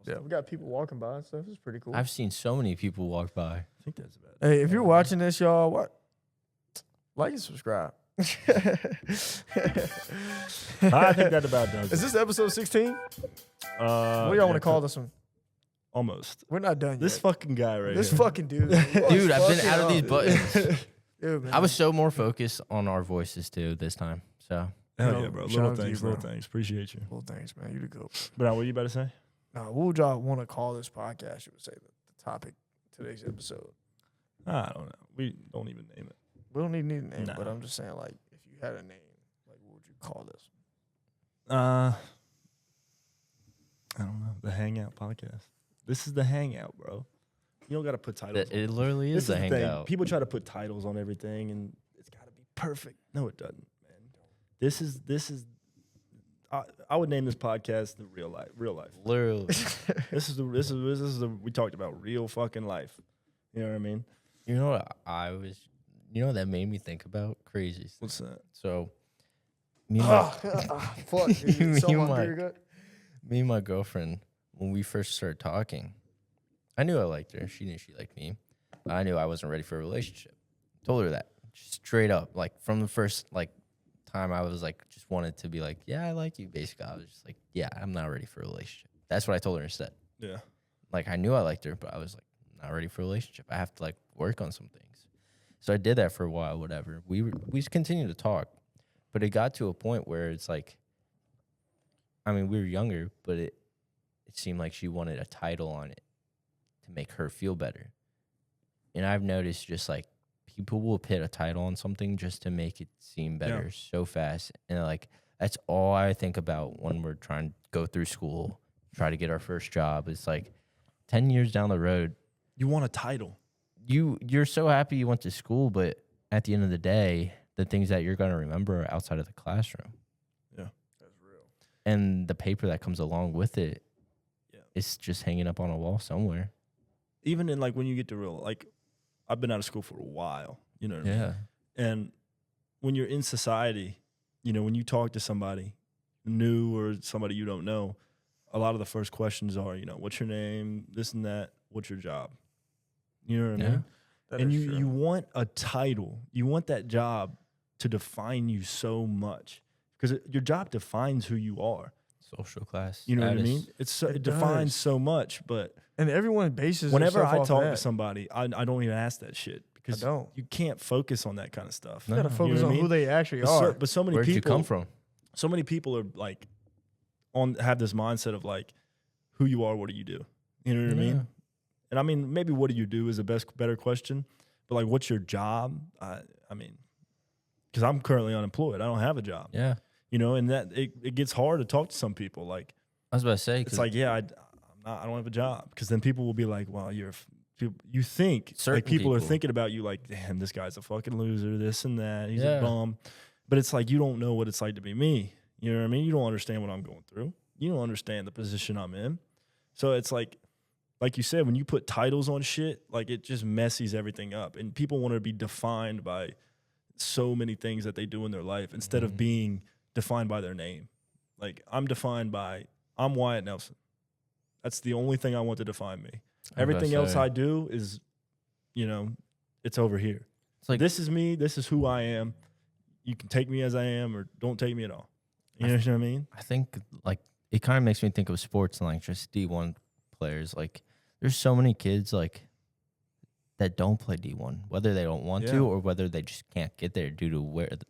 Yeah, we got people walking by and stuff. It's pretty cool. I've seen so many people walk by. I think that's about it. Hey, if you're watching this, y'all, like and subscribe. I think that about does. Is this episode 16? What do y'all want to call this one? Almost. We're not done This yet. fucking guy right This here. fucking dude. Dude, I've been Fucking out of these up. buttons. Dude, man. I was so more focused on our voices too this time. So Hell No, yeah, bro. shout Little out to you, things, bro. little things. Appreciate you. Well, thanks, man. You the goat. But what you about to say? Now, what would y'all want to call this podcast? You would say the topic today's episode. I don't know. We don't even name it. We don't need a name, Nah. but I'm just saying, like, if you had a name, like, what would you call this? I don't know. The Hangout podcast. This is the Hangout, bro. You don't got to put titles. it literally This is a the thing. hangout. People try to put titles on everything, and it's got to be perfect. No, it doesn't, man. This is. I would name this podcast the real life. Real life. Literally. This is the. We talked about real fucking life. You know what I mean? You know what you know what that made me think about? Crazy. What's that? So me and my, Fuck, dude. Me So and my my- beer gut. me and my girlfriend, when we first started talking, I knew I liked her. She knew she liked me. But I knew I wasn't ready for a relationship. Told her that straight up, like from the first time I was like, just wanted to be like, yeah, I like you. Basically, I was just like, yeah, I'm not ready for a relationship. That's what I told her instead. Yeah. Like I knew I liked her, but I was like, not ready for a relationship. I have to like work on some things. So I did that for a while. Whatever. We continued to talk, but it got to a point where it's like, I mean, we were younger, but it seemed like she wanted a title on it to make her feel better. And I've noticed just like people will put a title on something just to make it seem better so fast. And like that's all I think about when we're trying to go through school, try to get our first job. It's like 10 years down the road, You want a title. you're so happy you went to school, but at the end of the day, the things that you're going to remember are outside of the classroom. Yeah. That's real. And the paper that comes along with it, Yeah. it's just hanging up on a wall somewhere. Even in like when you get to real, like I've been out of school for a while. You know what I mean? Yeah. And when you're in society, you know, when you talk to somebody new or somebody you don't know, a lot of the first questions are, you know, what's your name, this and that, what's your job? You know what I Yeah. mean? That And is you true. want a title. You want that job to define you so much because your job defines who you are. Social class. You know what I status. mean? It It defines does. so much, but And everyone bases whenever their stuff I off talk of to that. somebody, I don't even ask that shit because don't. you can't focus on that kind of stuff. You gotta No. focus know what on I who mean? they actually But are. but so many Where'd people you come from? So many people are like have this mindset of like who you are, what do you do? You know what I Yeah. mean? And I mean, maybe what do you do is a better question, but like, what's your job? I mean, because I'm currently unemployed, I don't have a job. Yeah. You know, and that it gets hard to talk to some people. Like, I was about to say, It's like, yeah, I don't have a job, because then people will be like, well, you think Certain like people are people. thinking about you like, damn, this guy's a fucking loser, this and that, he's Yeah. a bum. But it's like, you don't know what it's like to be me. You know what I mean? You don't understand what I'm going through. You don't understand the position I'm in. So it's like you said, when you put titles on shit, like it just messes everything up. And people want to be defined by so many things that they do in their life instead of being defined by their name. Like I'm defined by, I'm Wyatt Nelson. That's the only thing I want to define me. Everything else I do is, it's over here. It's like, This is me. This is who I am. You can take me as I am or don't take me at all. You know what I mean? I think like it kind of makes me think of sports and like just D1 players. Like there's so many kids like that don't play D1, whether they don't want Yeah. to or whether they just can't get there due to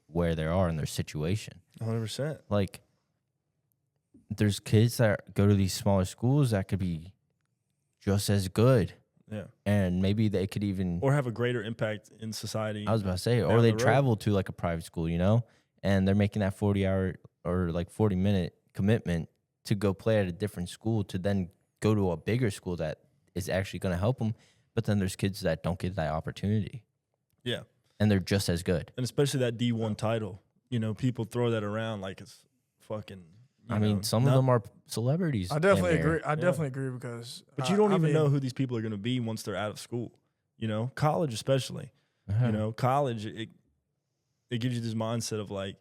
where they are in their situation. 100%. Like there's kids that go to these smaller schools that could be just as good, Yeah. and maybe they could even. Or have a greater impact in society. I was about to say, down or they the road. travel to like a private school, and they're making that 40-hour or like 40-minute commitment to go play at a different school to then go to a bigger school that is actually going to help them. But then there's kids that don't get that opportunity. Yeah. And they're just as good. And especially that D1 title. People throw that around like it's fucking. I mean, some of them are celebrities. I definitely in there. agree. I definitely agree because. But you don't I even mean, know who these people are going to be once they're out of school. College especially. College, it gives you this mindset of like,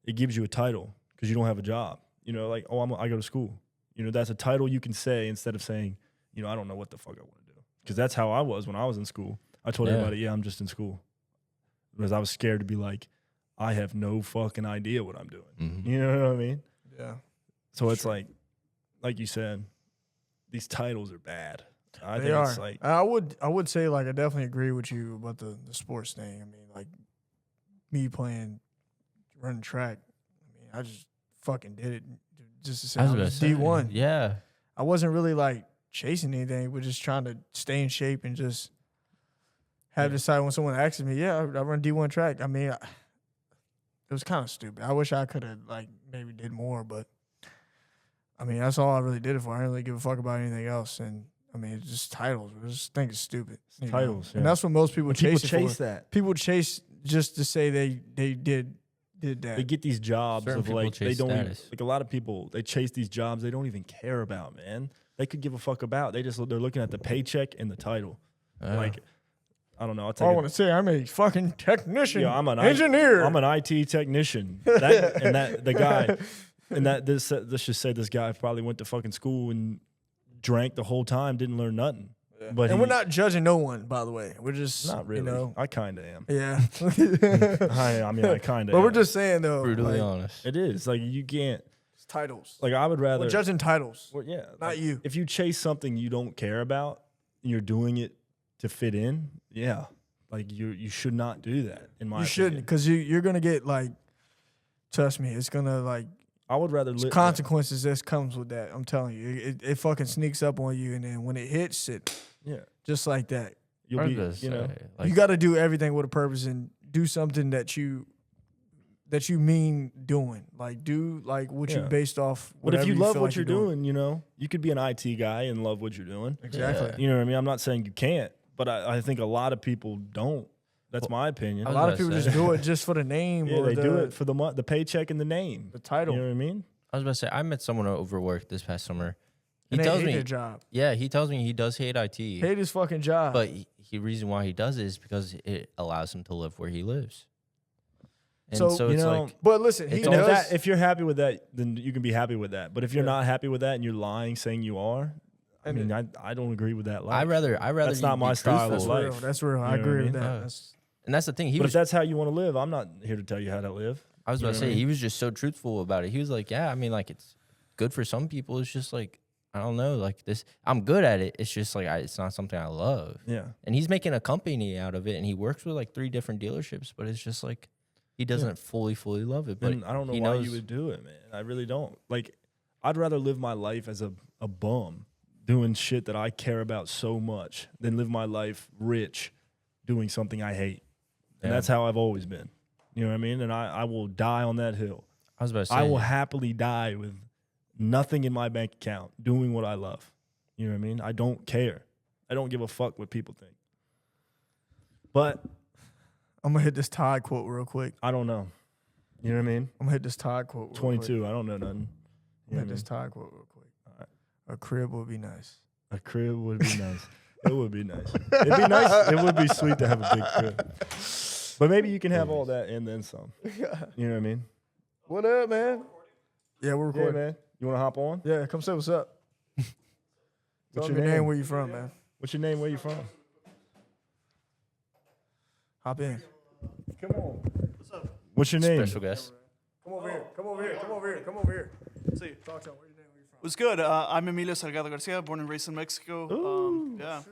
it gives you a title because you don't have a job. Like, oh, I go to school. That's a title you can say instead of saying, I don't know what the fuck I want to do. Because that's how I was when I was in school. I told everybody, yeah, I'm just in school. Because I was scared to be like, I have no fucking idea what I'm doing. Mm-hmm. You know what I mean? Yeah. So it's like you said, these titles are bad. I They think are. it's like, I would say like I definitely agree with you about the sports thing. I mean, like me running track. I mean, I just fucking did it just to say I was D1. Yeah. I wasn't really like chasing anything, but just trying to stay in shape and just have decided when someone asks me, yeah, I run D1 track. I mean, it was kind of stupid. I wish I could have like maybe did more, but I mean, that's all I really did it for. I didn't really give a fuck about anything else. And I mean, it's just titles. I just think it's stupid. titles. And that's what most people And chase. people it chase for. that. People chase just to say they did that. They get these jobs Certain of people like, they chase don't even, status. like a lot of people, they chase these jobs they don't even care about, man. They could give a fuck about. They're looking at the paycheck and the title. Like, I don't know. I'll I take want to say I'm a fucking technician. Yeah, I'm an engineer. I'm an IT technician. The guy, and let's just say this guy probably went to fucking school and drank the whole time, didn't learn nothing. Yeah. But we're not judging no one, by the way. We're just not really. I kind of am. Yeah. I mean, I kind of. But we're just saying though. Brutally like, honest. It is like you can't. it's titles. Like I would rather. We're judging titles. Well, yeah, not you. If you chase something you don't care about, and you're doing it to fit in. Yeah, like you should not do that. In my You opinion. shouldn't, because you're gonna get like. Trust me, it's gonna like. I would rather live. Consequences that comes with that. I'm telling you, it fucking sneaks up on you, and then when it hits, it Yeah, just like that. you'll Hard be. to say, like, You got to do everything with a purpose and do something that you mean doing. Like do like what you Yeah. based off. But if whatever you love feel what like you're doing, you could be an IT guy and love what you're doing. Exactly. Yeah. You know what I mean? I'm not saying you can't, but I think a lot of people don't. That's my opinion. A I was lot of about to people say. just do it just for the name Yeah, or they the, do it for the paycheck and the name. the title. You know what I mean? I was about to say, I met someone over work this past summer. He And they tells hate me, their job. yeah, he tells me he does hate IT. Hate his fucking job. But the reason why he does it is because it allows him to live where he lives. And So, so you it's know, like, but listen, he It's And does. if you're happy with that, then you can be happy with that. But if you're Yeah. not happy with that and you're lying, saying you are, I mean, I don't agree with that. I rather That's you not be my style of that's truthful. life. real. That's real. I You know what I agree with mean? that. Uh, That's, And that's the thing. But if that's how you want to live, I'm not here to tell you how to live. I was you about know to what I say, mean? he was just so truthful about it. He was like, yeah, I mean, like, it's good for some people. It's just like, I don't know, like this, I'm good at it. It's just like, it's not something I love. Yeah. And he's making a company out of it, and he works with like 3 different dealerships, but it's just like, he doesn't fully love it. But And I don't know he why knows, you would do it, man. I really don't. Like, I'd rather live my life as a bum doing shit that I care about so much than live my life rich doing something I hate. And Yeah. that's how I've always been. You know what I mean? And I will die on that hill. I was about to say, I will happily die with nothing in my bank account, doing what I love. You know what I mean? I don't care. I don't give a fuck what people think. But I'm gonna hit this Todd quote real quick. I don't know. You know what I mean? I'm gonna hit this Todd quote. Real 22. Quick. I don't know nothing. I'm You know gonna what hit this Todd quote real quick. All right. A crib would be nice. A crib would be nice. It would be nice. It'd be nice. It would be sweet to have a big crib. But maybe you can have all that and then some. You know what I mean? What up, man? Yeah, we're Yeah, recording. man. You want to hop on? Yeah, come say what's up. What's Tell your me your name, name? where you from, man. What's your name? Where you from? Hop in. Come on. What's up? What's your name? Special guest. Come over here. Come over here. Come over here. Come over here. See, Talk to him. Where your name? Where you from? what's good? I'm Emilio Salgado Garcia, born and raised in Mexico. Ooh. Yeah,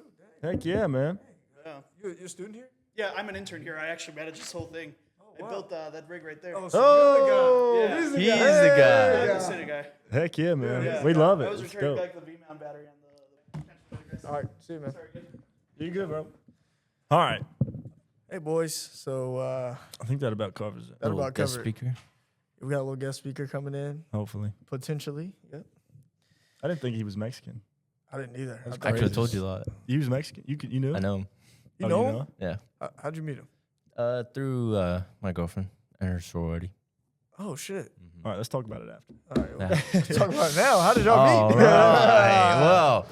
Heck yeah, man. yeah, You a student here? yeah. I'm an intern here. I actually manage this whole thing. I built that rig right there. Oh, so Oh, Yeah. you're the guy. He's the guy. I'm the city guy. heck yeah, man. Yeah. We love it. I was It's returning dope. back the V-mount battery and the potential. All right, see you, man. You good, bro? All right. Hey, boys. So I think that about covers it. that Little about guest covered. speaker. We got a little guest speaker coming in, Hopefully. potentially. Yep. I didn't think he was Mexican. I didn't either. That's I could have told you that. He was Mexican. You knew? I know him. You Oh, know him? Yeah. How'd you meet him? Through my girlfriend and her sorority. Oh shit! All right, let's talk about it after. All right, well, Yeah. let's talk about it now. How did y'all All meet? right. Well,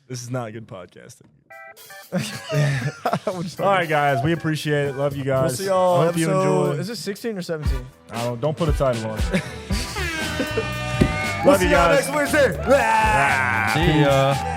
This is not good podcasting. We'll just All right, guys. We appreciate it. Love you We'll guys. see y'all. I hope you Episode, enjoy. is it 16 or 17? Don't put a title on it. We'll Love see you y'all guys. next Wednesday. see ya.